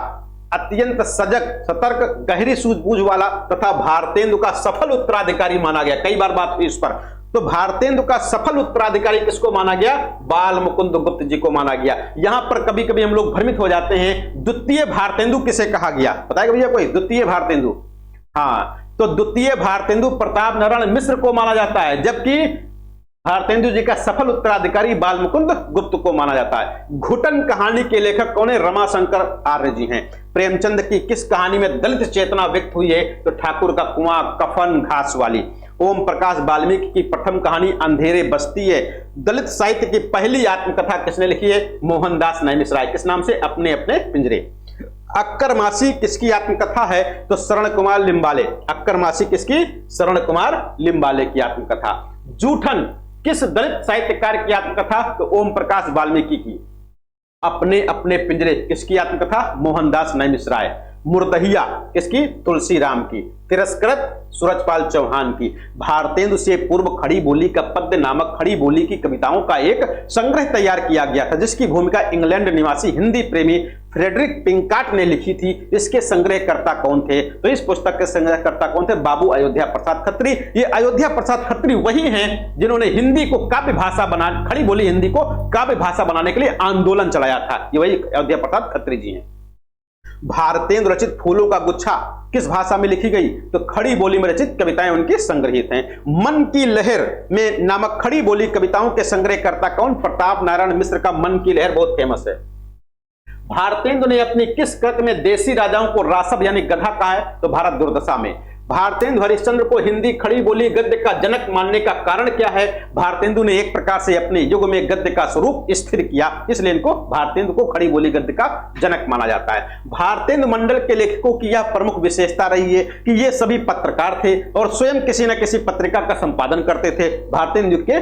अत्यंत सजग, सतर्क, गहरी सूझबूझ वाला तथा भारतेंदु का सफल उत्तराधिकारी माना गया? कई बार बात हुई इस पर। तो भारतेंदु का सफल उत्तराधिकारी किसको माना गया? बाल मुकुंद गुप्त जी को माना गया। यहां पर कभी कभी हम लोग भ्रमित हो जाते हैं, द्वितीय भारतेंदु किसे कहा गया? बताएगा भैया कोई? द्वितीय भारतेंदु, हाँ, तो द्वितीय भारतेंदु प्रताप नारायण मिश्र को माना जाता है, जबकि भारतेंदु जी का सफल उत्तराधिकारी बाल मुकुंद गुप्त को माना जाता है। घुटन कहानी के लेखक कौन है? रमाशंकर आर्य जी हैं। प्रेमचंद की किस कहानी में दलित चेतना व्यक्त हुई है? तो ठाकुर का कुआं, कफन, घास वाली। ओम प्रकाश वाल्मीकि की प्रथम कहानी अंधेरे बस्ती है। दलित साहित्य की पहली आत्मकथा किसने लिखी है? मोहनदास नैमिषराय। किस नाम से? अपने अपने पिंजरे। अक्कर मासी किसकी आत्मकथा है? तो शरण कुमार लिम्बाले। अक्कर मासी किसकी? शरण कुमार लिम्बाले की आत्मकथा। जूठन किस दलित साहित्यकार की आत्मकथा? तो ओम प्रकाश वाल्मीकि की। अपने अपने पिंजरे किसकी आत्मकथा? मोहनदास नैमिषराय। मुर्दहिया किसकी? तुलसीराम की। तिरस्कृत सूरजपाल चौहान की। भारतेंदु से पूर्व खड़ी बोली का पद्य नामक खड़ी बोली की कविताओं का एक संग्रह तैयार किया गया था, जिसकी भूमिका इंग्लैंड निवासी हिंदी प्रेमी फ्रेडरिक पिंकाट ने लिखी थी। इसके संग्रहकर्ता कौन थे? तो इस पुस्तक के संग्रहकर्ता कौन थे? बाबू अयोध्या प्रसाद खत्री। ये अयोध्या प्रसाद खत्री वही हैं जिन्होंने हिंदी को काव्य भाषा बना, खड़ी बोली हिंदी को काव्य भाषा बनाने के लिए आंदोलन चलाया था। ये वही अयोध्या प्रसाद खत्री जी हैं। भारतेंदु रचित फूलों का गुच्छा किस भाषा में लिखी गई? तो खड़ी बोली में रचित कविताएं उनकी संग्रहित हैं। मन की लहर में नामक खड़ी बोली कविताओं के संग्रहकर्ता कौन? प्रताप नारायण मिश्र का मन की लहर बहुत फेमस है। भारतेंदु ने अपनी किस कृत में देसी राजाओं को रासब यानी गधा कहा है? तो भारत दुर्दशा में। भारतेंदु हरिश्चंद्र को हिंदी खड़ी बोली गद्य का जनक मानने का कारण क्या है? भारतेंदु ने एक प्रकार से अपने युग में गद्य का स्वरूप स्थिर किया, इसलिए इनको भारतेंदु को खड़ी बोली गद्य का जनक माना जाता है। भारतेंदु मंडल के लेखकों की यह प्रमुख विशेषता रही है कि ये सभी पत्रकार थे और स्वयं किसी न किसी पत्रिका का संपादन करते थे। भारतेंदु के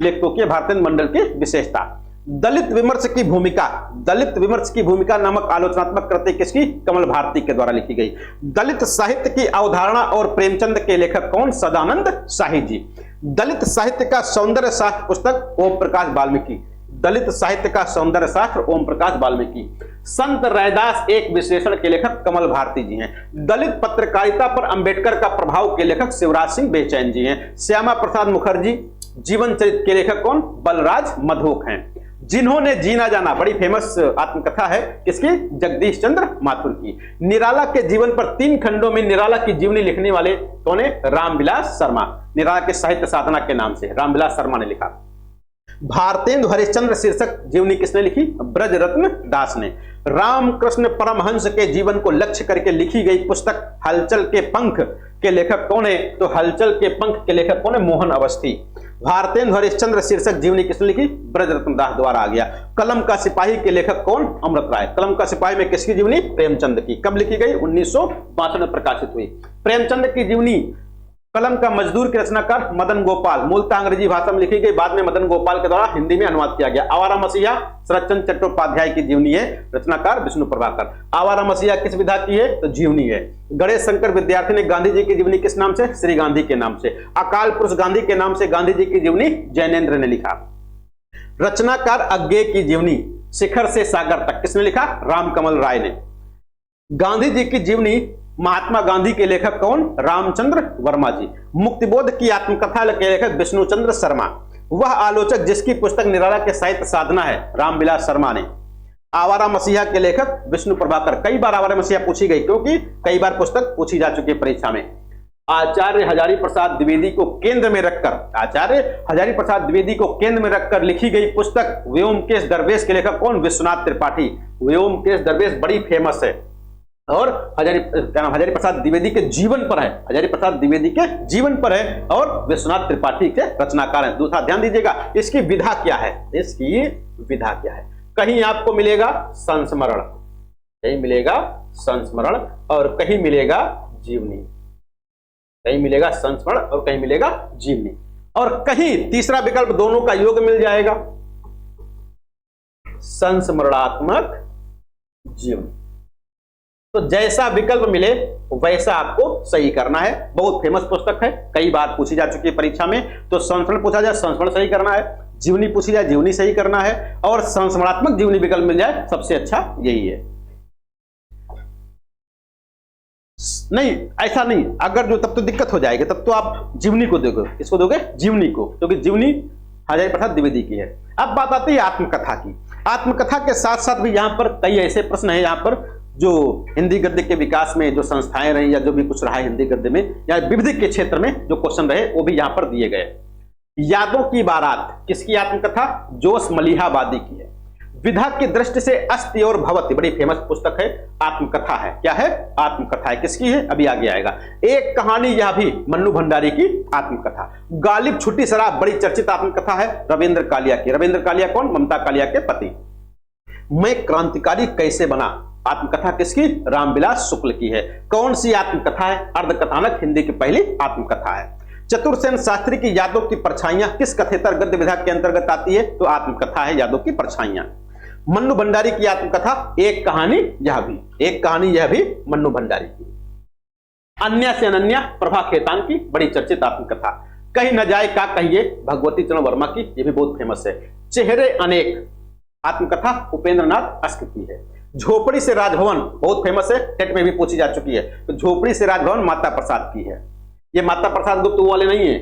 लेखकों की भारतेंदु मंडल की विशेषता। दलित विमर्श की भूमिका, दलित विमर्श की भूमिका नामक आलोचनात्मक कृति किसकी? कमल भारती के द्वारा लिखी गई। दलित साहित्य की अवधारणा और प्रेमचंद के लेखक कौन? सदानंद शाही जी। दलित साहित्य का सौंदर्य शास्त्र पुस्तक ओम प्रकाश वाल्मीकि। दलित साहित्य का सौंदर्य शास्त्र ओम प्रकाश वाल्मीकि। संत रैदास एक विश्लेषण के लेखक कमल भारती जी हैं। दलित पत्रकारिता पर अंबेडकर का प्रभाव के लेखक शिवराज सिंह बेचैन जी हैं। श्यामा प्रसाद मुखर्जी जीवन चरित्र के लेखक कौन? बलराज मधोक हैं। जिन्होंने जीना जाना बड़ी फेमस आत्मकथा है किसकी? जगदीश चंद्र माथुर की। निराला के जीवन पर 3 खंडों में निराला की जीवनी लिखने वाले कौन है? रामविलास शर्मा। निराला के साहित्य साधना के नाम से रामविलास शर्मा ने लिखा। भारतेंदु हरिश्चंद्र शीर्षक जीवनी किसने लिखी? ब्रजरत्न दास ने। रामकृष्ण परमहंस के जीवन को लक्ष्य करके लिखी गई पुस्तक हलचल के पंख के लेखक कौन है? तो हलचल के पंख के लेखक कौन है? मोहन अवस्थी। भारतेंदु हरिश्चंद्र शीर्षक जीवनी किसने लिखी? ब्रजरत्न दास द्वारा आ गया। कलम का सिपाही के लेखक कौन? अमृत राय। कलम का सिपाही में किसकी जीवनी? प्रेमचंद की। कब लिखी गई? 1962 में प्रकाशित हुई। प्रेमचंद की जीवनी कलम का मजदूर के रचनाकार मदन गोपाल, मूलतः अंग्रेजी भाषा में लिखी गई, बाद में मदन गोपाल के द्वारा हिंदी में अनुवाद किया गया। आवारा मसीहा शरतचंद्र चट्टोपाध्याय की जीवनी है, रचनाकार विष्णु प्रभाकर। आवारा मसीहा किस विधा की है? तो जीवनी है। गणेश शंकर विद्यार्थी ने गांधी जी की जीवनी किस नाम से? श्री गांधी के नाम से। अकाल पुरुष गांधी के नाम से गांधी जी की जीवनी जैनेन्द्र ने लिखा। रचनाकार अज्ञेय की जीवनी शिखर से सागर तक किसने लिखा? रामकमल राय ने। गांधी जी की जीवनी महात्मा गांधी के लेखक कौन? रामचंद्र वर्मा जी। मुक्तिबोध की आत्मकथा के लेखक विष्णुचंद्र शर्मा। वह आलोचक जिसकी पुस्तक निराला के साहित्य साधना है, रामविलास शर्मा ने। आवारा मसीहा के लेखक विष्णु प्रभाकर। कई बार आवारा मसीहा पूछी गई क्योंकि कई बार पुस्तक पूछी जा चुकी है परीक्षा में। आचार्य हजारी प्रसाद द्विवेदी को केंद्र में रखकर, आचार्य हजारी प्रसाद द्विवेदी को केंद्र में रखकर लिखी गई पुस्तक व्योमकेश दरवेश के लेखक कौन? विश्वनाथ त्रिपाठी। व्योमकेश दरवेश बड़ी फेमस है और हजारी प्रसाद द्विवेदी के जीवन पर है। हजारी प्रसाद द्विवेदी के जीवन पर है और विश्वनाथ त्रिपाठी के रचनाकार हैं। दूसरा ध्यान दीजिएगा, इसकी विधा क्या है? इसकी विधा क्या है? कहीं आपको मिलेगा संस्मरण, कहीं मिलेगा संस्मरण और कहीं मिलेगा जीवनी। कहीं मिलेगा संस्मरण और कहीं मिलेगा जीवनी, और कहीं तीसरा विकल्प दोनों का योग मिल जाएगा, संस्मरणात्मक जीवनी। तो जैसा विकल्प मिले वैसा आपको सही करना है। बहुत फेमस पुस्तक है, कई बार पूछी जा चुकी है परीक्षा में। तो संस्मरण पूछा जाए संस्मरण सही करना है, जीवनी पूछी जाए जीवनी सही करना है, और संस्मरणात्मक जीवनी विकल्प मिल जाए सबसे अच्छा यही है। नहीं ऐसा नहीं, अगर जो तब तो दिक्कत हो जाएगी, तब तो आप जीवनी को दोगे। किसको दोगे? जीवनी को, क्योंकि जीवनी हजारी प्रसाद द्विवेदी की है। अब बात आती है आत्मकथा की। आत्मकथा के साथ साथ भी यहाँ पर कई ऐसे प्रश्न है, यहाँ पर जो हिंदी गद्य के विकास में जो संस्थाएं रही या जो भी कुछ रहा है हिंदी गद्य में या विविध के क्षेत्र में जो क्वेश्चन रहे वो भी यहाँ पर दिए गए। यादों की बारात किसकी आत्मकथा? जोश मलिहाबादी की है। विधा की दृष्टि से अस्ति और भवति बड़ी फेमस पुस्तक है, आत्मकथा है। क्या है? आत्मकथा है। किसकी है? अभी आगे आएगा। एक कहानी, यह भी मन्नू भंडारी की आत्मकथा। गालिब छुट्टी शराब बड़ी चर्चित आत्मकथा है, रविंद्र कालिया की। रविंद्र कालिया कौन? ममता कालिया के पति। मैं क्रांतिकारी कैसे बना आत्मकथा किसकी? रामविलास शुक्ल की है। कौन सी आत्मकथा है? अर्धकथानक हिंदी की पहली आत्मकथा है। चतुरसेन शास्त्री की यादों की परछाइयां किस कथेतर गद्य विधा के अंतर्गत आती है? तो आत्मकथा है यादों की परछाइयां। मन्नू भंडारी की आत्मकथा एक कहानी यह भी, एक कहानी यह भी मन्नू भंडारी की। अन्य से अनन्या प्रभा खेतान की बड़ी चर्चित आत्मकथा। कहीं न जाए का कहिए भगवती चरण वर्मा की, यह भी बहुत फेमस है। चेहरे अनेक आत्मकथा उपेंद्र नाथ अस्क की है। झोपड़ी से राजभवन बहुत फेमस है, टेट में भी पूछी जा चुकी है। तो झोपड़ी से राजभवन माता प्रसाद की है। ये माता प्रसाद गुप्त वाले नहीं है,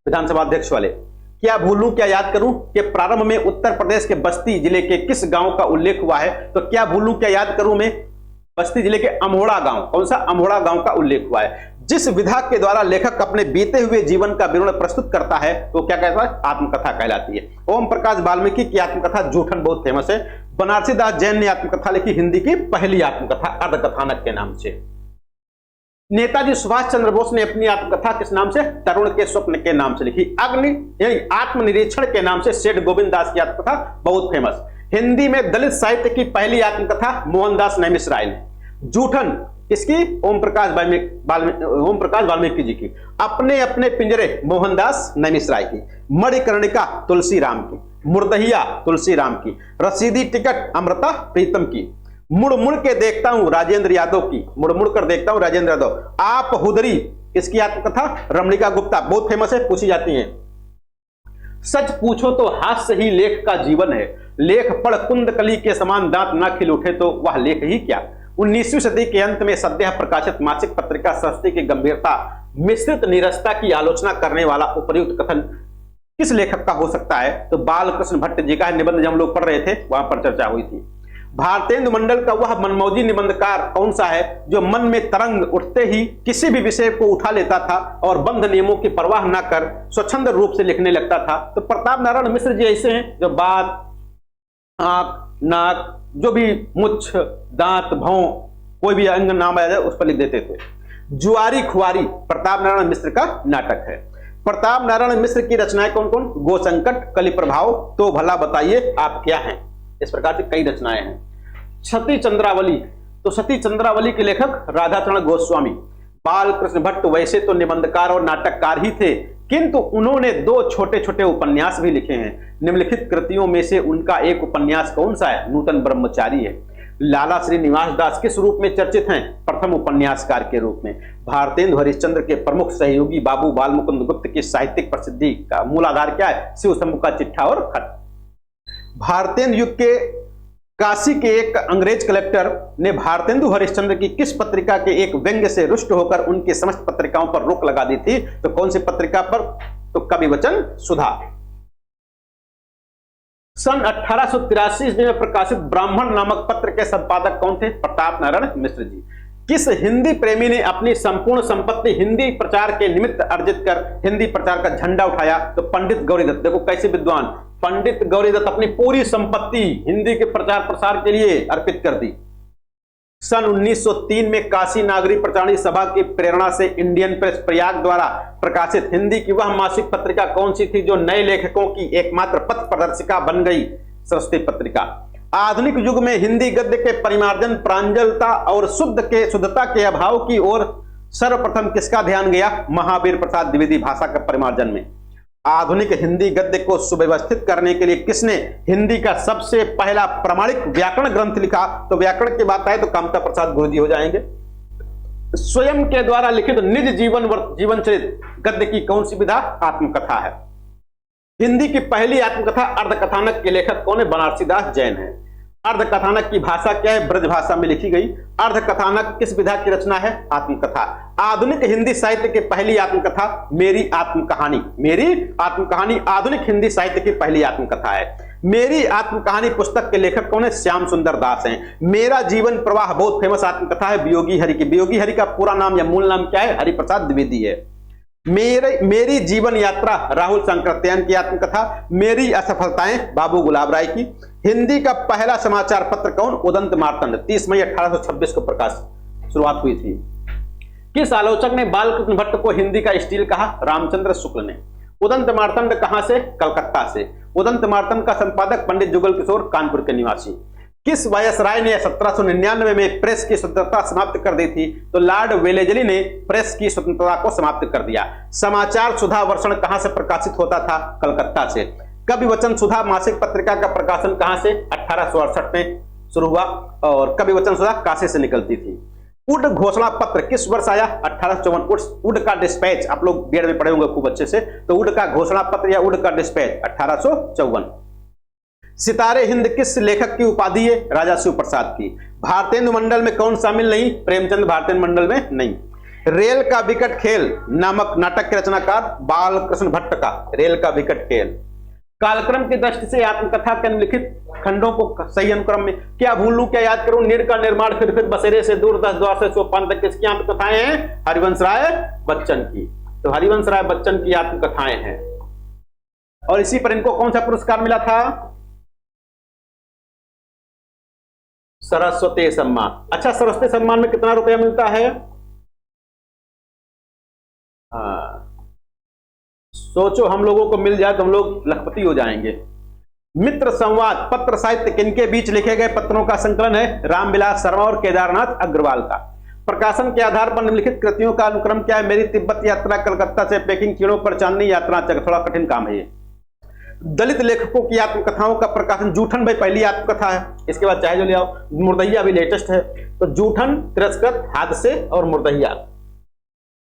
विधानसभा अध्यक्ष वाले। क्या भूलूं क्या याद करूं के प्रारंभ में उत्तर प्रदेश के बस्ती जिले के किस गांव का उल्लेख हुआ है? तो क्या भूलूं क्या याद करूं में बस्ती जिले के अमोड़ा गांव, कौन सा अमोड़ा गांव का उल्लेख हुआ है। जिस विधा के द्वारा लेखक अपने बीते हुए जीवन का विवरण प्रस्तुत करता है तो क्या कहता है, आत्मकथा कहलाती है। ओम प्रकाश वाल्मीकि की आत्मकथा जूठन बहुत फेमस है। बनारसी दास जैन ने आत्मकथा लिखी, हिंदी की पहली आत्मकथा अर्धकथानक के नाम से। नेताजी सुभाष चंद्र बोस ने अपनी आत्मकथा किस नाम से, तरुण के स्वप्न के नाम से लिखी। अग्नि यानी आत्मनिरीक्षण के नाम से सेठ गोविंद दास की आत्मकथा बहुत फेमस। हिंदी में दलित साहित्य की पहली आत्मकथा मोहनदास नैमिष-राय ने। जूठन किसकी, ओम प्रकाश वाल्मीकि जी की। अपने अपने पिंजरे मोहनदास नैमिष-राय की। मणिकर्णिका तुलसी राम की। मुर्दहिया तुलसी राम की। रसीदी टिकट अमृता प्रीतम की। मुड़ मुड़ के देखता हूं राजेंद्र यादव की, मुड़ मुड़ कर देखता हूं राजेंद्र यादव। आप हुदरी किसकी आत्मकथा, रमणिका गुप्ता, बहुत फेमस है, पूछी जाती है। सच पूछो तो हास्य ही लेख का जीवन है, लेख पढ़ कुंदकली के समान दांत ना खिल उठे तो वह लेख ही क्या। 19वीं सदी के अंत में सद्य प्रकाशित मासिक पत्रिका संस्कृति की गंभीरता मिश्रित नीरसता की आलोचना करने वाला उपर्युक्त कथन किस लेखक का हो सकता है, तो बालकृष्ण भट्ट जी का निबंध जब हम लोग पढ़ रहे थे वहां पर चर्चा हुई थी। भारतेंदु मंडल का वह मनमौजी निबंधकार कौन सा है जो मन में तरंग उठते ही किसी भी विषय को उठा लेता था और बंध नियमों की परवाह न कर स्वच्छंद रूप से लिखने लगता था। तो प्रताप नारायण मिश्र जी ऐसे हैं जो बात, आंख, नाक, जो भी मुछ, दांत, भौं, कोई भी अंग नाम आ जाए उस पर लिख देते थे। जुआरी खुआरी प्रताप नारायण मिश्र का नाटक है। प्रताप नारायण मिश्र की रचनाएं कौन कौन, गोसंकट, कलि प्रभाव, तो भला बताइए आप क्या हैं, इस प्रकार से कई रचनाएं हैं। सती चंद्रावली, तो सती चंद्रावली के लेखक राधाचरण गोस्वामी। बालकृष्ण भट्ट वैसे तो निबंधकार और नाटककार ही थे, किंतु उन्होंने 2 छोटे छोटे उपन्यास भी लिखे हैं। निम्नलिखित कृतियों में से उनका एक उपन्यास कौन सा है, नूतन ब्रह्मचारी है। लाला श्रीनिवास दास किस रूप में चर्चित हैं, प्रथम उपन्यासकार के रूप में। भारतेंदु हरिश्चंद्र के प्रमुख सहयोगी बाबू बाल मुकुंद गुप्त की साहित्यिक प्रसिद्धि का मूल आधार क्या है, शिव शंभू का चिट्ठा और खत। भारतेंदु युग के काशी के एक अंग्रेज कलेक्टर ने भारतेंदु हरिश्चंद्र की किस पत्रिका के एक व्यंग्य से रुष्ट होकर उनकी समस्त पत्रिकाओं पर रोक लगा दी थी, तो कौन सी पत्रिका पर, तो कवि वचन सुधा। सन 1883 में प्रकाशित ब्राह्मण नामक पत्र के संपादक कौन थे, प्रताप नारायण मिश्र जी। किस हिंदी प्रेमी ने अपनी संपूर्ण संपत्ति हिंदी प्रचार के निमित्त अर्जित कर हिंदी प्रचार का झंडा उठाया, तो पंडित गौरीदत्त। देखो कैसे विद्वान, पंडित गौरीदत्त अपनी पूरी संपत्ति हिंदी के प्रचार प्रसार के लिए अर्पित कर दी। सन 1903 में काशी नागरी प्रचारणी सभा की प्रेरणा से इंडियन प्रेस प्रयाग द्वारा प्रकाशित हिंदी की वह मासिक पत्रिका कौन सी थी जो नए लेखकों की एकमात्र पथ प्रदर्शिका बन गई, सरस्वती पत्रिका। आधुनिक युग में हिंदी गद्य के परिमार्जन, प्रांजलता और शुद्धता के अभाव की ओर सर्वप्रथम किसका ध्यान गया, महावीर प्रसाद द्विवेदी भाषा के परिमार्जन में। आधुनिक हिंदी गद्य को सुव्यवस्थित करने के लिए किसने हिंदी का सबसे पहला प्रमाणिक व्याकरण ग्रंथ लिखा, तो व्याकरण की बात आए तो कामता प्रसाद गुरुजी हो जाएंगे। स्वयं के द्वारा लिखित निज जीवन चरित गद्य की कौन सी विधा, आत्मकथा है। हिंदी की पहली आत्मकथा अर्धकथानक के लेखक कौन है, बनारसी दास जैन है। अर्धकथानक की भाषा क्या है, ब्रज भाषा में लिखी गई। अर्धकथानक किस विधा की रचना है, आत्मकथा। आधुनिक हिंदी साहित्य की पहली आत्मकथा मेरी आत्मकहानी। मेरी आत्मकहानी आधुनिक हिंदी साहित्य की पहली आत्मकथा है। मेरी आत्मकहानी पुस्तक के लेखक कौन है, श्याम सुंदर दास हैं। मेरा जीवन प्रवाह बहुत फेमस आत्मकथा है वियोगी हरि की। वियोगी हरि का पूरा नाम या मूल नाम क्या है, हरिप्रसाद द्विवेदी है। मेरी जीवन यात्रा राहुल शंकरत्यायन की आत्मकथा। मेरी असफलताएं बाबू गुलाब राय की। हिंदी का पहला समाचार पत्र कौन, उदंत मार्तंड। 30 मई 1826 को प्रकाश शुरुआत हुई थी। किस आलोचक ने बालकृष्ण भट्ट को हिंदी का स्टील कहा, रामचंद्र शुक्ल ने। उदंत मार्तंड कहां से, कलकत्ता से। उदंत मार्तंड का संपादक पंडित जुगल किशोर, कानपुर के निवासी। किस वायसराय ने 1799 में प्रेस की स्वतंत्रता समाप्त कर दी थी, तो लॉर्ड वेलेजली ने प्रेस की स्वतंत्रता को समाप्त कर दिया। समाचार सुधा वर्षण कहां से प्रकाशित होता था, कलकत्ता से। कवि वचन सुधा मासिक पत्रिका का प्रकाशन कहां से, 1868 में शुरू हुआ और कवि वचन सुधा काशी से निकलती थी। उड घोषणा पत्र किस वर्ष आया, 1854। उड का डिस्पैच आप लोग बीएड में पढ़े होंगे खूब अच्छे से, तो उड का घोषणा पत्र या उड का डिस्पैच 1854। सितारे हिंद किस लेखक की उपाधि है, राजा शिव प्रसाद की। भारतेंदु मंडल में कौन शामिल नहीं, प्रेमचंद भारतेंदु मंडल में नहीं। रेल का विकट खेल नामक नाटक के रचनाकार बालकृष्ण भट्ट का, रेल का विकट खेल। कालक्रम की दृष्टि से आत्मकथा के निम्नलिखित खंडों को सही अनुक्रम में क्या भूल लूं क्या याद करूं। नीड़ का निर्माण, फिर बसेरे से दूर, 10 द्वार से सोपान तक किसकी आत्मकथाएं हैं? हरिवंश राय बच्चन की। तो हरिवंश राय बच्चन की आत्मकथाएं हैं। और इसी पर इनको कौन सा पुरस्कार मिला था? सरस्वती सम्मान। अच्छा, सरस्वती सम्मान में कितना रुपया मिलता है? सोचो हम लोगों को मिल जाए तो हम लोग लखपति हो जाएंगे। मित्र संवाद पत्र साहित्य किनके बीच लिखे गए पत्रों का संकलन है? रामविलास शर्मा और केदारनाथ अग्रवाल का। प्रकाशन के आधार पर निम्नलिखित कृतियों का अनुक्रम क्या है? मेरी तिब्बत यात्रा, कलकत्ता से पेकिंग, कीड़ों पर चांदनी यात्रा, थोड़ा कठिन काम है ये। दलित लेखकों की आत्मकथाओं का प्रकाशन, जूठन भाई पहली आत्मकथा है, इसके बाद चाहे जो ले आओ। मुर्दहिया भी लेटेस्ट है। तो जूठन, तिरस्कृत, हादसे और मुर्दहिया।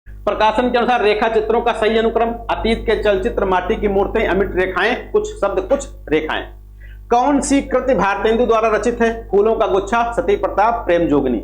प्रकाशन के अनुसार रेखा चित्रों का सही अनुक्रम, अतीत के चलचित्र, माटी की मूर्तें, अमिट रेखाएं, कुछ शब्द कुछ रेखाएं। कौन सी कृति भारतेंदु द्वारा रचित है? फूलों का गुच्छा, सती प्रताप, प्रेम जोगनी।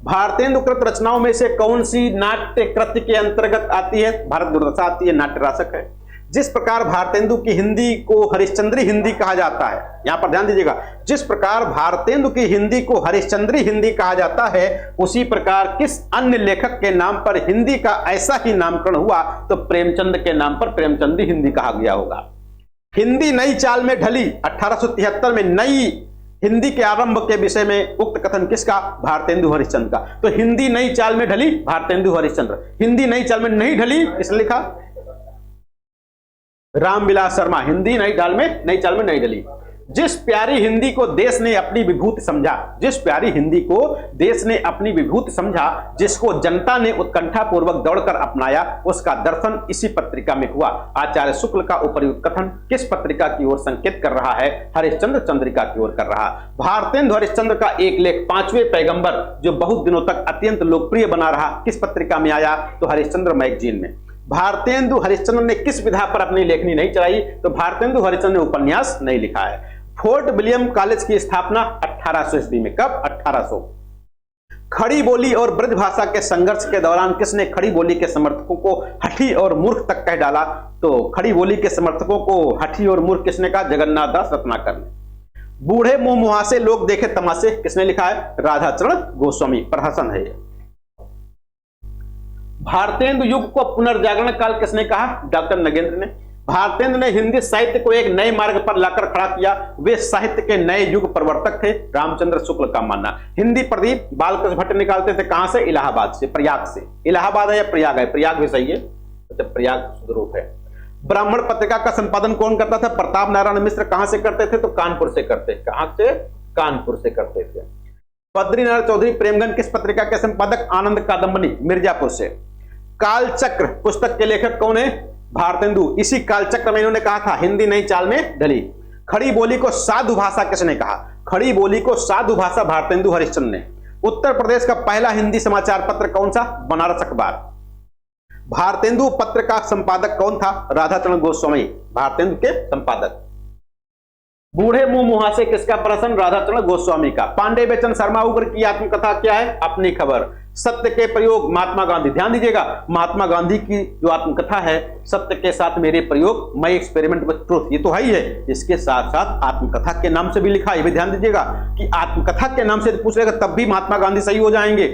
भारतेंदु कृत रचनाओं में से कौन सी नाट्य कृति के अंतर्गत आती है? भारत दुर्दशा आती है, नाट्य रासक है। जिस प्रकार भारतेंदु की हिंदी को हरिश्चंद्री हिंदी कहा जाता है, यहां पर ध्यान दीजिएगा, जिस प्रकार भारतेंदु की हिंदी को हरिश्चंद्री हिंदी कहा जाता है, उसी प्रकार किस अन्य लेखक के नाम पर हिंदी का ऐसा ही नामकरण हुआ? तो प्रेमचंद के नाम पर प्रेमचंदी हिंदी कहा गया होगा। हिंदी नई चाल में ढली, 1873 में नई हिंदी के आरंभ के विषय में उक्त कथन किसका? भारतेंदु हरिश्चंद्र का। तो हिंदी नई चाल में ढली, भारतेंदु हरिश्चंद्र। हिंदी नई चाल में नहीं ढली, किसने लिखा? रामविलास शर्मा। हिंदी नई चाल में नहीं डली। जिस प्यारी हिंदी को देश ने अपनी विभूति समझा, जिस प्यारी हिंदी को देश ने अपनी विभूति समझा, जिसको जनता ने उत्कंठा पूर्वक दौड़कर अपनाया, उसका दर्शन इसी पत्रिका में हुआ। आचार्य शुक्ल का उपर्युक्त कथन किस पत्रिका की ओर संकेत कर रहा है? हरिश्चंद्र चंद्रिका की ओर कर रहा। भारतेंदु हरिश्चंद्र का एक लेख 5वें पैगंबर, जो बहुत दिनों तक अत्यंत लोकप्रिय बना रहा, किस पत्रिका में आया? तो हरिश्चंद्र मैगजीन में। भारतेंदु हरिश्चंद्र ने किस विधा पर अपनी लेखनी नहीं चलाई? तो भारतेंदु हरिश्चंद्र ने उपन्यास नहीं लिखा है। फोर्ट विलियम कॉलेज की स्थापना 1800 ईस्वी में। कब? 1800। खड़ी बोली और ब्रज भाषा के संघर्ष के दौरान किसने खड़ी बोली के समर्थकों को हठी और मूर्ख तक कह डाला? तो खड़ी बोली के समर्थकों को हठी और मूर्ख किसने कहा? जगन्नाथ दास रत्नाकर ने। बूढ़े मुंह मुहासे लोग देखे तमाशे किसने लिखा है? राधाचरण गोस्वामी। प्रहसन है ये। भारतेंदु युग को पुनर्जागरण काल किसने कहा? डॉक्टर नगेंद्र ने। भारतेंदु ने हिंदी साहित्य को एक नए मार्ग पर लाकर खड़ा किया। वे साहित्य के नए युग प्रवर्तक थे, रामचंद्र शुक्ल का मानना। हिंदी प्रदीप बालकृष्ण भट्ट निकालते थे कहां से? इलाहाबाद से, प्रयाग से। इलाहाबाद है या प्रयाग है? प्रयाग भी सही है, तो प्रयाग सुदरूप है। ब्राह्मण पत्रिका का संपादन कौन करता था? प्रताप नारायण मिश्र। कहां से करते थे? तो कानपुर से करते। कहां से? कानपुर से करते थे। बद्रीनारायण चौधरी प्रेमगंज किस पत्रिका के संपादक? आनंद कादम्बनी, मिर्जापुर से। कालचक्र पुस्तक के लेखक कौन है? भारतेंदु। इसी कालचक्र में इन्होंने कहा था हिंदी नई चाल में ढली। खड़ी बोली को साधु भाषा किसने कहा? खड़ी बोली को साधु भाषा भारतेंदु हरिश्चंद्र ने। उत्तर प्रदेश का पहला हिंदी समाचार पत्र कौन सा? बनारस अखबार। भारतेंदु पत्र का संपादक कौन था? राधाचरण गोस्वामी, भारतेंदु के संपादक। बूढ़े मुंह मुहासे किसका प्रश्न? राधाचरण गोस्वामी का। पांडे बेचन शर्मा उग्र की आत्मकथा क्या है? अपनी खबर। सत्य के प्रयोग महात्मा गांधी। ध्यान दीजिएगा, महात्मा गांधी की जो आत्मकथा है, सत्य के साथ मेरे प्रयोग, माय एक्सपेरिमेंट विद ट्रूथ, ये तो है ही है। इसके साथ साथ आत्मकथा के नाम से भी लिखा है। ये भी ध्यान दीजिएगा कि आत्मकथा के नाम से पूछ लेगा तब भी महात्मा गांधी सही हो जाएंगे,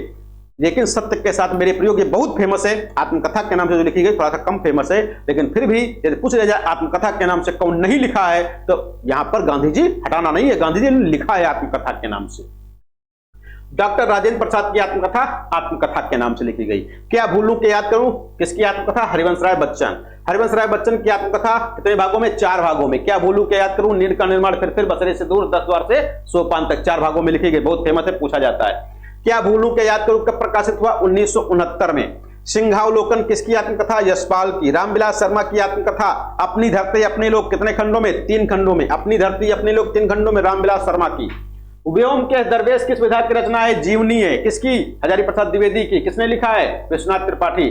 लेकिन सत्य के साथ मेरे प्रयोग ये बहुत फेमस है। आत्मकथा के नाम से जो लिखी गई थोड़ा सा कम फेमस है, लेकिन फिर भी यदि पूछ लिया जाए आत्मकथा के नाम से कौन नहीं लिखा है, तो यहां पर गांधी जी हटाना नहीं है, गांधी जी ने लिखा है आत्मकथा के नाम से। डॉक्टर राजेंद्र प्रसाद की आत्मकथा आत्मकथा के नाम से लिखी गई। क्या भूलूं के याद करूं? किसकी आत्मकथा? हरिवंश राय बच्चन। हरिवंश राय बच्चन की आत्मकथा कितने भागों में? 4 भागों में। क्या भूलूं के याद करूं? नीड़ का निर्माण, फिर बसरे से दूर, 10 द्वार से सोपान तक, 4 भागों में लिखी गई, बहुत फेमस है, पूछा जाता है। क्या भूलूं के याद करूं कब प्रकाशित हुआ? 1969 में। सिंहावलोकन किसकी आत्मकथा? यशपाल की। रामविलास शर्मा की आत्मकथा अपनी धरती अपने लोग, कितने खंडों में? 3 खंडों में। अपनी धरती अपने लोग 3 खंडों में, रामविलास शर्मा की। व्योम के दरवेश किस विधा की रचना है? जीवनी है। किसकी? हजारी प्रसाद द्विवेदी की। किसने लिखा है? विश्वनाथ त्रिपाठी।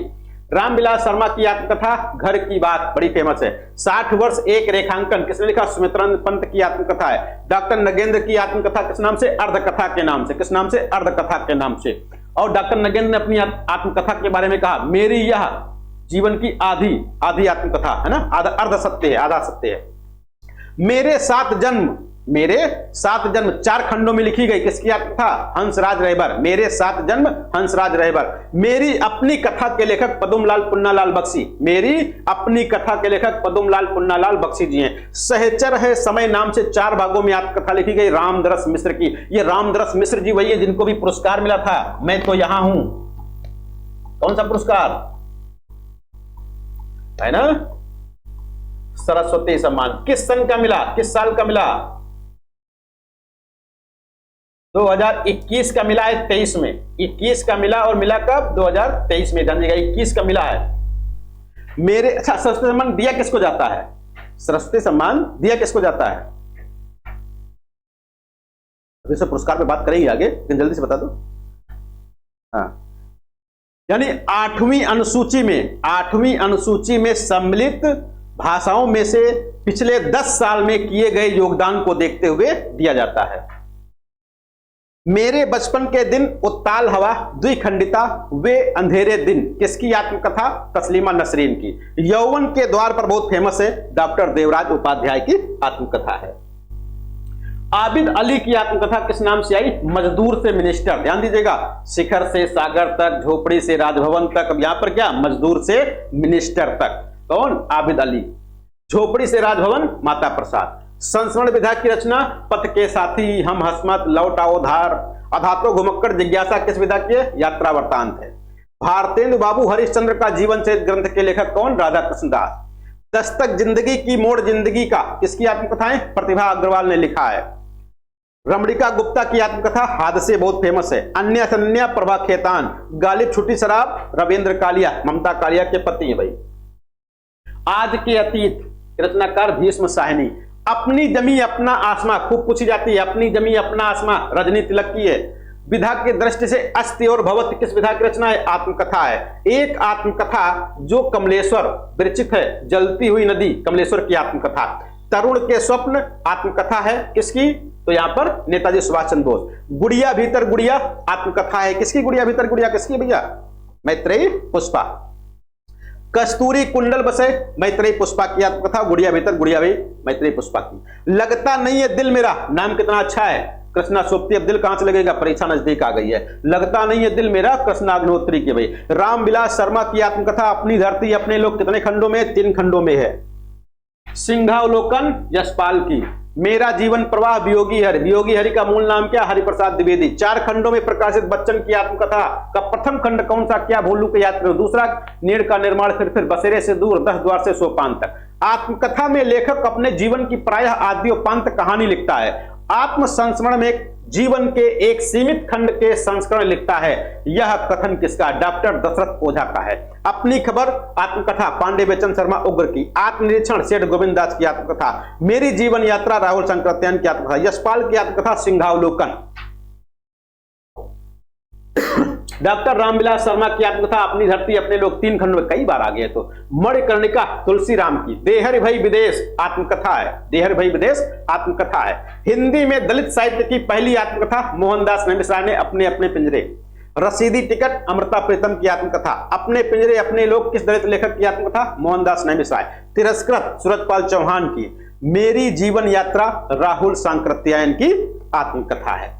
रामविलास शर्मा की आत्मकथा घर की बात, बड़ी फेमस है। 60 वर्ष एक रेखांकन किसने लिखा? सुमित्रानंद पंत की आत्मकथा है। डॉक्टर नगेंद्र की आत्मकथा किस नाम से? अर्धकथा के नाम से। किस नाम से? अर्धकथा के नाम से। और डॉक्टर नगेंद्र ने अपनी आत्मकथा के बारे में कहा, मेरी यह जीवन की आधी आत्मकथा है ना, आधा अर्ध सत्य है, आधा सत्य है। मेरे सात जन्म, मेरे सात जन्म 4 खंडों में लिखी गई, किसकी आत्मकथा? हंसराज रहबर। मेरे सात जन्म हंसराज रहबर। मेरी अपनी कथा के लेखक पदुमलाल पुन्नालाल बख्शी, मेरी अपनी कथा के लेखक पदुमलाल पुन्नालाल बख्शी जी हैं। सहचर है समय नाम से 4 भागों में आत्मकथा लिखी गई रामदरस मिश्र की। ये रामदरस मिश्र जी वही है जिनको भी पुरस्कार मिला था, मैं तो यहां हूं। कौन सा पुरस्कार है ना? सरस्वती सम्मान। किस सन का मिला, किस साल का मिला? 2021 का मिला है, 23 में 21 का मिला। और मिला कब? 2023 में। ध्यान दीजिएगा, 21 का मिला है मेरे। अच्छा, सरस्वती सम्मान दिया किसको जाता है? सरस्वती सम्मान दिया किसको जाता है? अभी से पुरस्कार पे बात करेंगे आगे, लेकिन जल्दी से बता दो। हाँ, यानी 8वीं अनुसूची में सम्मिलित भाषाओं में से पिछले 10 साल में किए गए योगदान को देखते हुए दिया जाता है। मेरे बचपन के दिन, उत्ताल हवा, द्विखंडिता, वे अंधेरे दिन, किसकी आत्मकथा? तस्लीमा नसरीन की। यौवन के द्वार पर बहुत फेमस है, डॉक्टर देवराज उपाध्याय की आत्मकथा है। आबिद अली की आत्मकथा किस नाम से आई? मजदूर से मिनिस्टर। ध्यान दीजिएगा, शिखर से सागर तक, झोपड़ी से राजभवन तक। अब यहां पर क्या? मजदूर से मिनिस्टर तक। कौन? आबिद अली। झोपड़ी से राजभवन, माता प्रसाद। संस्मरण विधा की रचना? पथ के साथी, हम हसमत, लौट आओ धार, अधातो घुमक्कड़, जिज्ञासा किस विधा की है? यात्रा वृत्तांत है। भारतेंदु बाबू हरिश्चंद्र का जीवन चरित्र ग्रंथ के लेखक कौन? राधा कृष्ण दास। दस्तक जिंदगी की मोड़ जिंदगी का, किसकी आत्मकथाएं? प्रतिभा अग्रवाल ने लिखा है। रमणिका गुप्ता की आत्मकथा हादसे बहुत फेमस है। अन्य सन्या प्रभा खेतान, गालिब छुट्टी शराब, रविंद्र कालिया, ममता कालिया के पति हैं भाई। आज के अतीत, रचनाकार भीष्म साहनी। अपनी जमी अपना आसमा, खूब पूछी जाती है, अपनी जमी अपना आसमा, रजनी तिलक की है। विधा की दृष्टि से अस्ति और भवत किस विधा की रचना है? आत्मकथा है। एक आत्मकथा जो कमलेश्वर विरचित है, जलती हुई नदी, कमलेश्वर की आत्मकथा। तरुण के स्वप्न आत्मकथा है, किसकी? तो यहां पर नेताजी सुभाष चंद्र बोस। गुड़िया भीतर गुड़िया आत्मकथा है, किसकी? गुड़िया भीतर गुड़िया किसकी भैया? मैत्रेयी पुष्पा। कस्तूरी कुंडल बसे, मैत्रेयी पुष्पा की आत्मकथा। गुड़िया भीतर गुड़िया भी मैत्रेयी पुष्पा की। लगता नहीं है दिल मेरा, नाम कितना अच्छा है, कृष्णा सोपती। अब दिल कहां से लगेगा? परीक्षा नजदीक आ गई है। लगता नहीं है दिल मेरा, कृष्णा अग्निहोत्री की भाई। रामविलास शर्मा की आत्मकथा अपनी धरती अपने लोग, कितने खंडों में? 3 खंडों में है। सिंहावलोकन यशपाल की। मेरा जीवन प्रवाह वियोगी हरि, वियोगी हरि का मूल नाम क्या? हरिप्रसाद द्विवेदी। 4 खंडों में प्रकाशित बच्चन की आत्मकथा का प्रथम खंड कौन सा? क्या भोलू के यात्री। दूसरा, नीड़ का निर्माण, फिर बसेरे से दूर, 10 द्वार से सोपान तक। आत्मकथा में लेखक अपने जीवन की प्रायः आद्योपांत कहानी लिखता है। आत्म संस्मरण में जीवन के एक सीमित खंड के संस्करण लिखता है। यह कथन किसका? डॉक्टर दशरथ ओझा का है। अपनी खबर आत्मकथा पांडे बेचन शर्मा उग्र की। आत्मनिरीक्षण सेठ गोविंद दास की आत्मकथा। मेरी जीवन यात्रा राहुल शंकरत्यायन की आत्मकथा। यशपाल की आत्मकथा सिंहावलोकन। डॉक्टर रामविलास शर्मा की आत्मकथा अपनी धरती अपने लोग, 3 खंड में, कई बार आ गए। तो मणिकर्णिका तुलसीराम की। देहर भई विदेश आत्मकथा है, देहर भई विदेश आत्मकथा है। हिंदी में दलित साहित्य की पहली आत्मकथा मोहनदास नैमिषारण्य ने अपने अपने पिंजरे। रसीदी टिकट अमृता प्रीतम की आत्मकथा। अपने पिंजरे अपने लोग किस दलित लेखक की आत्मकथा? मोहनदास नैमिषारण्य। तिरस्कृत सूरजपाल चौहान की। मेरी जीवन यात्रा राहुल सांकृत्यायन की आत्मकथा है।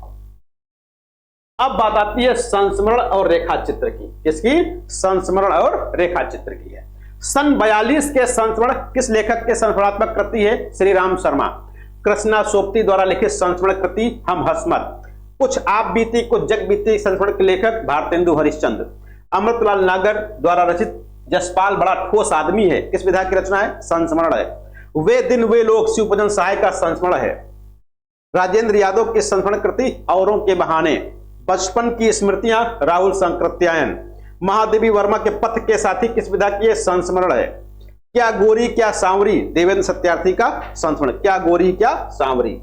अब बात आती है संस्मरण और रेखा चित्र की। किसकी? संस्मरण और रेखा चित्र की है। सन 42 के संस्मरण किस लेखक के संस्मरणात्मक कृति है? श्री राम शर्मा। कृष्णा सोपती द्वारा लिखित संस्मरण कृति हम हसमत। कुछ आप बीती कुछ जग बीती संस्मरण के लेखक भारतेंदु हरिश्चंद्र। अमृतलाल नागर द्वारा रचित जसपाल बड़ा ठोस आदमी है, किस विधा की रचना है? संस्मरण है। वे दिन वे लोग शिवपूजन सहाय का संस्मरण है। राजेंद्र यादव की संस्मरण कृति औरों के बहाने। बचपन की स्मृतियां राहुल सांकृत्यायन। महादेवी वर्मा के पथ के साथी किस विधा की? संस्मरण है। क्या गोरी क्या सांवरी देवेंद्र सत्यार्थी का संस्मरण। क्या गोरी क्या सांवरी।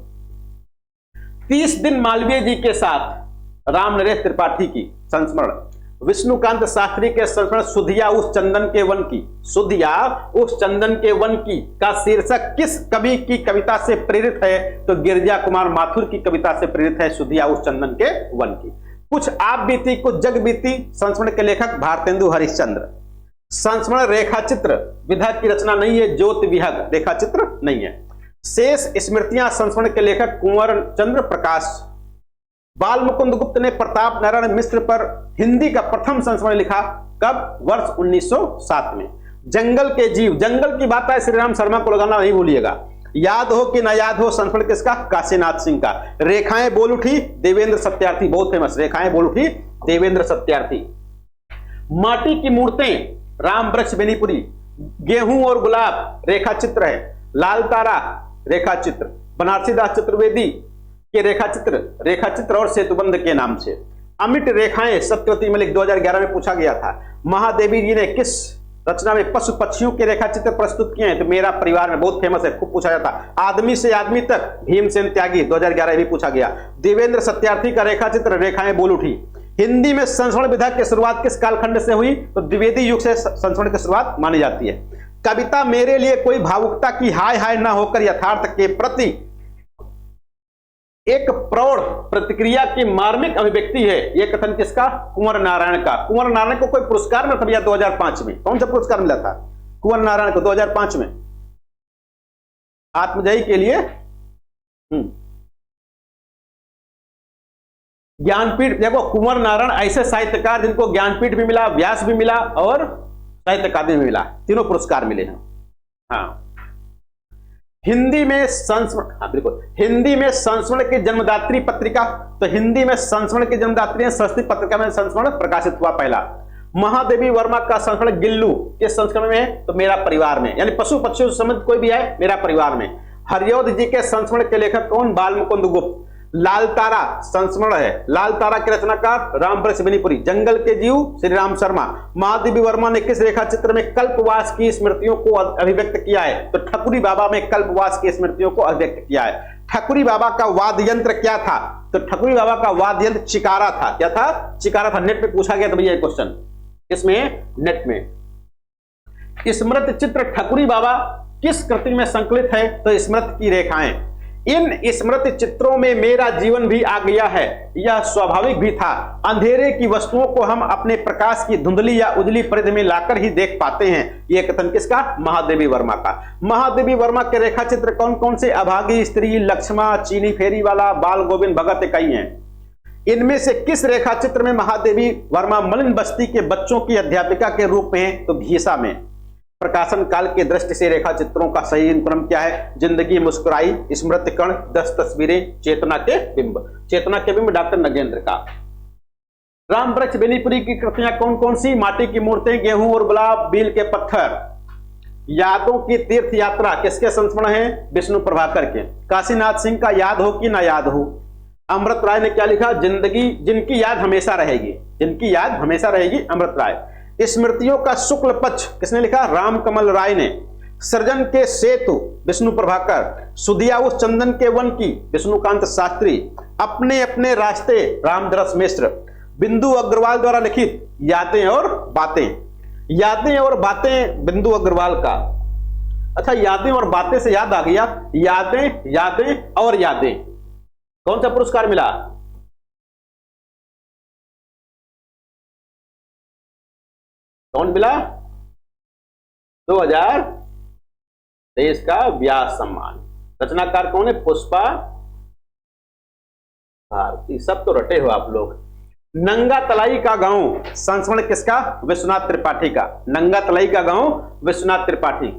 30 दिन मालवीय जी के साथ राम नरेश त्रिपाठी की संस्मरण। विष्णुकांत शास्त्री के संस्मरण सुधिया उस चंदन के वन की। सुधिया उस चंदन के वन की का शीर्षक किस कवि की कविता से प्रेरित है? तो गिरजा कुमार माथुर की कविता से प्रेरित है सुधिया उस चंदन के वन की। कुछ आप बीती कुछ जग बीती संस्मरण के लेखक भारतेंदु हरिश्चंद्र। संस्मरण रेखा चित्र विधा की रचना नहीं है, ज्योति विहग रेखा चित्र नहीं है। शेष स्मृतियां संस्मरण के लेखक कुंवर चंद्र प्रकाश। बाल मुकुंद गुप्त ने प्रताप नारायण मिश्र पर हिंदी का प्रथम संस्मरण लिखा, कब? वर्ष 1907 में। जंगल के जीव, जंगल की बात है, श्री राम शर्मा को लगाना नहीं भूलिएगा। याद हो कि ना याद हो, संस्मरण किसका? काशीनाथ सिंह का। रेखाएं बोल उठी, देवेंद्र सत्यार्थी, बहुत फेमस, रेखाएं बोल उठी, देवेंद्र सत्यार्थी। माटी की मूर्तें, राम वृक्ष बेनीपुरी। गेहूं और गुलाब रेखा चित्र है। लाल तारा रेखा चित्र, बनारसी दास चतुर्वेदी के रेखा चित्र और सेतुबंध के नाम से। अमिट रेखाएं, सत्यवती मलिक, 2011 में पूछा गया था। महादेवी जी ने किस रचना में पशु पक्षियों के रेखा चित्र प्रस्तुत किए हैं? तो मेरा परिवार में, बहुत फेमस है, खूब पूछा जाता। आदमी से आदमी तक, भीमसेन त्यागी, 2011 में पूछा गया। देवेंद्र सत्यार्थी का रेखा चित्र रेखाएं बोल उठी। हिंदी में संस्मरण विधा की शुरुआत किस कालखंड से हुई? तो द्विवेदी युग से संस्मरण की शुरुआत मानी जाती है। कविता मेरे लिए कोई भावुकता की हाय हाय न होकर यथार्थ के प्रति एक प्रौढ़ प्रतिक्रिया की मार्मिक अभिव्यक्ति है। यह कथन किसका? कुंवर नारायण का। कुंवर नारायण को कोई पुरस्कार मिला था भैया 2005 में? कौन सा पुरस्कार मिला था कुंवर नारायण को 2005 में? आत्मजयी के लिए ज्ञानपीठ। देखो, कुंवर नारायण ऐसे साहित्यकार जिनको ज्ञानपीठ भी मिला, व्यास भी मिला और साहित्य अकादमी भी मिला, तीनों पुरस्कार मिले हैं। हाँ, हिंदी में संस्मरण, हाँ बिल्कुल, हिंदी में संस्मरण की जन्मदात्री पत्रिका। तो हिंदी में संस्मरण की जन्मदात्री संस्कृत पत्रिका में संस्मरण प्रकाशित हुआ पहला। महादेवी वर्मा का संस्मरण गिल्लू के संस्करण में है? तो मेरा परिवार में, यानी पशु पक्षियों से संबंधित कोई भी है, मेरा परिवार में। हरिऔध जी के संस्मरण के लेखक कौन? बाल मुकुंद गुप्त। लाल तारा संस्मरण है, लाल तारा के रचनाकार राम वृक्ष बेनीपुरी। जंगल के जीव श्री राम शर्मा। महादेवी वर्मा ने किस रेखा चित्र में कल्पवास की स्मृतियों को अभिव्यक्त किया है? तो ठकुरी बाबा में कल्पवास की स्मृतियों को अभिव्यक्त किया है। ठकुरी बाबा का वाद्य यंत्र क्या था? तो ठकुरी बाबा का वाद्य यंत्र चिकारा था। क्या था? चिकारा था। नेट पे पूछा गया था भैया क्वेश्चन, इसमें नेट में। स्मृति चित्र ठकुरी बाबा किस कृति में संकलित है? तो स्मृति की रेखाएं। इन स्मृति चित्रों में मेरा जीवन भी आ गया है, यह स्वाभाविक भी था। अंधेरे की वस्तुओं को हम अपने प्रकाश की धुंधली या उजली परिधि में लाकर ही देख पाते हैं। यह कथन किसका? महादेवी वर्मा का। महादेवी वर्मा के रेखा चित्र कौन कौन से? अभागी स्त्री, लक्ष्मा, चीनी फेरी वाला, बाल गोविंद भगत कई हैं। इनमें से किस रेखा चित्र में महादेवी वर्मा मलिन बस्ती के बच्चों की अध्यापिका के रूप में है? तो भीसा में। प्रकाशन काल की दृष्टि से रेखा चित्रों का सही क्रम क्या है? जिंदगी मुस्कुराई, स्मृति कण, 10 तस्वीरें, चेतना के बिंब। चेतना के बिंब डॉक्टर नगेंद्र का। राम वृक्ष बेनीपुरी की कृतियां कौन कौन सी? माटी की मूर्तें, गेहूं और गुलाब, बील के पत्थर। यादों की तीर्थ यात्रा किसके संस्मरण है? विष्णु प्रभाकर के। काशीनाथ सिंह का याद हो कि ना याद हो। अमृत राय ने क्या लिखा? जिंदगी जिनकी याद हमेशा रहेगी, जिनकी याद हमेशा रहेगी, अमृत राय। स्मृतियों का शुक्ल पक्ष किसने लिखा? राम कमल राय ने। सृजन के सेतु विष्णु प्रभाकर। सुधिया उस चंदन के वन की विष्णुकांत शास्त्री। अपने अपने रास्ते रामदरस मिश्र। बिंदु अग्रवाल द्वारा लिखित यादें और बातें। यादें और बातें बिंदु अग्रवाल का। अच्छा, यादें और बातें से याद आ गया, यादें, यादें और यादें कौन सा पुरस्कार मिला? कौन मिला? 2023 का व्यास सम्मान। रचनाकार कौन है? पुष्पा भारती। सब तो रटे हो आप लोग। नंगा तलाई का गांव संस्मरण किसका? विश्वनाथ त्रिपाठी का। नंगा तलाई का गांव विश्वनाथ त्रिपाठी।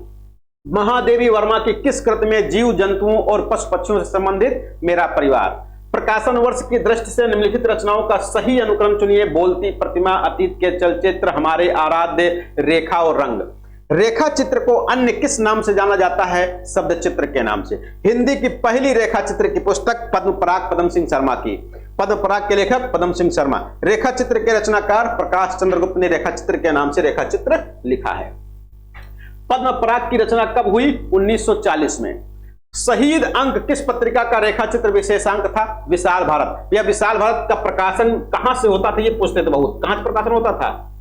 महादेवी वर्मा की किस कृति में जीव जंतुओं और पशु पक्षियों से संबंधित मेरा परिवार? प्रकाशन वर्ष की दृष्टि से निम्नलिखित रचनाओं का सही अनुक्रम चुनिए। बोलती प्रतिमा, अतीत के चलचित्र, हमारे आराध्य, रेखा और रंग। रेखा चित्र को अन्य किस नाम से जाना जाता है? शब्द चित्र के नाम से। हिंदी की पहली रेखा चित्र की पुस्तक पद्म पराग पद्म सिंह शर्मा की। पद्म पराग के लेखक पद्म सिंह शर्मा। रेखा चित्र के रचनाकार प्रकाश चंद्र गुप्त ने रेखा चित्र के नाम से रेखा चित्र लिखा है। पद्म पराग की रचना कब हुई? 1940 में। शहीद अंक किस पत्रिका का रेखा चित्र विशेषांक था? विशाल भारत। यह विशाल भारत का प्रकाशन कहां से होता था? ये पूछते थे बहुत, कहां से प्रकाशन होता था?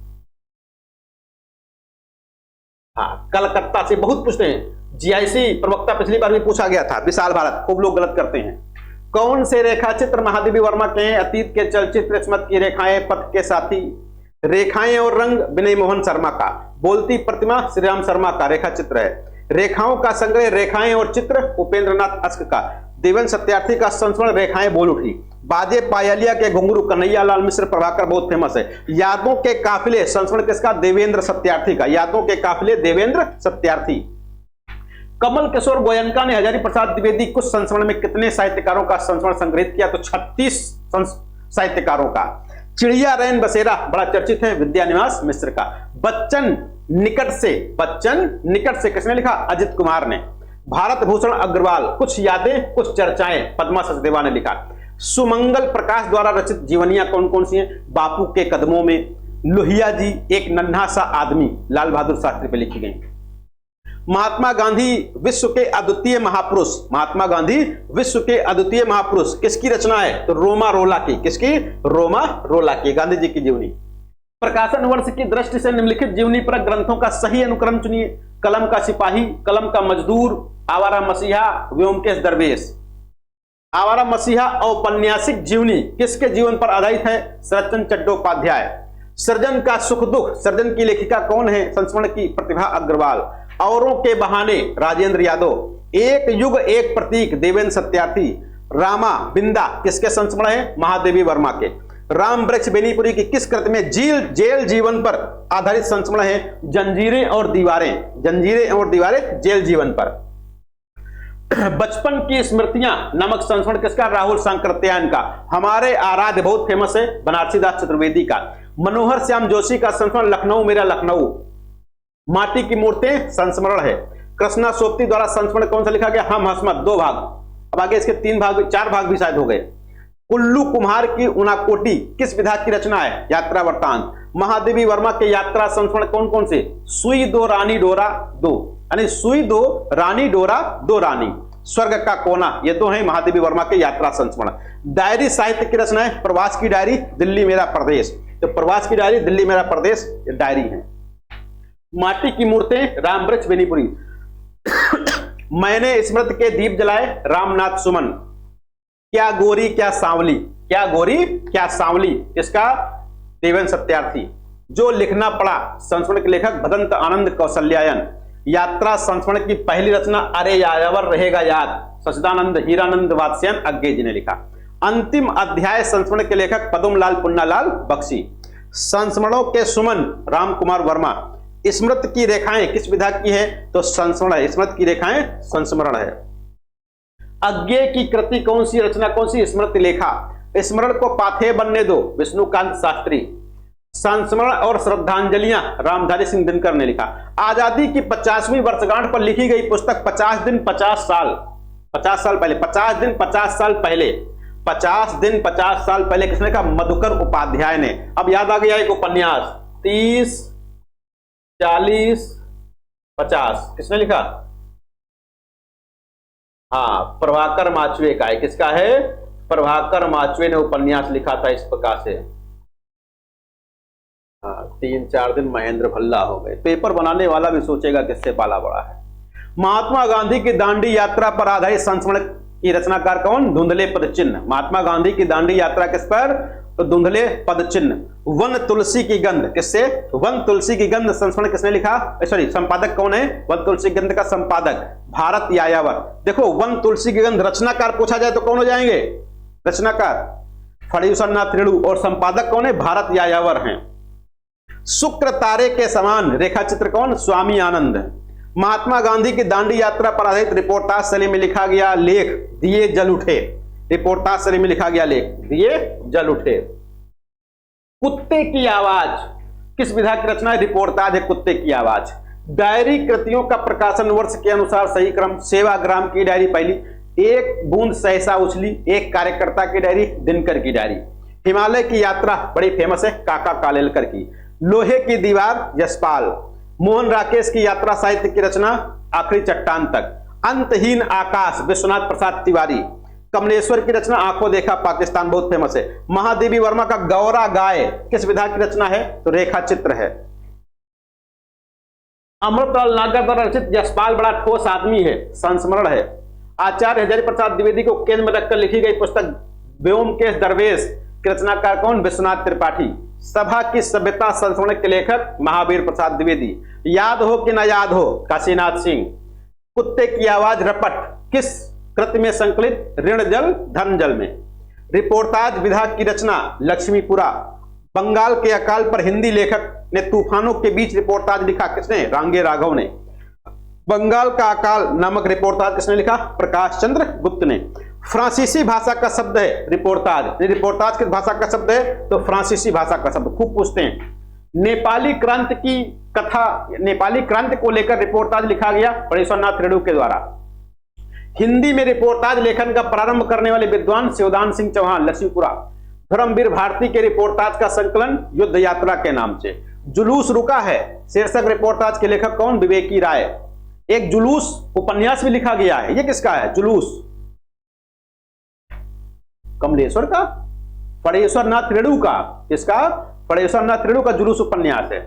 हाँ, कलकत्ता से। बहुत पूछते हैं, जीआईसी प्रवक्ता पिछली बार भी पूछा गया था। विशाल भारत, खूब लोग गलत करते हैं। कौन से रेखा चित्र महादेवी वर्मा के हैं? अतीत के चलचित्र, स्मृति की रेखाएं, पथ के साथी। रेखाएं और रंग विनय मोहन शर्मा का। बोलती प्रतिमा श्रीराम शर्मा का रेखा चित्र है। रेखाओं का संग्रह रेखाएं और चित्र उपेंद्रनाथ अश्क का। देवेंद्र सत्यार्थी का संस्मरण रेखाएं बोल उठी। बाजे पायलिया के घुंघरू कन्हैया लाल मिश्र प्रभाकर बहुत फेमस है। यादों के काफिले संस्मरण किसका? देवेंद्र सत्यार्थी का। यादों के काफिले देवेंद्र सत्यार्थी। कमल किशोर गोयनका ने हजारी प्रसाद द्विवेदी कुछ संस्मरण में कितने साहित्यकारों का संस्मरण संग्रहित किया? तो 36 साहित्यकारों का। चिड़िया रैन बसेरा बड़ा चर्चित है, विद्यानिवास मिश्र का। बच्चन निकट से किसने लिखा? अजित कुमार ने। भारत भूषण अग्रवाल कुछ यादें कुछ चर्चाएं पद्मा सचदेवा ने लिखा। सुमंगल प्रकाश द्वारा रचित जीवनियां कौन कौन सी हैं? बापू के कदमों में, लोहिया जी, एक नन्हा सा आदमी, लाल बहादुर शास्त्री पे लिखी गई। महात्मा गांधी विश्व के अद्वितीय महापुरुष, महात्मा गांधी विश्व के अद्वितीय महापुरुष किसकी रचना है? तो रोमा रोला की। किसकी? रोमा रोला की, गांधी जी की जीवनी। प्रकाशन वर्ष की दृष्टि से निम्नलिखित जीवनी पर ग्रंथों का सही अनुक्रम चुनिए। कलम का सिपाही, कलम का मजदूर, आवारा मसीहा, व्योमकेश दरवेश। आवारा मसीहा औपन्यासिक जीवनी किसके जीवन पर आधारित है? शरदचंद्र चट्टोपाध्याय। सृजन का सुख दुख, सृजन की लेखिका कौन है? संस्मरण की प्रतिभा अग्रवाल। औरों के बहाने, राजेंद्र यादव। एक युग एक प्रतीक, देवेंद्र सत्यार्थी। रामा बिंदा किसके संस्मरण है? महादेवी वर्मा के। राम वृक्ष बेनीपुरी की किस कृति में जेल जीवन पर आधारित संस्मरण है? जंजीरें और दीवारें। जंजीरें और दीवारें जेल जीवन पर। बचपन की स्मृतियां नामक संस्मरण किसका? राहुल सांकृत्यायन का। हमारे आराध्य बहुत फेमस है, बनारसी दास चतुर्वेदी का। मनोहर श्याम जोशी का संस्मरण लखनऊ मेरा लखनऊ। माटी की मूर्तें संस्मरण है। कृष्णा सोपती द्वारा संस्मरण कौन सा लिखा गया? हम हसमत, 2 भाग। अब आगे इसके 4 भाग भी शायद हो गए। कुल्लू कुम्हार की उनाकोटी किस विधा की रचना है? यात्रा वृत्तांत। महादेवी वर्मा के यात्रा संस्मरण कौन कौन से? सुई दो रानी डोरा दो, यानी सुई दो रानी डोरा दो रानी। स्वर्ग का कोना, ये तो है महादेवी वर्मा के यात्रा संस्मरण। डायरी साहित्य की रचना है प्रवास की डायरी, दिल्ली मेरा प्रदेश। तो प्रवास की डायरी, दिल्ली मेरा प्रदेश, ये डायरी है। माटी की मूर्तें राम वृक्ष बेनीपुरी। मैंने स्मृति के दीप जलाए, रामनाथ सुमन। क्या गोरी क्या सांवली, क्या गोरी क्या सांवली, इसका? देवेंद्र सत्यार्थी। जो लिखना पड़ा, संस्मरण के लेखक भदंत आनंद कौशल्यायन। यात्रा संस्मरण की पहली रचना अरे यायावर रहेगा याद, सचिदानंद हीरानंद वात्स्यन अज्ञे जी ने लिखा। अंतिम अध्याय संस्मरण के लेखक पदमलाल पुन्नालाल बख्शी। संस्मरणों के सुमन राम कुमार वर्मा। स्मृति की रेखाएं किस विधा की है? तो संस्मरण है। स्मृति की रेखाएं संस्मरण है। अज्ञे की कृति कौन सी, रचना कौन सी? स्मृति लेखा। स्मरण को पाथे बनने दो, विष्णुकांत शास्त्री। संस्मरण और श्रद्धांजलियां रामधारी सिंह दिनकर ने लिखा। आजादी की 50वीं वर्षगांठ पर लिखी गई पुस्तक 50 दिन 50 साल, 50 साल पहले, 50 दिन 50 साल पहले, 50 दिन 50 साल पहले किसने लिखा? मधुकर उपाध्याय ने। अब याद आ गया एक उपन्यास 30 40 50 किसने लिखा? हाँ, प्रभाकर माचवे का है। किसका है? प्रभाकर माचवे ने उपन्यास लिखा था इस प्रकार से। 3-4 दिन महेंद्र भल्ला हो गए। पेपर बनाने वाला भी सोचेगा किससे पाला बड़ा है। महात्मा गांधी की दांडी यात्रा पर आधारित संस्मरण की रचनाकार कौन? धुंधले पदचिन्ह। महात्मा गांधी की दांडी यात्रा किस पर? तो धुंधले पदचिन्ह। वन तुलसी की गंध किससे? वन तुलसी की गंध संस्मरण किसने लिखा? सॉरी, संपादक कौन है? वन तुलसी की गंध का संपादक भारत यायावर। देखो, वन तुलसी की गंध रचनाकार पूछा जाए तो कौन हो जाएंगे? रचनाकार फणीभूषण नाथ रेणु, और संपादक कौन है? भारत यायावर हैं। शुक्र तारे के समान रेखा चित्र कौन? स्वामी आनंद। महात्मा गांधी की दांडी यात्रा पर आधारित रिपोर्टाज शैली में लिखा गया लेख दिए जल उठे। रिपोर्टाज शैली में लिखा गया लेख दिए जल उठे। कुत्ते की आवाज किस विधा की रचना है? रिपोर्टाज है कुत्ते की आवाज। डायरी कृतियों का प्रकाशन वर्ष के अनुसार सही क्रम। सेवाग्राम की डायरी पहली, एक बूंद सहसा उछली, एक कार्यकर्ता की डायरी, दिनकर की डायरी। हिमालय की यात्रा बड़ी फेमस है, काका कालेलकर की। लोहे की दीवार यशपाल। मोहन राकेश की यात्रा साहित्य की रचना आखिरी चट्टान तक। अंतहीन आकाश विश्वनाथ प्रसाद तिवारी। कमलेश्वर की रचना आंखों देखा पाकिस्तान बहुत फेमस है। महादेवी वर्मा का गौरा गाय किस विधा की रचना है? तो रेखा चित्र है। अमृतलाल नागर द्वारा रचित यशपाल बड़ा ठोस आदमी है, संस्मरण है। आचार्य हजारी प्रसाद द्विवेदी को केंद्र में रखकर लिखी गई पुस्तक व्योमकेश दरवेश की रचनाकार कौन? विश्वनाथ त्रिपाठी। सभा की सभ्यता संस्मरण के लेखक महावीर प्रसाद द्विवेदी। याद हो कि न याद हो, काशीनाथ सिंह। कुत्ते की आवाज रपट किस कृति में संकलित? ऋण जल धन जल में। रिपोर्टाज विधा की रचना लक्ष्मीपुरा। बंगाल के अकाल पर हिंदी लेखक ने तूफानों के बीच रिपोर्टाज लिखा, किसने? रांगे राघव ने। बंगाल का अकाल नामक रिपोर्टाज किसने लिखा? प्रकाश चंद्र गुप्त ने। फ्रांसीसी भाषा का शब्द है रिपोर्टाज। रिपोर्टाज किस भाषा का शब्द है? तो फ्रांसीसी भाषा का शब्द, खूब पूछते हैं। नेपाली क्रांति की कथा, नेपाली क्रांति को लेकर रिपोर्टाज लिखा गया परेश्वरनाथ रेणु के द्वारा। हिंदी में रिपोर्टाज लेखन का प्रारंभ करने वाले विद्वान शिवदान सिंह चौहान, लक्ष्मीपुरा। धर्मवीर भारती के रिपोर्टाज का संकलन युद्ध यात्रा के नाम से। जुलूस रुका है शीर्षक रिपोर्टाज के लेखक कौन? विवेकी राय। एक जुलूस उपन्यास भी लिखा गया है, ये किसका है? जुलूस कमलेश्वर का, परेश्वरनाथ रेणु का। किसका? परेश्वरनाथ रेणु का जुलूस उपन्यास है।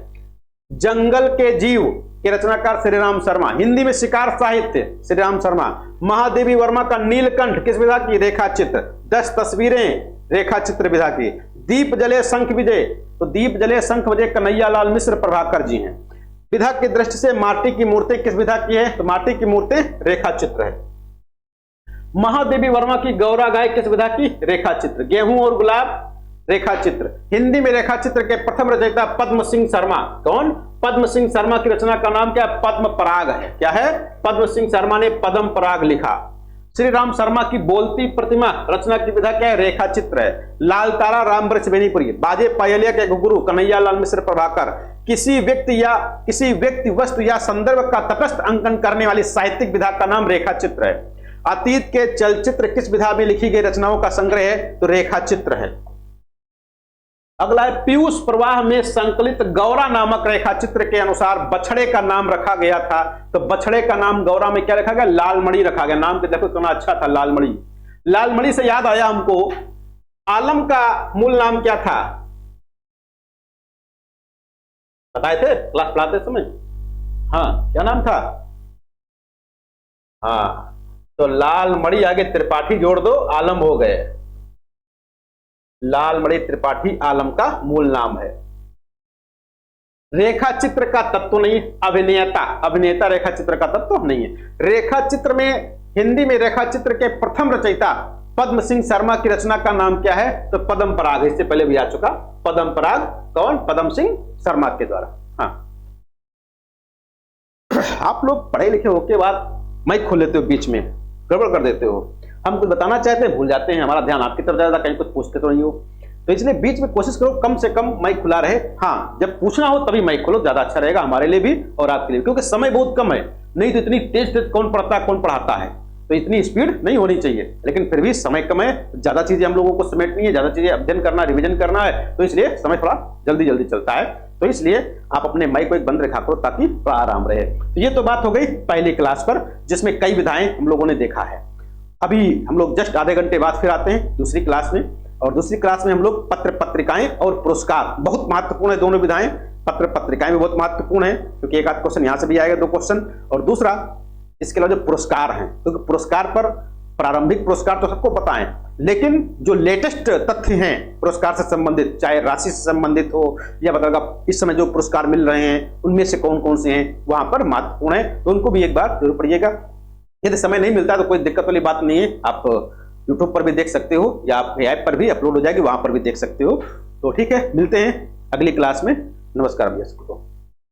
जंगल के जीव के रचनाकार श्रीराम शर्मा। हिंदी में शिकार साहित्य श्रीराम शर्मा। महादेवी वर्मा का नीलकंठ किस विधा की? रेखा चित्र। 10 तस्वीरें रेखा चित्र विधा की। दीप जले शंख विजय, तो दीप जले शंख विजय कन्हैया लाल मिश्र प्रभाकर जी हैं। विधा की दृष्टि से माटी की मूर्ति किस विधा की है? तो माटी की मूर्ति रेखा चित्र है। महादेवी वर्मा की गौरा गाय किस विधा की? रेखा चित्र। गेहूं और गुलाब रेखा चित्र। हिंदी में रेखा चित्र के प्रथम रचयिता पद्म सिंह शर्मा। कौन? पद्म सिंह शर्मा की रचना का नाम क्या है? पद्म पराग है। क्या है? पद्म सिंह शर्मा ने पद्म पराग लिखा। श्री राम शर्मा की बोलती प्रतिमा रचना की विधा क्या है? रेखा चित्र है। लाल तारा राम वृक्ष बेनीपुरी। बाजे पायलिया के गुरु कन्हैया लाल मिश्र प्रभाकर। किसी व्यक्ति वस्तु या संदर्भ का तटस्थ अंकन करने वाली साहित्यिक विधा का नाम रेखा चित्र है। अतीत के चलचित्र किस विधा में लिखी गई रचनाओं का संग्रह है? तो रेखा चित्र है। अगला है पीयूष प्रवाह में संकलित गौरा नामक रेखा चित्र के अनुसार बछड़े का नाम रखा गया था, तो बछड़े का नाम गौरा में क्या रखा गया? लालमणि रखा गया। नाम के देखो कितना अच्छा था, लालमणि। लालमणि से याद आया हमको, आलम का मूल नाम क्या था? बताए थे क्लास पढ़ाते समय? हाँ, क्या नाम था? हाँ, तो लालमणि आगे त्रिपाठी जोड़ दो, आलम हो गए। लालमणि त्रिपाठी आलम का मूल नाम है। रेखा चित्र का तत्व नहीं, अभिनेता रेखा चित्र का तत्व नहीं है। रेखा चित्र में, हिंदी में रेखा चित्र के प्रथम रचयिता पद्म सिंह शर्मा की रचना का नाम क्या है? तो पद्म पराग। इससे पहले भी आ चुका पद्म पराग। कौन? पद्म सिंह शर्मा के द्वारा। हाँ, आप लोग पढ़े लिखे हो के बाद माइक खोल लेते हो, बीच में गड़बड़ कर देते हो। हम कुछ बताना चाहते हैं, भूल जाते हैं, हमारा ध्यान आपकी तरफ ज्यादा, कहीं कुछ पूछते तो नहीं हो। तो इसलिए बीच में कोशिश करो कम से कम माइक खुला रहे। हाँ, जब पूछना हो तभी माइक खोलो, ज्यादा अच्छा रहेगा हमारे लिए भी और आपके लिए, क्योंकि समय बहुत कम है। नहीं तो इतनी तेज तेज कौन पढ़ता है, कौन पढ़ाता है, तो इतनी स्पीड नहीं होनी चाहिए। लेकिन फिर भी समय कम है, ज्यादा चीजें हम लोगों को समेटनी है, ज्यादा चीजें अध्ययन करना, रिविजन करना है, तो इसलिए समय थोड़ा जल्दी जल्दी चलता है। तो इसलिए आप अपने माइक को एक बंद रखा करो ताकि थोड़ा आराम रहे। तो ये तो बात हो गई पहली क्लास पर, जिसमें कई विधाएं हम लोगों ने देखा है। अभी हम लोग जस्ट आधे घंटे बाद फिर आते हैं दूसरी क्लास में, और दूसरी क्लास में हम लोग पत्र पत्रिकाएं और पुरस्कार, बहुत महत्वपूर्ण है दोनों विधाएं। पत्र पत्रिकाएं भी बहुत महत्वपूर्ण है, क्योंकि एक आध क्वेश्चन यहां से भी आएगा, 2 क्वेश्चन, और दूसरा इसके अलावा जो पुरस्कार हैं, क्योंकि पुरस्कार पर प्रारंभिक पुरस्कार तो सबको पता है, लेकिन जो लेटेस्ट तथ्य हैं पुरस्कार से संबंधित, चाहे राशि से संबंधित हो या बताएगा इस समय जो पुरस्कार मिल रहे हैं उनमें से कौन कौन से हैं, वहां पर महत्वपूर्ण है, तो उनको भी एक बार जरूर पढ़िएगा। यदि समय नहीं मिलता तो कोई दिक्कत वाली बात नहीं है, आप यूट्यूब पर भी देख सकते हो या आपके ऐप पर भी अपलोड हो जाएगी, वहां पर भी देख सकते हो। तो ठीक है, मिलते हैं अगली क्लास में। नमस्कार भैया सबको।